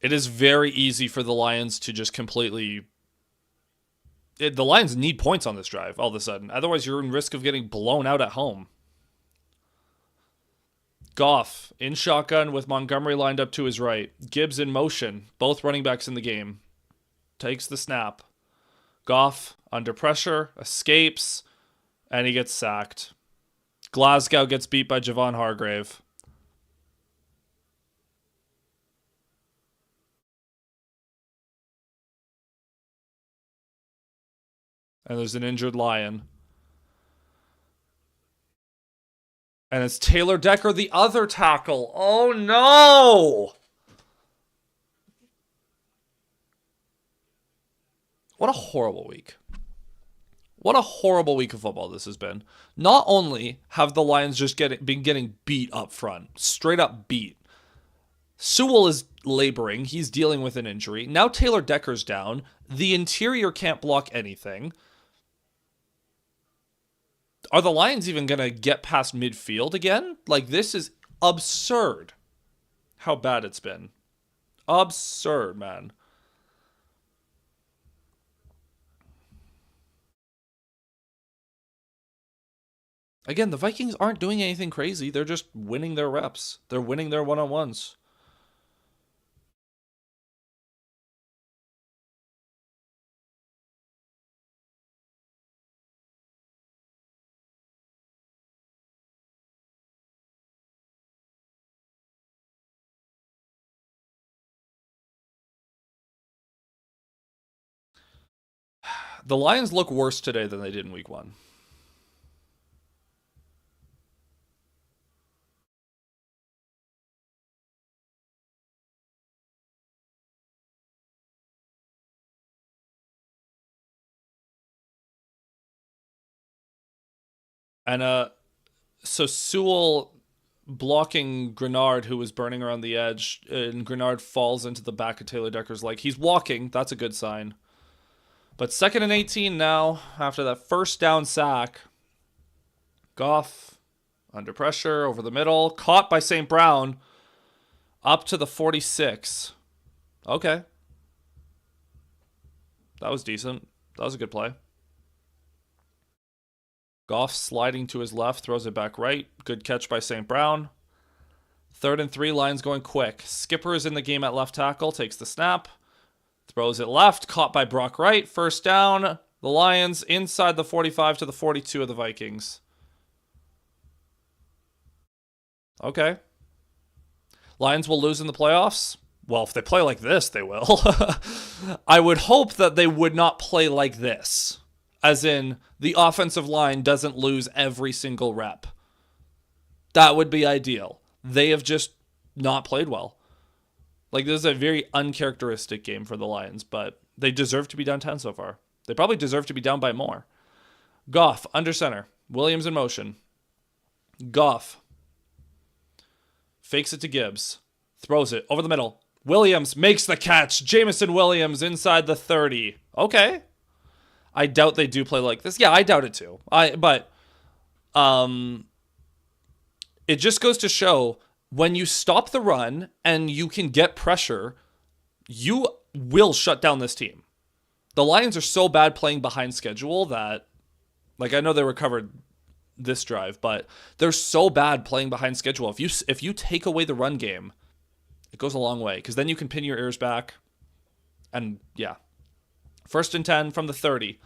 it is very easy for the Lions to just completely. The Lions need points on this drive all of a sudden. Otherwise, you're in risk of getting blown out at home. Goff in shotgun with Montgomery lined up to his right. Gibbs in motion. Both running backs in the game. Takes the snap. Goff under pressure, escapes, and he gets sacked. Glasgow gets beat by Javon Hargrave. And there's an injured Lion. And it's Taylor Decker, the other tackle. Oh no! What a horrible week. What a horrible week of football this has been. Not only have the Lions just been getting beat up front, straight up beat. Sewell is laboring. He's dealing with an injury. Now Taylor Decker's down. The interior can't block anything. Are the Lions even going to get past midfield again? Like, this is absurd how bad it's been. Absurd, man. Again, the Vikings aren't doing anything crazy. They're just winning their reps. They're winning their one-on-ones. The Lions look worse today than they did in week one. And so Sewell blocking Grenard, who was burning around the edge, and Grenard falls into the back of Taylor Decker's leg. He's walking. That's a good sign. But 2nd and 18 now, after that first down sack. Goff under pressure, over the middle, caught by St. Brown, up to the 46. Okay. That was decent. That was a good play. Goff sliding to his left, throws it back right. Good catch by St. Brown. 3rd and 3, Lions going quick. Skipper is in the game at left tackle, takes the snap. Throws it left, caught by Brock Wright. First down, the Lions inside the 45 to the 42 of the Vikings. Okay. Lions will lose in the playoffs? Well, if they play like this, they will. I would hope that they would not play like this. As in, the offensive line doesn't lose every single rep. That would be ideal. They have just not played well. Like, this is a very uncharacteristic game for the Lions, but they deserve to be down 10 so far. They probably deserve to be down by more. Goff, under center. Williams in motion. Goff fakes it to Gibbs. Throws it over the middle. Williams makes the catch. Jamison Williams inside the 30. Okay. I doubt they do play like this. Yeah, I doubt it too. But it just goes to show when you stop the run and you can get pressure, you will shut down this team. The Lions are so bad playing behind schedule that, like, I know they recovered this drive, but they're so bad playing behind schedule. If you take away the run game, it goes a long way because then you can pin your ears back. And yeah. 1st and 10 from the 30.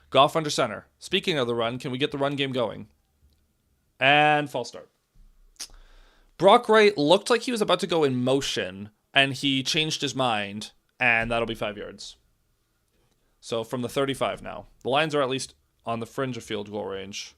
Goff under center. Speaking of the run, can we get the run game going? And false start. Brock Wright looked like he was about to go in motion, and he changed his mind, and that'll be 5 yards. So from the 35 now. The Lions are at least on the fringe of field goal range.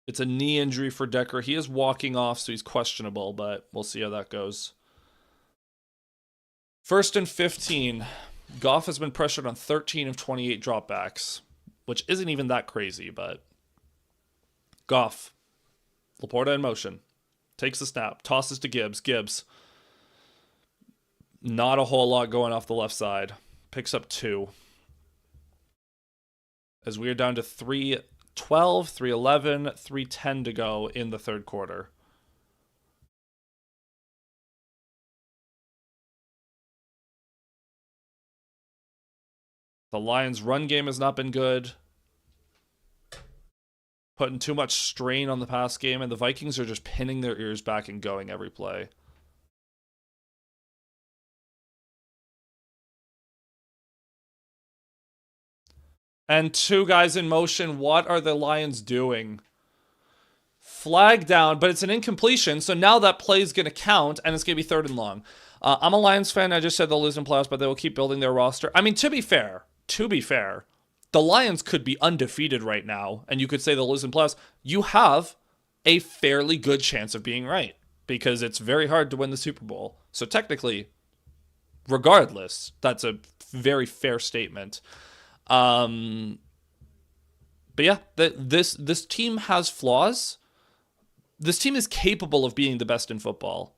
It's a knee injury for Decker. He is walking off, so he's questionable, but we'll see how that goes. 1st and 15. Goff has been pressured on 13 of 28 dropbacks, which isn't even that crazy, but Goff, Laporta in motion, takes the snap, tosses to Gibbs. Gibbs, not a whole lot going off the left side, picks up 2. As we are down to 3:12, 3:11, 3:10 to go in the third quarter. The Lions' run game has not been good, putting too much strain on the pass game, and the Vikings are just pinning their ears back and going every play. And 2 guys in motion. What are the Lions doing? Flag down, but it's an incompletion, so now that play is going to count, and it's going to be 3rd and long. I'm a Lions fan. I just said they'll lose in playoffs, but they will keep building their roster. I mean, to be fair, the Lions could be undefeated right now, and you could say they'll lose in playoffs. You have a fairly good chance of being right, because it's very hard to win the Super Bowl. So technically, regardless, that's a very fair statement. But yeah, this team has flaws. This team is capable of being the best in football,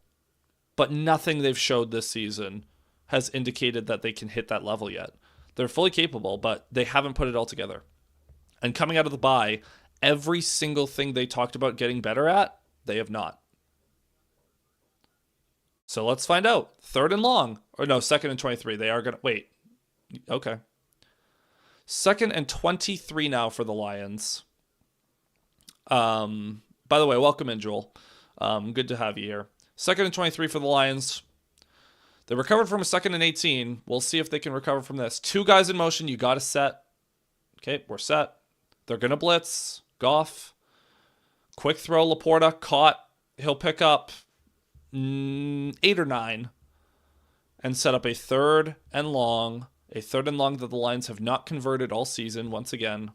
but nothing they've showed this season has indicated that they can hit that level yet. They're fully capable, but they haven't put it all together. And coming out of the bye, every single thing they talked about getting better at, they have not. So let's find out. 3rd and long. Or no, 2nd and 23. They are going to... Wait. Okay. 2nd and 23 now for the Lions. By the way, welcome in, Joel. Good to have you here. 2nd and 23 for the Lions. They recovered from a 2nd and 18. We'll see if they can recover from this. 2 guys in motion. You got to set. Okay, we're set. They're going to blitz. Goff. Quick throw. Laporta. Caught. He'll pick up 8 or 9. And set up a 3rd and long. A 3rd and long that the Lions have not converted all season once again.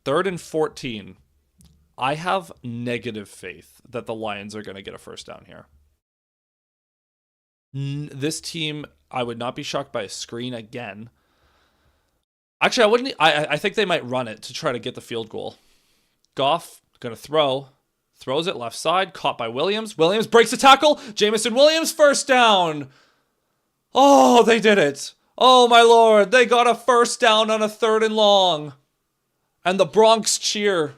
3rd and 14. I have negative faith that the Lions are going to get a first down here. This team, I would not be shocked by a screen again. Actually, I wouldn't. I think they might run it to try to get the field goal. Goff going to throw. Throws it left side. Caught by Williams. Williams breaks a tackle. Jamison Williams, first down. Oh, they did it. Oh, my Lord. They got a first down on a 3rd and long. And the Bronx cheer.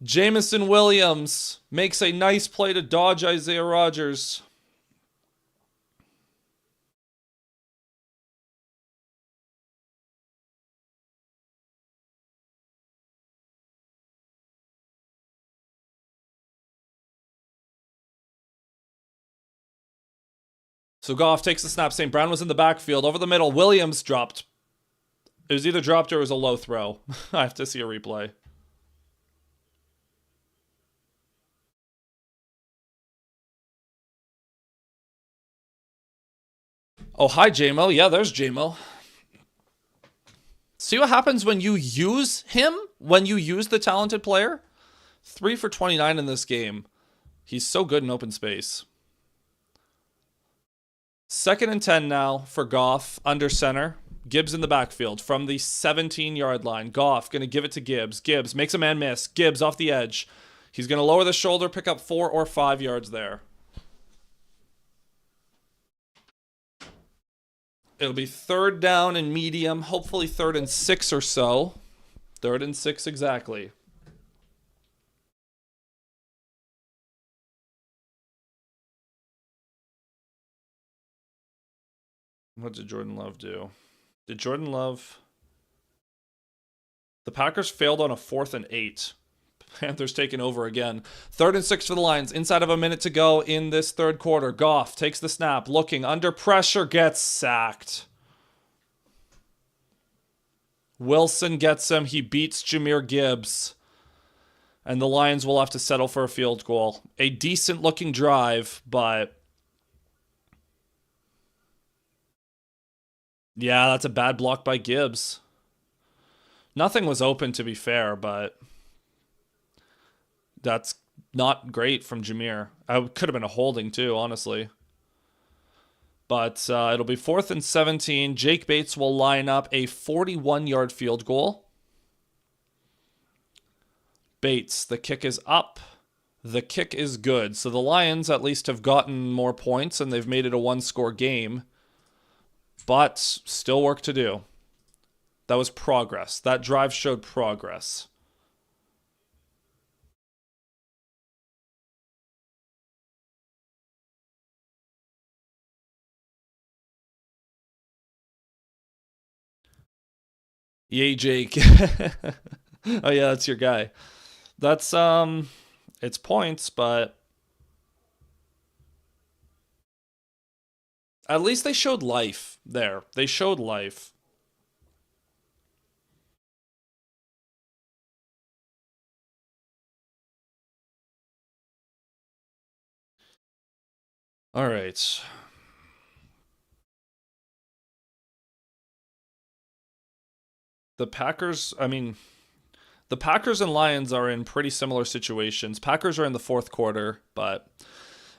Jamison Williams makes a nice play to dodge Isaiah Rodgers. So Goff takes the snap. St. Brown was in the backfield. Over the middle, Williams dropped. It was either dropped or it was a low throw. I have to see a replay. Oh, hi, JMO. Yeah, there's JMO. See what happens when you use him? When you use the talented player? 3 for 29 in this game. He's so good in open space. 2nd and 10 now for Goff under center. Gibbs in the backfield from the 17-yard line. Goff going to give it to Gibbs. Gibbs makes a man miss. Gibbs off the edge. He's going to lower the shoulder, pick up 4 or 5 yards there. It'll be 3rd down and medium, hopefully 3rd and 6 or so. 3rd and 6 exactly. What did Jordan Love do? Did Jordan Love... The Packers failed on a 4th and 8. Panthers taking over again. 3rd and 6 for the Lions. Inside of a minute to go in this third quarter. Goff takes the snap. Looking under pressure. Gets sacked. Wilson gets him. He beats Jahmyr Gibbs. And the Lions will have to settle for a field goal. A decent looking drive, but... Yeah, that's a bad block by Gibbs. Nothing was open, to be fair, but... That's not great from Jahmyr. It could have been a holding, too, honestly. But it'll be 4th and 17. Jake Bates will line up a 41-yard field goal. Bates, the kick is up. The kick is good. So the Lions at least have gotten more points and they've made it a one-score game. But still work to do. That was progress. That drive showed progress. Yay, Jake. Oh yeah, that's your guy. That's it's points, but at least they showed life there. They showed life. All right. The Packers, I mean, the Packers and Lions are in pretty similar situations. Packers are in the fourth quarter, but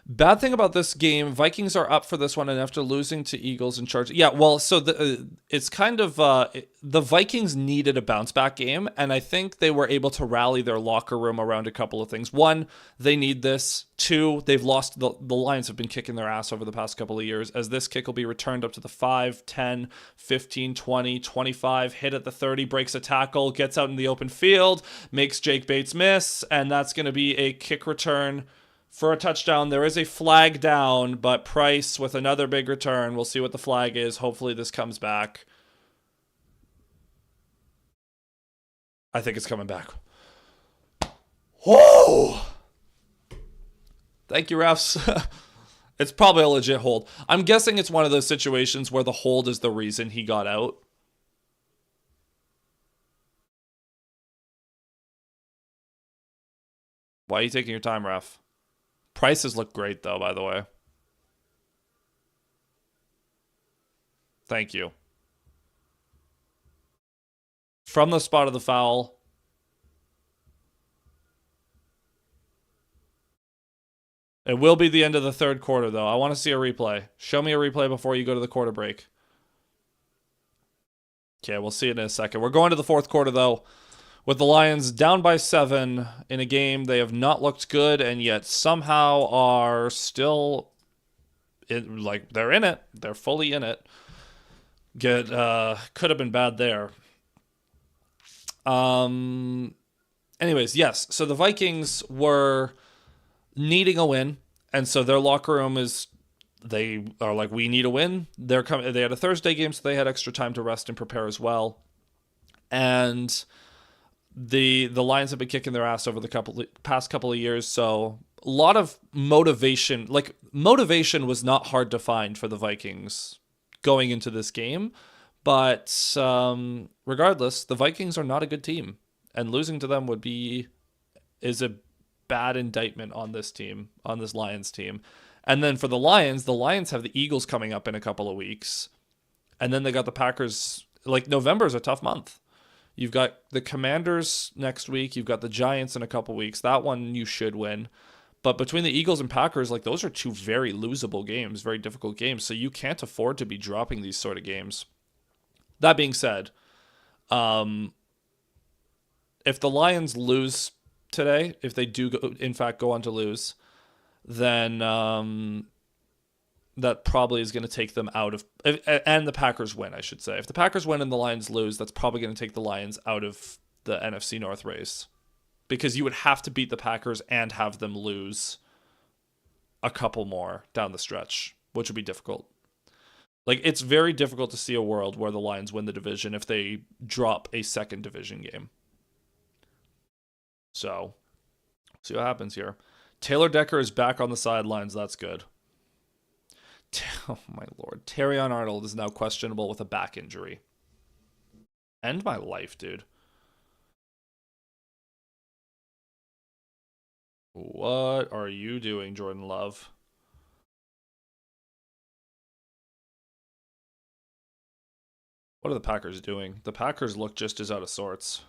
bad thing about this game, Vikings are up for this one, and after losing to Eagles and Chargers, yeah. Well, so it's kind of the Vikings needed a bounce back game, and I think they were able to rally their locker room around a couple of things. One, they need this. Two, they've lost the Lions have been kicking their ass over the past couple of years. As this kick will be returned up to the 5, 10, 15, 20, 25, hit at the 30, breaks a tackle, gets out in the open field, makes Jake Bates miss, and that's going to be a kick return for a touchdown. There is a flag down, but Price with another big return. We'll see what the flag is. Hopefully this comes back. I think it's coming back. Whoa! Thank you, refs. It's probably a legit hold. I'm guessing it's one of those situations where the hold is the reason he got out. Why are you taking your time, ref? Prices look great, though, by the way. Thank you. From the spot of the foul. It will be the end of the third quarter, though. I want to see a replay. Show me a replay before you go to the quarter break. Okay, we'll see it in a second. We're going to the fourth quarter, though, with the Lions down by 7 in a game they have not looked good and yet somehow are still they're in it. They're fully in it. Could have been bad there. Anyways, yes. So the Vikings were needing a win, and so their locker room is they are like, we need a win. They're coming. They had a Thursday game, so they had extra time to rest and prepare as well. And the Lions have been kicking their ass over the past couple of years, so a lot of motivation. Like motivation was not hard to find for the Vikings going into this game, but regardless, the Vikings are not a good team, and losing to them is a bad indictment on this team, on this Lions team. And then for the Lions have the Eagles coming up in a couple of weeks, and then they got the Packers. Like November is a tough month. You've got the Commanders next week. You've got the Giants in a couple weeks. That one you should win. But between the Eagles and Packers, like those are two very losable games, very difficult games. So you can't afford to be dropping these sort of games. That being said, if the Lions lose today, if they do in fact go on to lose, then that probably is going to take them out of, and the Packers win, I should say. If the Packers win and the Lions lose, that's probably going to take the Lions out of the NFC North race, because you would have to beat the Packers and have them lose a couple more down the stretch, which would be difficult. Like, it's very difficult to see a world where the Lions win the division if they drop a second division game. So, see what happens here. Taylor Decker is back on the sidelines. That's good. Oh, my Lord. Terrion Arnold is now questionable with a back injury. End my life, dude. What are you doing, Jordan Love? What are the Packers doing? The Packers look just as out of sorts.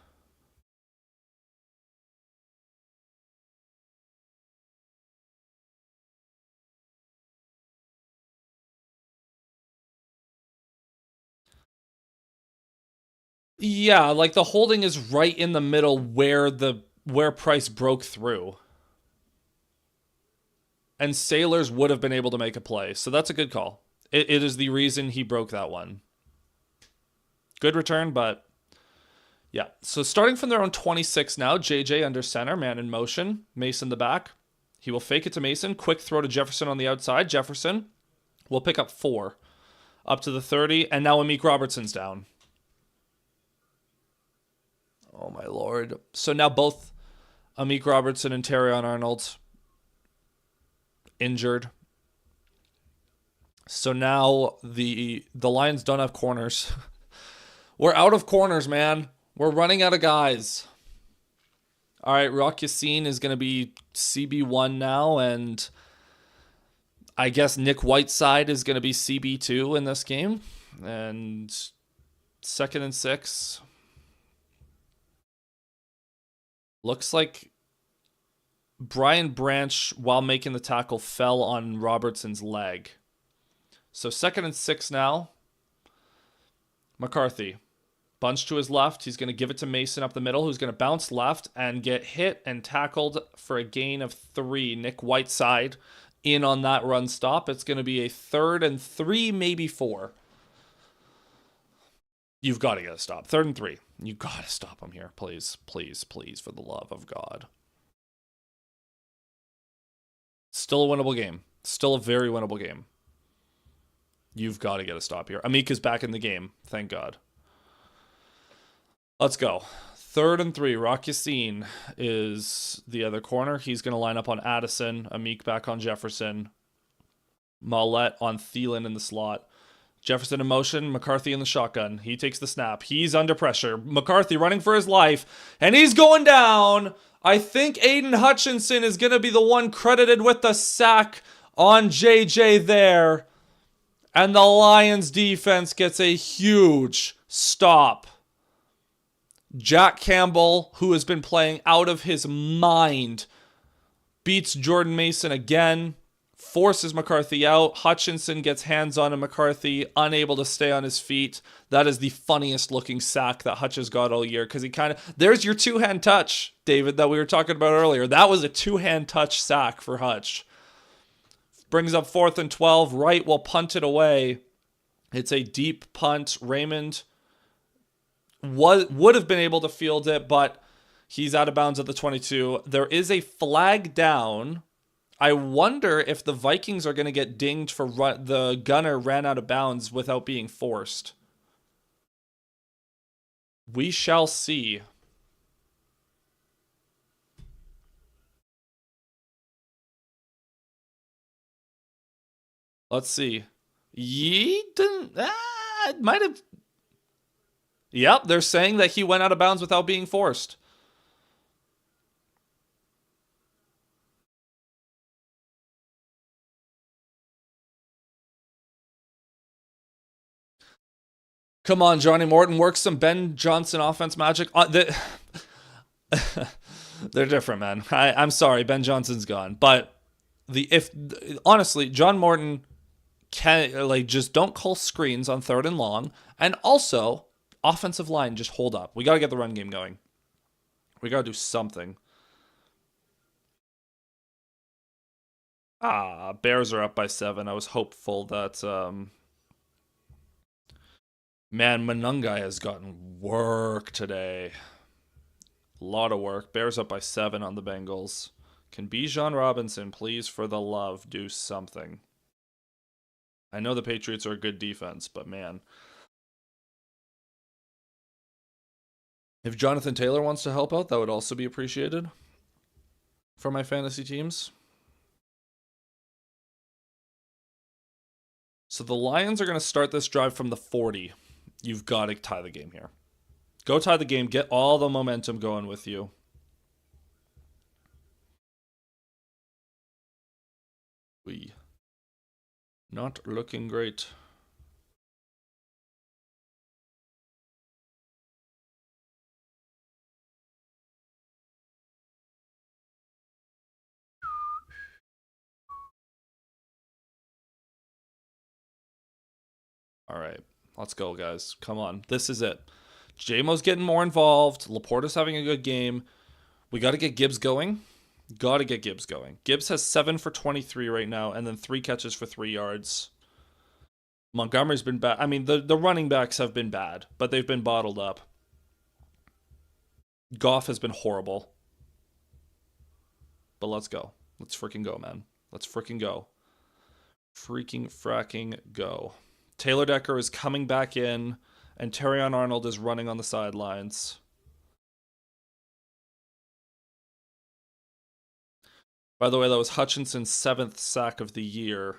Yeah, like the holding is right in the middle where Price broke through. And Sailors would have been able to make a play. So that's a good call. It is the reason he broke that one. Good return, but yeah. So starting from their own 26 now, J.J. under center, man in motion, Mason the back. He will fake it to Mason. Quick throw to Jefferson on the outside. Jefferson will pick up 4 up to the 30, and now Amik Robertson's down. Oh my lord. So now both Amik Robertson and Terrion Arnold injured. So now the Lions don't have corners. We're out of corners, man. We're running out of guys. All right, Rock Yassin is going to be CB1 now, and I guess Nick Whiteside is going to be CB2 in this game. And 2nd and 6. Looks like Brian Branch, while making the tackle, fell on Robertson's leg. So 2nd and 6 now. McCarthy. Bunch to his left. He's going to give it to Mason up the middle, who's going to bounce left and get hit and tackled for a gain of 3. Nick Whiteside in on that run stop. It's going to be a 3rd and 3, maybe 4. You've got to get a stop. 3rd and 3. You got to stop him here. Please, please, please, for the love of God. Still a winnable game. Still a very winnable game. You've got to get a stop here. Amik is back in the game. Thank God. Let's go. 3rd and 3. Rock Yassin is the other corner. He's going to line up on Addison. Amik back on Jefferson. Mollett on Thielen in the slot. Jefferson in motion. McCarthy in the shotgun. He takes the snap. He's under pressure. McCarthy running for his life. And he's going down. I think Aiden Hutchinson is going to be the one credited with the sack on J.J. there. And the Lions defense gets a huge stop. Jack Campbell, who has been playing out of his mind, beats Jordan Mason again, forces McCarthy out. Hutchinson gets hands on McCarthy, unable to stay on his feet. That is the funniest looking sack that Hutch has got all year, because he kind of... There's your two-hand touch, David, that we were talking about earlier. That was a two-hand touch sack for Hutch. Brings up 4th and 12. Wright will punt it away. It's a deep punt. Raymond would have been able to field it, but he's out of bounds at the 22. There is a flag down. I wonder if the Vikings are going to get dinged for the gunner ran out of bounds without being forced. We shall see. Let's see. It might have... Yep, they're saying that he went out of bounds without being forced. Come on, Johnny Morton, work some Ben Johnson offense magic. They're different, man. I'm sorry, Ben Johnson's gone. But honestly, John Morton can just don't call screens on 3rd and long, and also offensive line, just hold up. We got to get the run game going. We got to do something. Bears are up by 7. I was hopeful that... Man, Monungai has gotten work today. A lot of work. Bears up by 7 on the Bengals. Can Bijan Robinson, please, for the love, do something? I know the Patriots are a good defense, but man... If Jonathan Taylor wants to help out, that would also be appreciated for my fantasy teams. So the Lions are going to start this drive from the 40. You've got to tie the game here. Go tie the game. Get all the momentum going with you. Not looking great. All right, let's go, guys. Come on. This is it. J-Mo's getting more involved. Laporta's having a good game. We got to get Gibbs going. Got to get Gibbs going. Gibbs has 7 for 23 right now, and then 3 catches for 3 yards. Montgomery's been bad. I mean, the running backs have been bad, but they've been bottled up. Goff has been horrible. But let's go. Let's freaking go, man. Let's freaking go. Freaking fracking go. Taylor Decker is coming back in, and Terrion Arnold is running on the sidelines. By the way, that was Hutchinson's 7th sack of the year.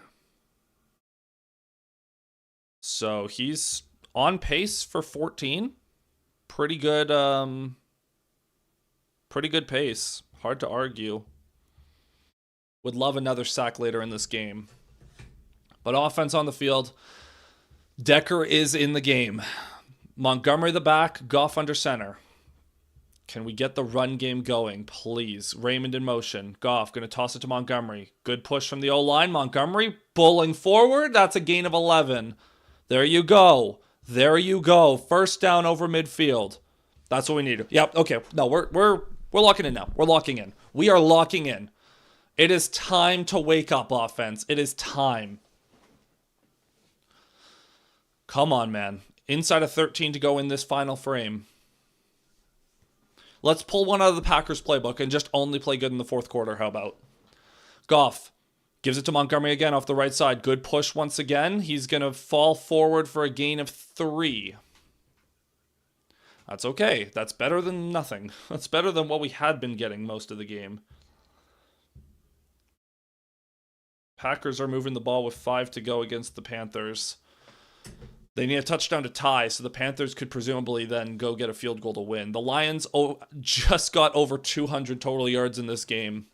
So he's on pace for 14. Pretty good pace. Hard to argue. Would love another sack later in this game. But offense on the field. Decker is in the game. Montgomery the back, Goff under center. Can we get the run game going, please? Raymond in motion. Goff going to toss it to Montgomery. Good push from the O-line. Montgomery pulling forward. That's a gain of 11. There you go. There you go. First down over midfield. That's what we need. Yep. Okay. No, we're locking in now. We're locking in. We are locking in. It is time to wake up, offense. It is time. Come on, man. Inside of 13 to go in this final frame. Let's pull one out of the Packers playbook and just only play good in the fourth quarter. How about? Goff gives it to Montgomery again off the right side. Good push once again. He's going to fall forward for a gain of 3. That's okay. That's better than nothing. That's better than what we had been getting most of the game. Packers are moving the ball with 5 to go against the Panthers. They need a touchdown to tie, so the Panthers could presumably then go get a field goal to win. The Lions just got over 200 total yards in this game.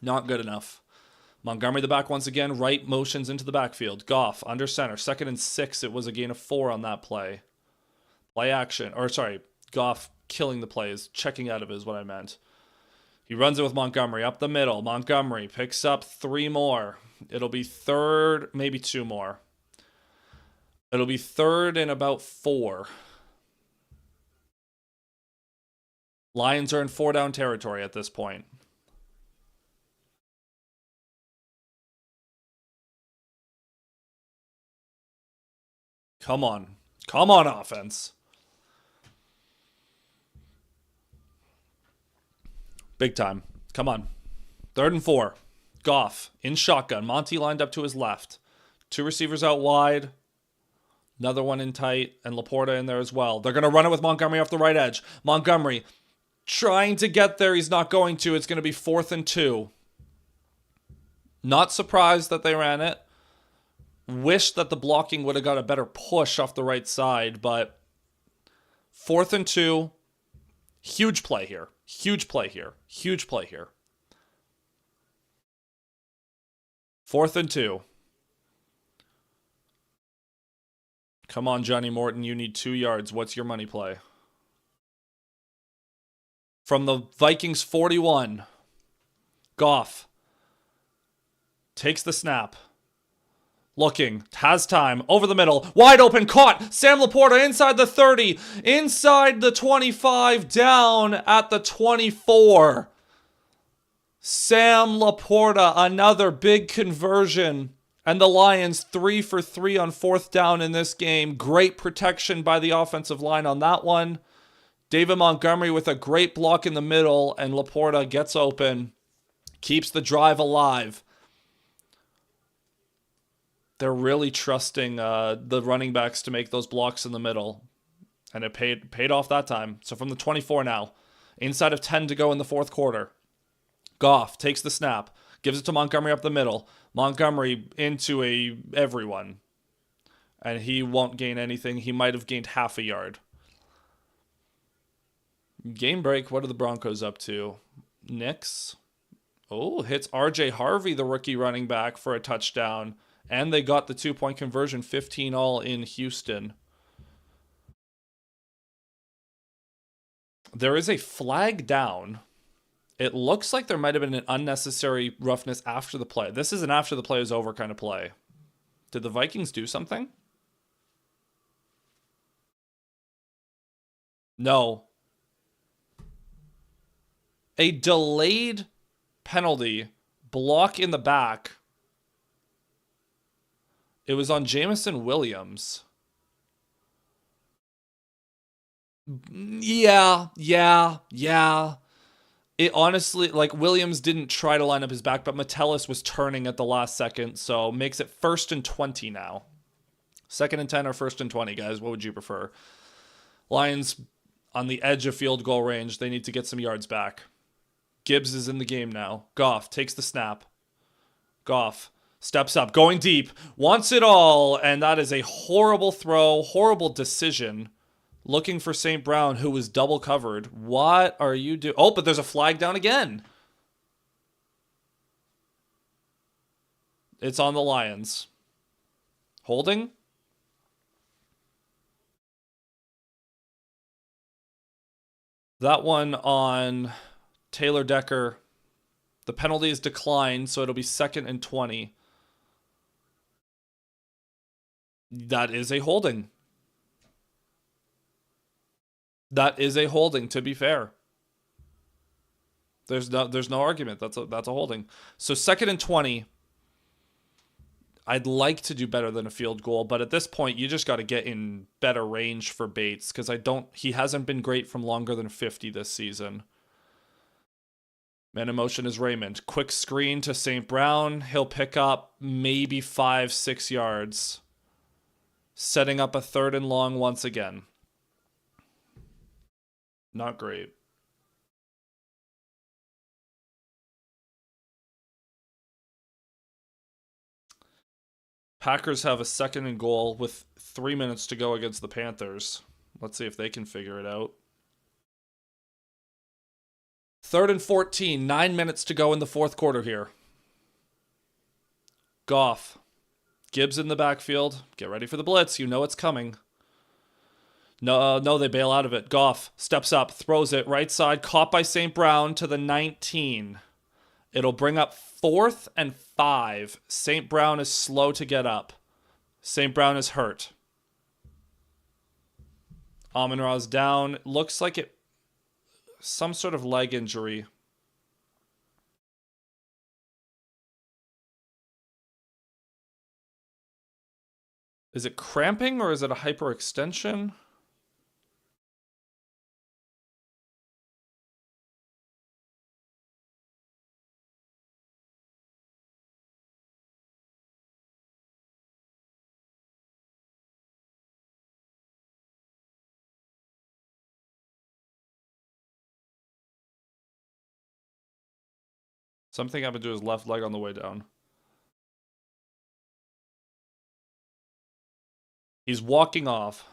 Not good enough. Montgomery the back once again. Right motions into the backfield. Goff under center. 2nd and 6. It was a gain of 4 on that play. Play action. Or sorry, Goff killing the plays. Checking out of it is what I meant. He runs it with Montgomery up the middle. Montgomery picks up 3 more. It'll be 3rd, maybe 2 more. It'll be 3rd and about 4. Lions are in 4-down territory at this point. Come on. Come on, offense. Big time. Come on. 3rd and 4. Goff in shotgun. Monty lined up to his left. 2 receivers out wide. Another one in tight, and Laporta in there as well. They're going to run it with Montgomery off the right edge. Montgomery trying to get there. He's not going to. It's going to be 4th and 2. Not surprised that they ran it. Wish that the blocking would have got a better push off the right side, but 4th and 2. Huge play here. Huge play here. Huge play here. 4th and 2. Come on, Johnny Morton. You need 2 yards. What's your money play? From the Vikings 41. Goff takes the snap. Looking. Has time. Over the middle. Wide open. Caught. Sam Laporta inside the 30. Inside the 25. Down at the 24. Sam Laporta. Another big conversion. And the Lions 3 for 3 on 4th down in this game. Great protection by the offensive line on that one. David Montgomery with a great block in the middle. And Laporta gets open. Keeps the drive alive. They're really trusting the running backs to make those blocks in the middle. And it paid off that time. So from the 24 now. Inside of 10 to go in the fourth quarter. Goff takes the snap. Gives it to Montgomery up the middle. Montgomery into everyone. And he won't gain anything. He might have gained half a yard. Game break. What are the Broncos up to? Knicks. Oh, hits RJ Harvey, the rookie running back, for a touchdown. And they got the 2-point conversion, 15-all in Houston. There is a flag down. It looks like there might have been an unnecessary roughness after the play. This is an after the play is over kind of play. Did the Vikings do something? No. A delayed penalty, block in the back. It was on Jamison Williams. Yeah. It honestly, like, Williams didn't try to line up his back, but Metellus was turning at the last second, so makes it 1st and 20 now. 2nd and 10 or 1st and 20, guys. What would you prefer? Lions on the edge of field goal range. They need to get some yards back. Gibbs is in the game now. Goff takes the snap. Goff steps up, going deep, wants it all, and that is a horrible throw, horrible decision. Looking for St. Brown, who was double covered. What are you doing? Oh, but there's a flag down again. It's on the Lions. Holding? That one on Taylor Decker. The penalty is declined, so it'll be 2nd and 20. That is a holding. That is a holding, to be fair. There's no argument. That's a holding. So 2nd and 20. I'd like to do better than a field goal, but at this point, you just got to get in better range for Bates because he hasn't been great from longer than 50 this season. Man in motion is Raymond. Quick screen to St. Brown. He'll pick up maybe 5-6 yards. Setting up a 3rd and long once again. Not great. Packers have a 2nd and goal with 3 minutes to go against the Panthers. Let's see if they can figure it out. 3rd and 14, 9 minutes to go in the 4th quarter here. Goff. Gibbs in the backfield. Get ready for the blitz. You know it's coming. No, they bail out of it. Goff steps up, throws it right side, caught by St. Brown to the 19. It'll bring up 4th and 5. St. Brown is slow to get up. St. Brown is hurt. Amon-Ra's down. Looks like it. Some sort of leg injury. Is it cramping or is it a hyperextension? Something happened to his left leg on the way down. He's walking off.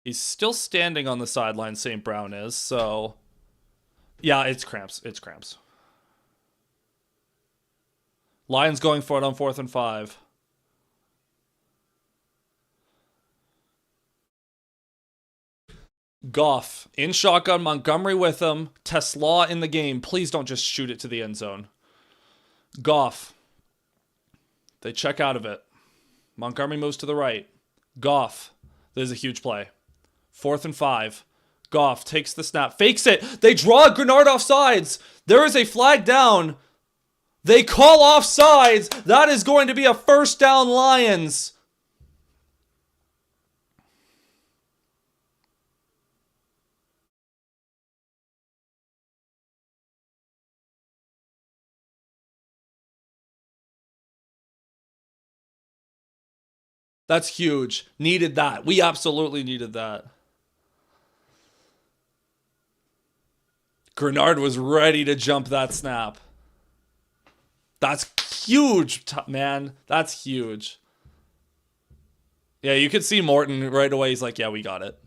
He's still standing on the sideline, St. Brown is, so... Yeah, it's cramps. It's cramps. Lions going for it on 4th and 5. Goff in shotgun, Montgomery with him. Tesla in the game. Please don't just shoot it to the end zone. Goff. They check out of it. Montgomery moves to the right. Goff. This is a huge play. 4th and 5. Goff takes the snap. Fakes it. They draw Grenard offsides. There is a flag down. They call offsides. That is going to be a 1st down Lions. That's huge. Needed that. We absolutely needed that. Grenard was ready to jump that snap. That's huge, man. That's huge. Yeah, you could see Morton right away. He's like, yeah, we got it.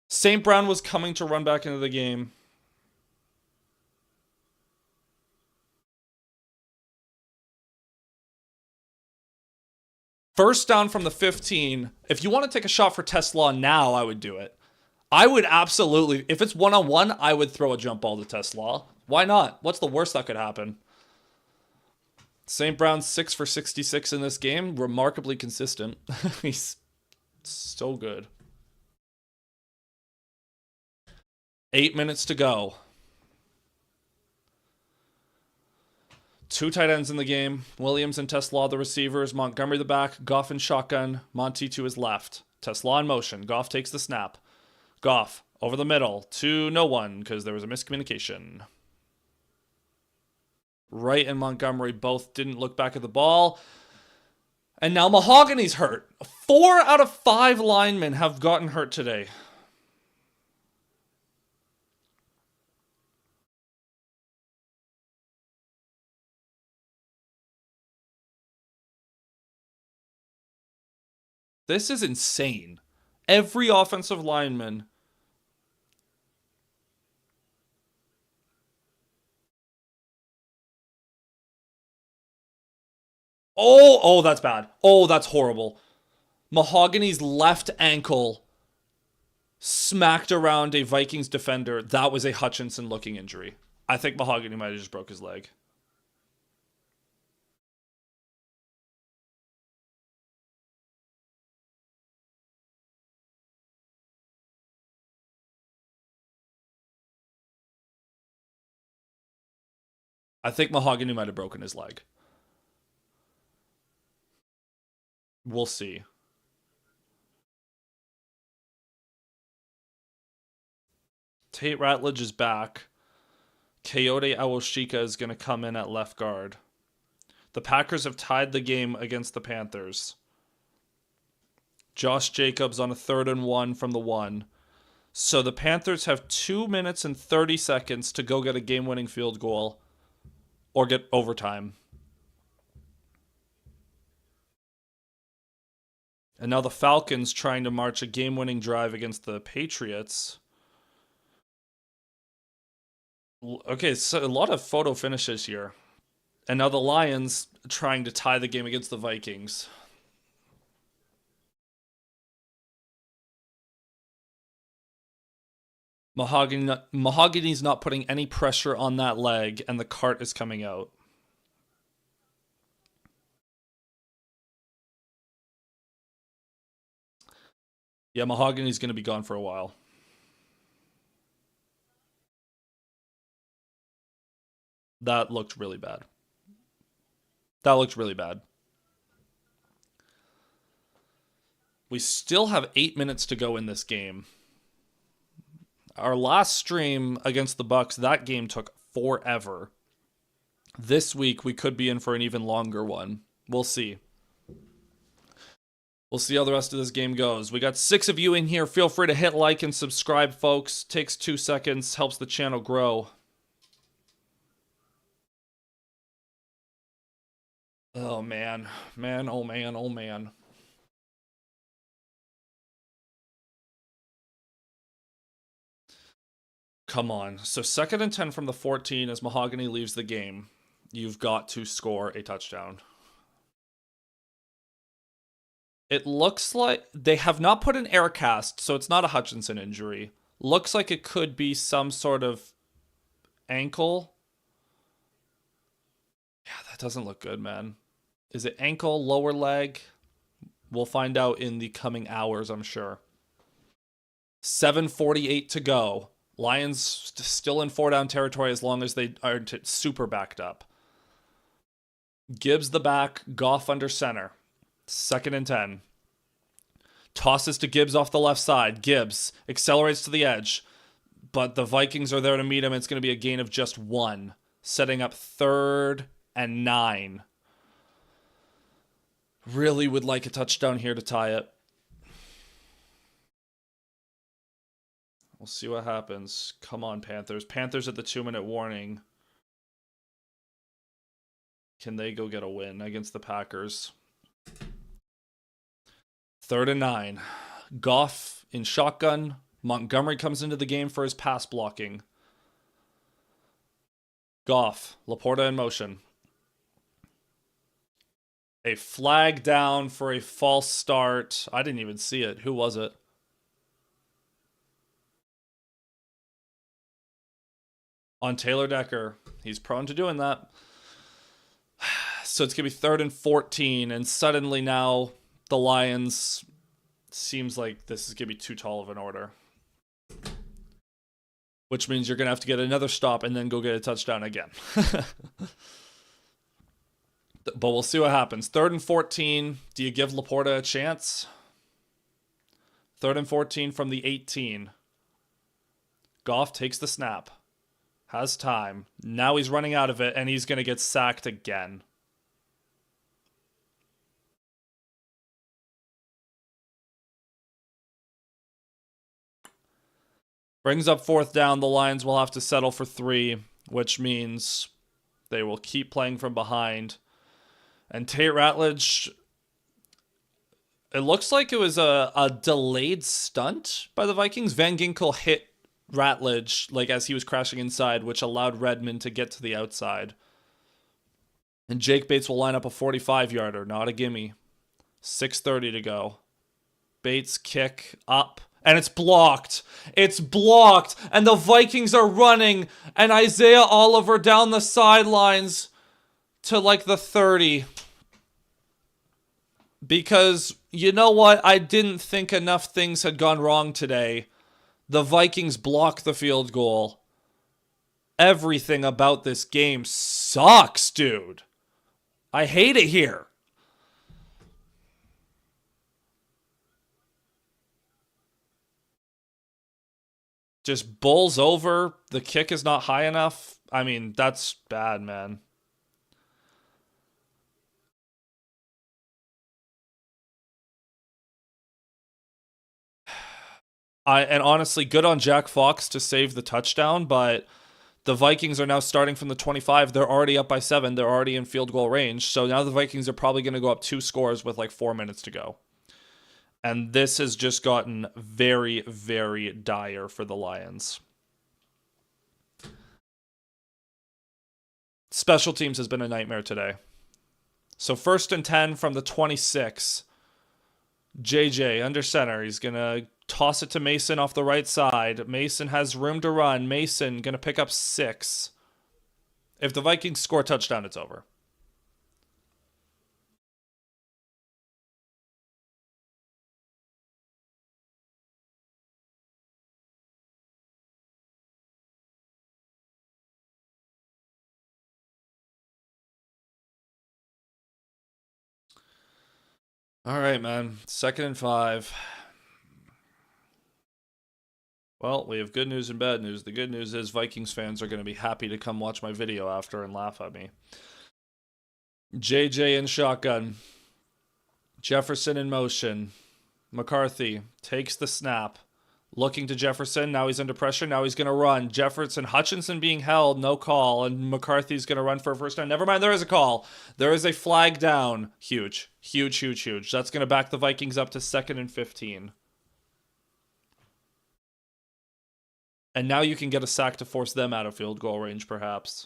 St. Brown was coming to run back into the game. First down from the 15. If you want to take a shot for Tesla now, I would do it. I would absolutely, if it's one-on-one, I would throw a jump ball to Tesla. Why not? What's the worst that could happen? St. Brown's 6 for 66 in this game. Remarkably consistent. He's so good. 8 minutes to go. 2 tight ends in the game. Williams and Tesla the receivers. Montgomery the back. Goff in shotgun. Monty to his left. Tesla in motion. Goff takes the snap. Goff over the middle to no one because there was a miscommunication. Wright and Montgomery both didn't look back at the ball. And now Mahogany's hurt. 4 out of 5 linemen have gotten hurt today. This is insane. Every offensive lineman. Oh, that's bad. Oh, that's horrible. Mahogany's left ankle smacked around a Vikings defender. That was a Hutchinson-looking injury. I think Mahogany might have just broke his leg. I think Mahogany might have broken his leg. We'll see. Tate Ratledge is back. Coyote Awoshika is going to come in at left guard. The Packers have tied the game against the Panthers. Josh Jacobs on a 3rd and 1 from the 1. So the Panthers have 2 minutes and 30 seconds to go get a game-winning field goal or get overtime. And now the Falcons trying to march a game-winning drive against the Patriots. Okay, so a lot of photo finishes here. And now the Lions trying to tie the game against the Vikings. Mahogany's not putting any pressure on that leg, and the cart is coming out. Yeah, Mahogany's going to be gone for a while. That looked really bad. That looked really bad. We still have 8 minutes to go in this game. Our last stream against the Bucks, that game took forever. This week, we could be in for an even longer one. We'll see. We'll see how the rest of this game goes. We got 6 of you in here. Feel free to hit like and subscribe, folks. Takes 2 seconds, helps the channel grow. Oh, man. Man, oh, man, oh, man. Come on. So 2nd and 10 from the 14 as Mahogany leaves the game. You've got to score a touchdown. It looks like they have not put an air cast, so it's not a Hutchinson injury. Looks like it could be some sort of ankle. Yeah, that doesn't look good, man. Is it ankle, lower leg? We'll find out in the coming hours, I'm sure. 7:48 to go. Lions still in 4-down territory as long as they aren't super backed up. Gibbs the back, Goff under center. 2nd and 10. Tosses to Gibbs off the left side. Gibbs accelerates to the edge, but the Vikings are there to meet him. It's going to be a gain of just 1, setting up 3rd and 9. Really would like a touchdown here to tie it. We'll see what happens. Come on, Panthers. Panthers at the 2-minute warning. Can they go get a win against the Packers? 3rd and 9. Goff in shotgun. Montgomery comes into the game for his pass blocking. Goff. Laporta in motion. A flag down for a false start. I didn't even see it. Who was it? On Taylor Decker. He's prone to doing that. So it's going to be 3rd and 14. And suddenly now the Lions seems like this is going to be too tall of an order. Which means you're going to have to get another stop and then go get a touchdown again. But we'll see what happens. 3rd and 14. Do you give Laporta a chance? 3rd and 14 from the 18. Goff takes the snap. Has time. Now he's running out of it, and he's going to get sacked again. Brings up 4th down. The Lions will have to settle for 3, which means they will keep playing from behind. And Tate Ratledge, it looks like it was a delayed stunt by the Vikings. Van Ginkel hit Ratledge like as he was crashing inside, which allowed Redmond to get to the outside. And Jake Bates will line up a 45-yarder, not a gimme. 6:30 to go. Bates kick up, and it's blocked. It's blocked, and the Vikings are running, and Isaiah Oliver down the sidelines to like the 30. Because, you know what? I didn't think enough things had gone wrong today. The Vikings block the field goal. Everything about this game sucks, dude. I hate it here. Just bowls over. The kick is not high enough. I mean, that's bad, man. And honestly, good on Jack Fox to save the touchdown, but the Vikings are now starting from the 25. They're already up by 7. They're already in field goal range. So now the Vikings are probably going to go up 2 scores with like 4 minutes to go. And this has just gotten very, very dire for the Lions. Special teams has been a nightmare today. So 1st and 10 from the 26. J.J. under center. He's going to toss it to Mason off the right side. Mason has room to run. Mason going to pick up 6. If the Vikings score a touchdown, it's over. All right, man. 2nd and 5. Well, we have good news and bad news. The good news is Vikings fans are going to be happy to come watch my video after and laugh at me. JJ in shotgun. Jefferson in motion. McCarthy takes the snap. Looking to Jefferson. Now he's under pressure. Now he's going to run. Jefferson, Hutchinson being held. No call. And McCarthy's going to run for a first down. Never mind. There is a call. There is a flag down. Huge. Huge, huge, huge. That's going to back the Vikings up to 2nd and 15. And now you can get a sack to force them out of field goal range, perhaps.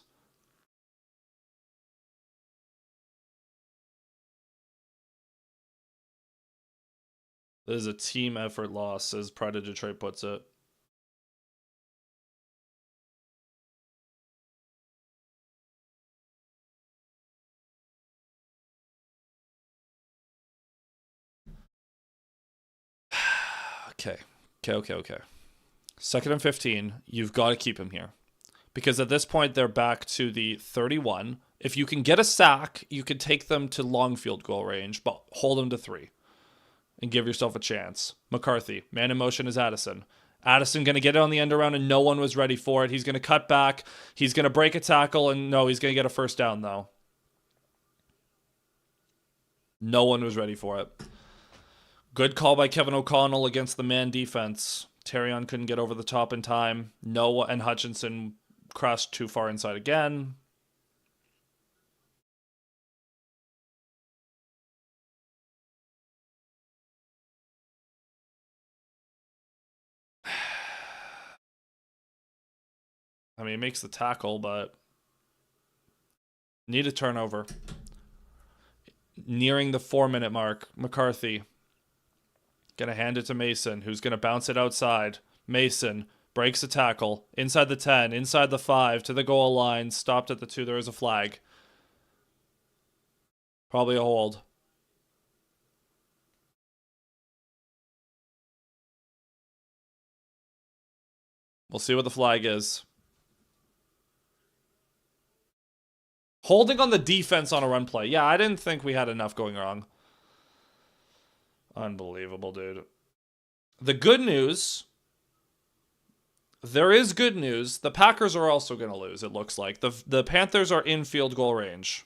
This is a team effort loss, as Pride of Detroit puts it. Okay. 2nd and 15. You've got to keep him here. Because at this point, they're back to the 31. If you can get a sack, you can take them to long field goal range, but hold them to 3. And give yourself a chance. McCarthy. Man in motion is Addison. Addison going to get it on the end around, and no one was ready for it. He's going to cut back. He's going to break a tackle, and no, he's going to get a first down, though. No one was ready for it. Good call by Kevin O'Connell against the man defense. Terrion couldn't get over the top in time. Noah and Hutchinson crashed too far inside again. I mean, he makes the tackle, but need a turnover. Nearing the 4-minute mark. McCarthy gonna hand it to Mason, who's gonna bounce it outside. Mason breaks a tackle inside the 10, inside the 5, to the goal line. Stopped at the 2. There is a flag. Probably a hold. We'll see what the flag is. Holding on the defense on a run play. Yeah, I didn't think we had enough going wrong. Unbelievable, dude. The good news, there is good news. The Packers are also going to lose, it looks like. The Panthers are in field goal range.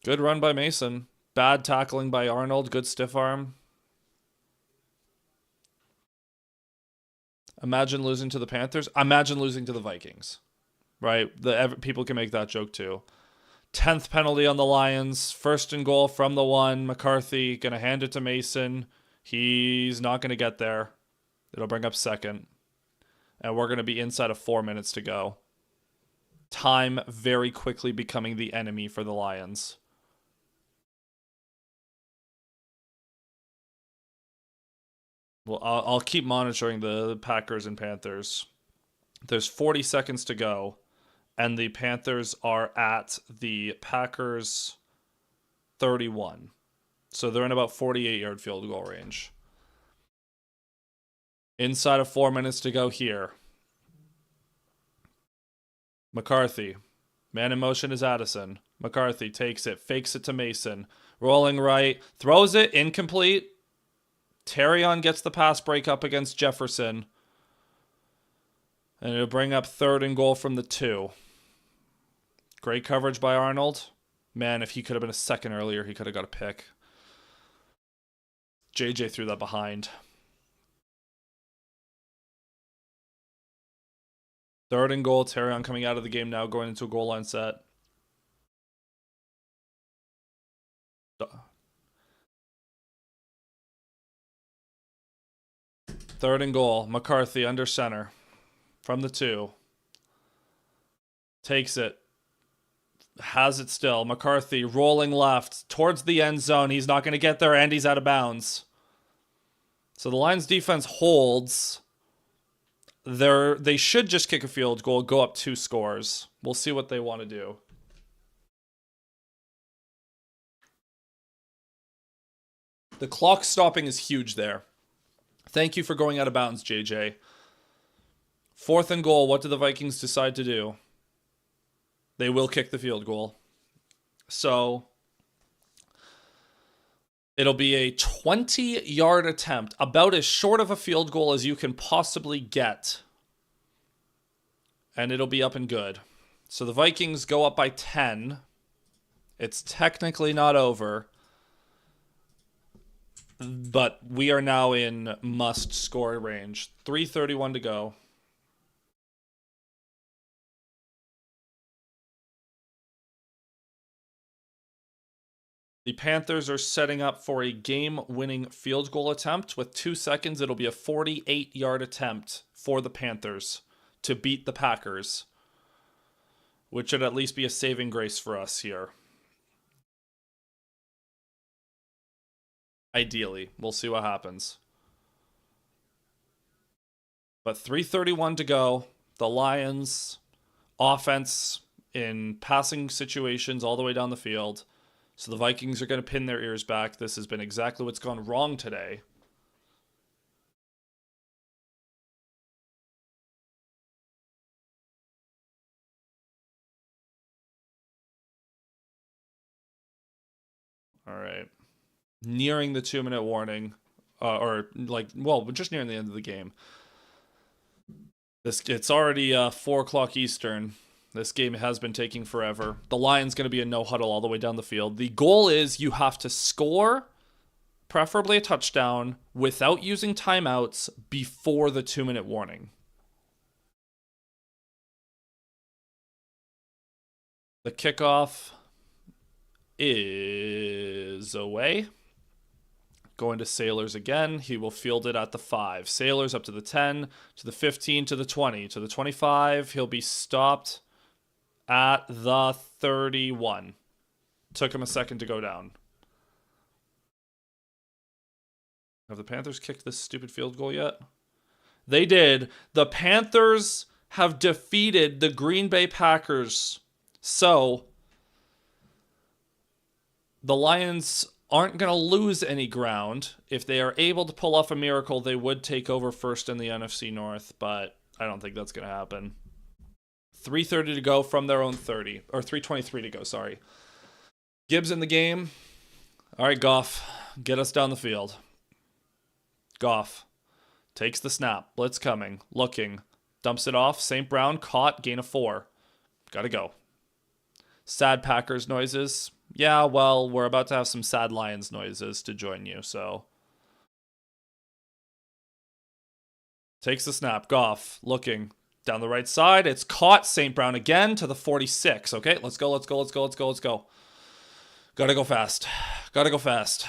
Good run by Mason. Bad tackling by Arnold. Good stiff arm. Imagine losing to the Panthers. Imagine losing to the Vikings. Right? People can make that joke too. 10th penalty on the Lions. 1st and goal from the 1. McCarthy going to hand it to Mason. He's not going to get there. It'll bring up 2nd. And we're going to be inside of 4 minutes to go. Time very quickly becoming the enemy for the Lions. Well, I'll keep monitoring the Packers and Panthers. There's 40 seconds to go, and the Panthers are at the Packers 31. So they're in about 48-yard field goal range. Inside of 4 minutes to go here. McCarthy. Man in motion is Addison. McCarthy takes it, fakes it to Mason. Rolling right, throws it, incomplete. Terrion gets the pass break up against Jefferson. And it'll bring up 3rd and goal from the 2. Great coverage by Arnold. Man, if he could have been a second earlier, he could have got a pick. J.J. threw that behind. 3rd and goal. Terrion coming out of the game now, going into a goal line set. 3rd and goal. McCarthy under center. From the 2. Takes it. Has it still. McCarthy rolling left towards the end zone. He's not going to get there, and he's out of bounds. So the Lions defense holds. They should just kick a field goal, go up 2 scores. We'll see what they want to do. The clock stopping is huge there. Thank you for going out of bounds, J.J. 4th and goal. What do the Vikings decide to do? They will kick the field goal. So it'll be a 20-yard attempt, about as short of a field goal as you can possibly get. And it'll be up and good. So the Vikings go up by 10. It's technically not over. But we are now in must-score range. 3:31 to go. The Panthers are setting up for a game-winning field goal attempt. With 2 seconds, it'll be a 48-yard attempt for the Panthers to beat the Packers, which should at least be a saving grace for us here. Ideally, we'll see what happens. But 3:31 to go. The Lions offense in passing situations all the way down the field. So the Vikings are going to pin their ears back. This has been exactly what's gone wrong today. All right. Nearing the 2-minute warning. Just nearing the end of the game. It's already 4 o'clock Eastern. This game has been taking forever. The Lions going to be in no huddle all the way down the field. The goal is you have to score, preferably a touchdown, without using timeouts before the 2-minute warning. The kickoff is away. Going to Sailors again. He will field it at the 5. Sailors up to the 10, to the 15, to the 20, to the 25. He'll be stopped at the 31. Took him a second to go down. Have the Panthers kicked this stupid field goal yet? They did. The Panthers have defeated the Green Bay Packers. So, the Lions aren't going to lose any ground. If they are able to pull off a miracle, they would take over first in the NFC North, but I don't think that's going to happen. 3:30 to go from their own 30, or 3:23 to go, sorry. Gibbs in the game. All right, Goff, get us down the field. Goff takes the snap. Blitz coming. Looking. Dumps it off. St. Brown caught. Gain of 4. Gotta go. Sad Packers noises. Yeah, well, we're about to have some sad Lions noises to join you, so. Takes the snap. Goff looking. Down the right side. It's caught. St. Brown again to the 46. Okay, let's go, let's go, let's go, let's go, let's go. Gotta go fast. Gotta go fast.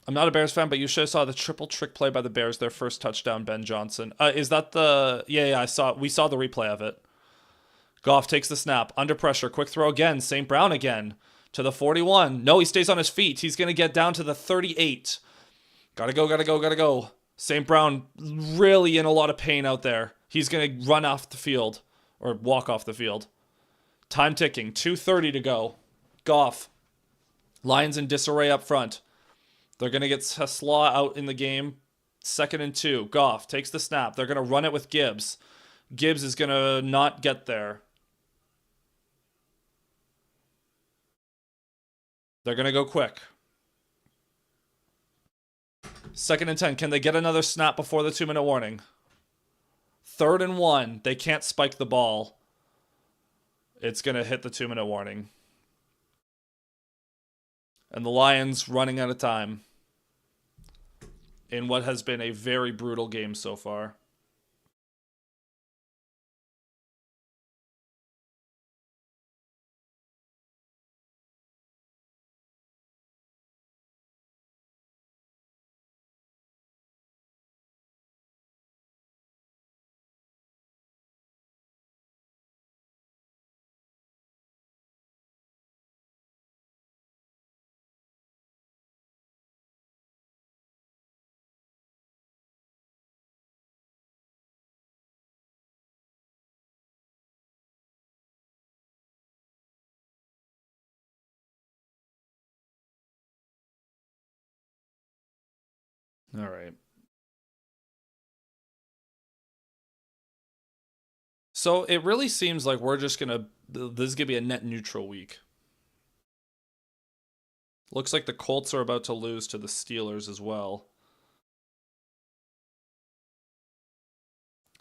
I'm not a Bears fan, but you should have saw the triple trick play by the Bears, their first touchdown, Ben Johnson. Is that the... Yeah, we saw the replay of it. Goff takes the snap. Under pressure. Quick throw again. St. Brown again. To the 41. No, he stays on his feet. He's going to get down to the 38. Gotta go, gotta go, gotta go. St. Brown really in a lot of pain out there. He's going to run off the field. Or walk off the field. Time ticking. 2:30 to go. Goff. Lions in disarray up front. They're going to get Tesla out in the game. 2nd and 2. Goff takes the snap. They're going to run it with Gibbs. Gibbs is going to not get there. They're going to go quick. 2nd and 10. Can they get another snap before the 2-minute warning? 3rd and 1. They can't spike the ball. It's going to hit the 2-minute warning. And the Lions running out of time in what has been a very brutal game so far. All right. So it really seems like we're just going to... This is going to be a net neutral week. Looks like the Colts are about to lose to the Steelers as well.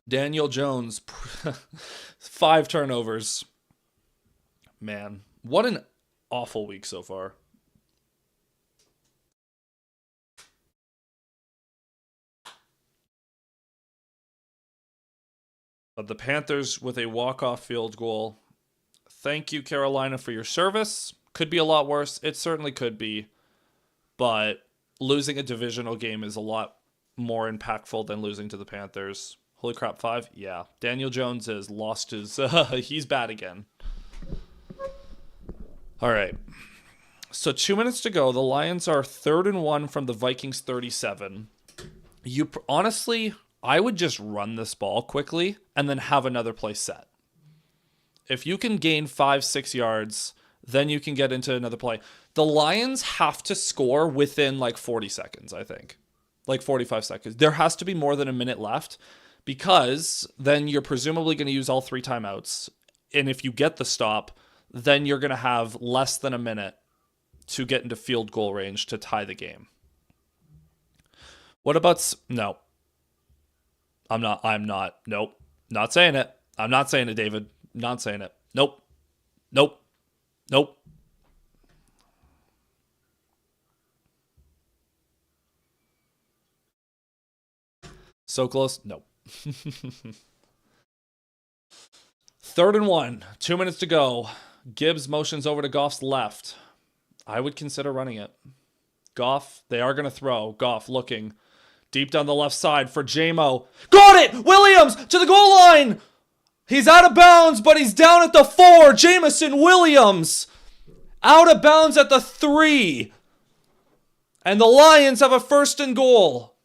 Daniel Jones, 5 turnovers. Man, what an awful week so far. But the Panthers with a walk-off field goal. Thank you, Carolina, for your service. Could be a lot worse. It certainly could be. But losing a divisional game is a lot more impactful than losing to the Panthers. Holy crap, 5? Yeah. Daniel Jones has lost his... he's bad again. All right. So 2 minutes to go. The Lions are 3rd and 1 from the Vikings 37. Honestly, I would just run this ball quickly and then have another play set. If you can gain 5-6 yards, then you can get into another play. The Lions have to score within like 40 seconds, I think. Like 45 seconds. There has to be more than a minute left because then you're presumably going to use all 3 timeouts. And if you get the stop, then you're going to have less than a minute to get into field goal range to tie the game. What about... No. I'm not. Nope. Not saying it. I'm not saying it, David. Not saying it. Nope. Nope. Nope. So close? Nope. 3rd and 1. 2 minutes to go. Gibbs motions over to Goff's left. I would consider running it. Goff, they are going to throw. Goff looking deep down the left side for J-Mo. Got it! Williams to the goal line! He's out of bounds, but he's down at the 4. Jameson Williams out of bounds at the 3. And the Lions have a 1st and goal.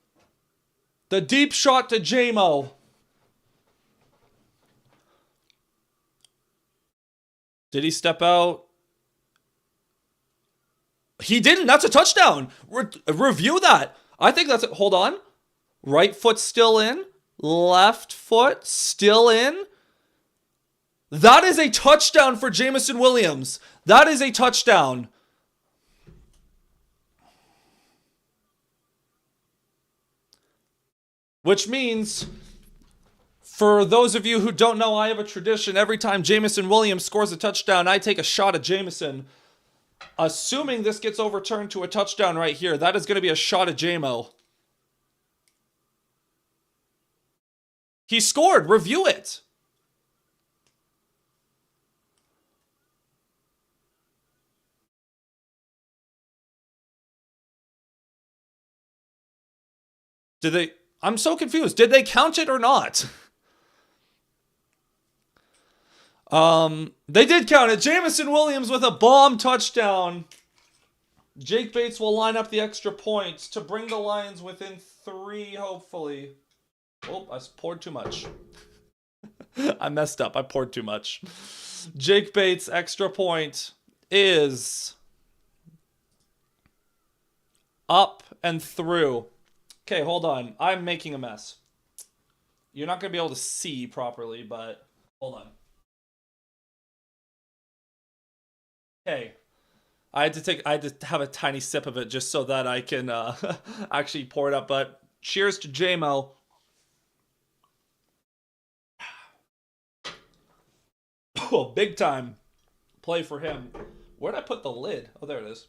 The deep shot to J-Mo. Did he step out? He didn't. That's a touchdown. Review that. I think that's it. Hold on. Right foot still in. Left foot still in. That is a touchdown for Jameson Williams. That is a touchdown. Which means, for those of you who don't know, I have a tradition. Every time Jameson Williams scores a touchdown, I take a shot at Jameson. Assuming this gets overturned to a touchdown right here, that is going to be a shot at J-Mo. He scored. Review it. Did they... I'm so confused. Did they count it or not? They did count it. Jameson Williams with a bomb touchdown. Jake Bates will line up the extra points to bring the Lions within 3, hopefully. Oh, I poured too much. I messed up. I poured too much. Jake Bates' extra point is up and through. Okay, hold on. I'm making a mess. You're not going to be able to see properly, but hold on. Okay. I had to have a tiny sip of it just so that I can actually pour it up, but cheers to J-Mo. Oh, big time play for him. Where'd I put the lid? Oh, there it is.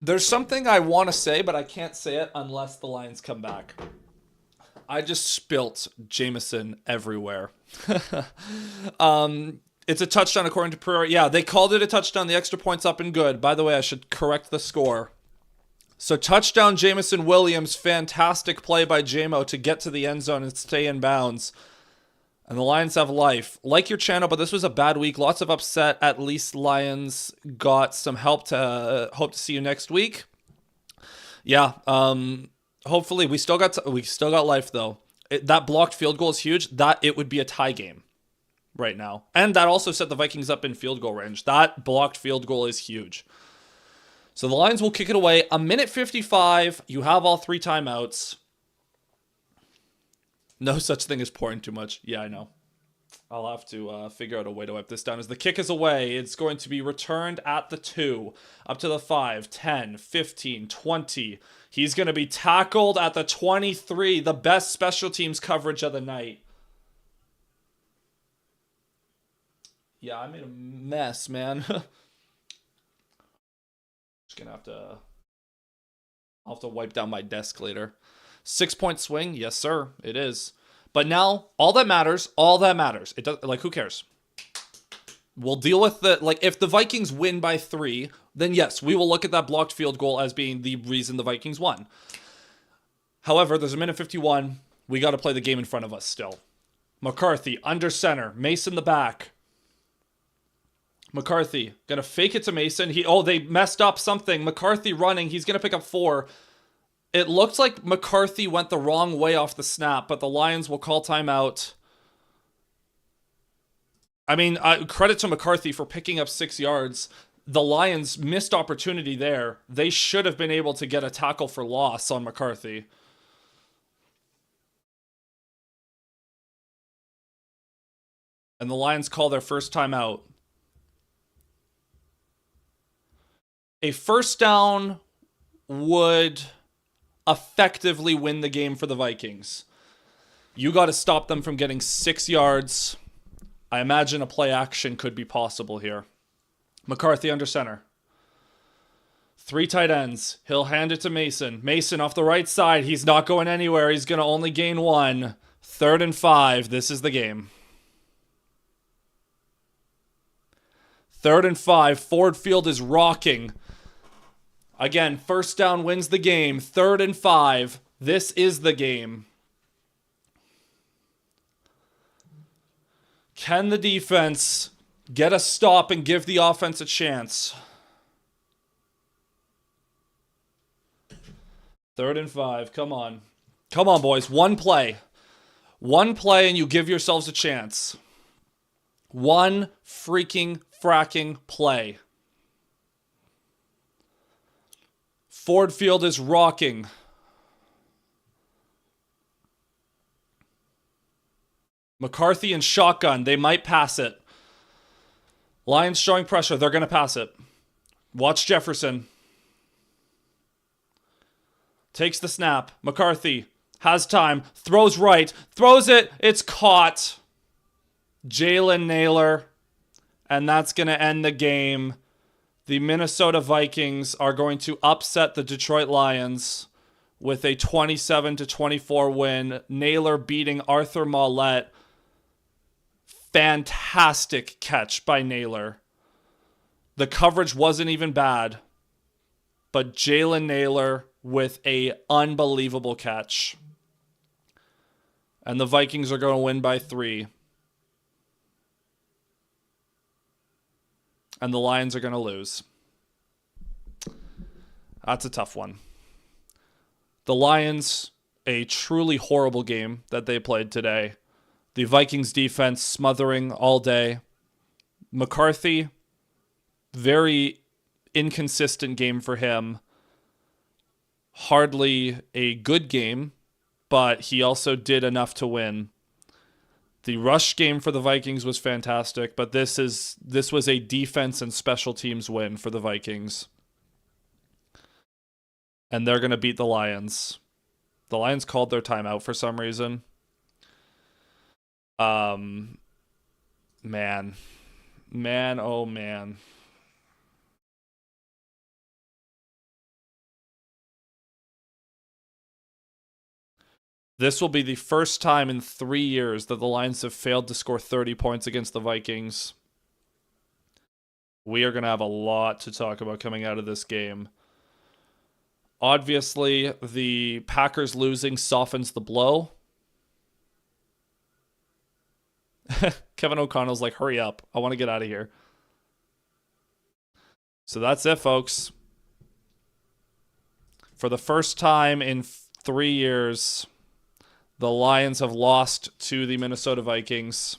There's something I want to say, but I can't say it unless the Lions come back. I just spilt Jameson everywhere. It's a touchdown according to Prairie. Yeah, they called it a touchdown. The extra point's up and good. By the way, I should correct the score. So touchdown Jameson Williams. Fantastic play by J-Mo to get to the end zone and stay in bounds. And the Lions have life. Like your channel, but this was a bad week. Lots of upset. At least Lions got some help to hope to see you next week. Yeah. Hopefully we still got life though. That blocked field goal is huge. That it would be a tie game right now. And that also set the Vikings up in field goal range. That blocked field goal is huge. So the Lions will kick it away. 1:55. You have all 3 timeouts. No such thing as pouring too much. Yeah, I know. I'll have to figure out a way to wipe this down. As the kick is away, it's going to be returned at the 2, up to the 5, 10, 15, 20. He's going to be tackled at the 23, the best special teams coverage of the night. Yeah, I made a mess, man. Just going to have to... I'll have to wipe down my desk later. 6-point swing, yes sir, it is. But now, all that matters, it does, like, who cares? We'll deal with the, like, if the Vikings win by 3, then yes, we will look at that blocked field goal as being the reason the Vikings won. However, there's 1:51, we got to play the game in front of us still. McCarthy, under center, Mason the back. McCarthy, gonna fake it to Mason, they messed up something. McCarthy running, he's gonna pick up 4. It looked like McCarthy went the wrong way off the snap, but the Lions will call timeout. I mean, credit to McCarthy for picking up 6 yards. The Lions missed opportunity there. They should have been able to get a tackle for loss on McCarthy. And the Lions call their first timeout. A first down would effectively win the game for the Vikings. You got to stop them from getting 6 yards. I imagine a play action could be possible here. McCarthy under center. 3 tight ends. He'll hand it to Mason. Mason off the right side. He's not going anywhere. He's going to only gain 1. 3rd and 5. This is the game. 3rd and 5. Ford Field is rocking. Again, first down wins the game. 3rd and 5. This is the game. Can the defense get a stop and give the offense a chance? 3rd and 5. Come on. Come on, boys. One play. One play and you give yourselves a chance. One freaking fracking play. Ford Field is rocking. McCarthy and shotgun. They might pass it. Lions showing pressure. They're going to pass it. Watch Jefferson. Takes the snap. McCarthy has time. Throws right. Throws it. It's caught. Jalen Naylor. And that's going to end the game. The Minnesota Vikings are going to upset the Detroit Lions with a 27-24 win. Naylor beating Arthur Maulet. Fantastic catch by Naylor. The coverage wasn't even bad. But Jalen Naylor with a unbelievable catch. And the Vikings are going to win by 3. And the Lions are going to lose. That's a tough one. The Lions, a truly horrible game that they played today. The Vikings defense smothering all day. McCarthy, very inconsistent game for him. Hardly a good game, but he also did enough to win. The rush game for the Vikings was fantastic, but this was a defense and special teams win for the Vikings. And they're going to beat the Lions. The Lions called their timeout for some reason. Man, oh man. This will be the first time in 3 years that the Lions have failed to score 30 points against the Vikings. We are going to have a lot to talk about coming out of this game. Obviously, the Packers losing softens the blow. Kevin O'Connell's like, hurry up. I want to get out of here. So that's it, folks. For the first time in 3 years, the Lions have lost to the Minnesota Vikings.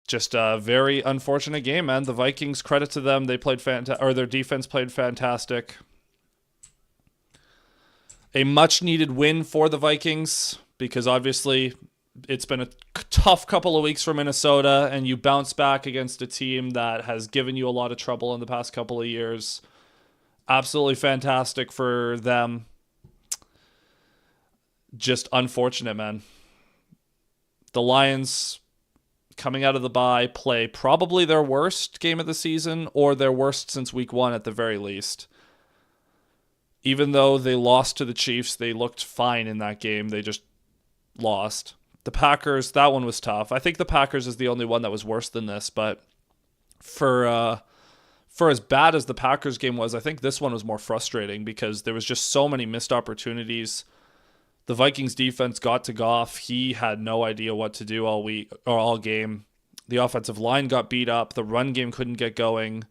Just a very unfortunate game, man. The Vikings, credit to them, they played their defense played fantastic. A much-needed win for the Vikings because obviously it's been a tough couple of weeks for Minnesota, and you bounce back against a team that has given you a lot of trouble in the past couple of years. Absolutely fantastic for them. Just unfortunate, man. The Lions, coming out of the bye, play probably their worst game of the season, or their worst since week 1 at the very least. Even though they lost to the Chiefs, they looked fine in that game. They just lost. The Packers, that one was tough. I think the Packers is the only one that was worse than this, but for as bad as the Packers game was, I think this one was more frustrating because there was just so many missed opportunities. The Vikings defense got to Goff. He had no idea what to do all week or all game. The offensive line got beat up. The run game couldn't get going.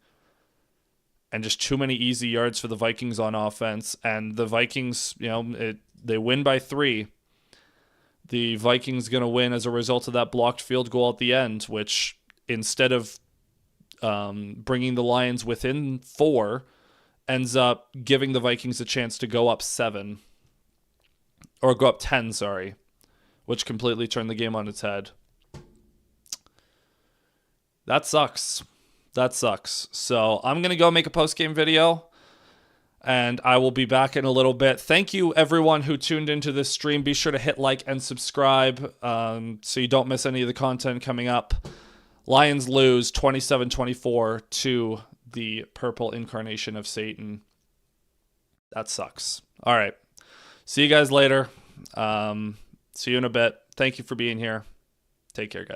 And just too many easy yards for the Vikings on offense. And the Vikings, they win by 3. The Vikings going to win as a result of that blocked field goal at the end, which instead of bringing the Lions within 4, ends up giving the Vikings a chance to go up 7. Or go up 10, sorry. Which completely turned the game on its head. That sucks. That sucks. So I'm going to go make a post-game video. And I will be back in a little bit. Thank you, everyone who tuned into this stream. Be sure to hit like and subscribe so you don't miss any of the content coming up. Lions lose 27-24 to the purple incarnation of Satan. That sucks. All right. See you guys later. See you in a bit. Thank you for being here. Take care, guys.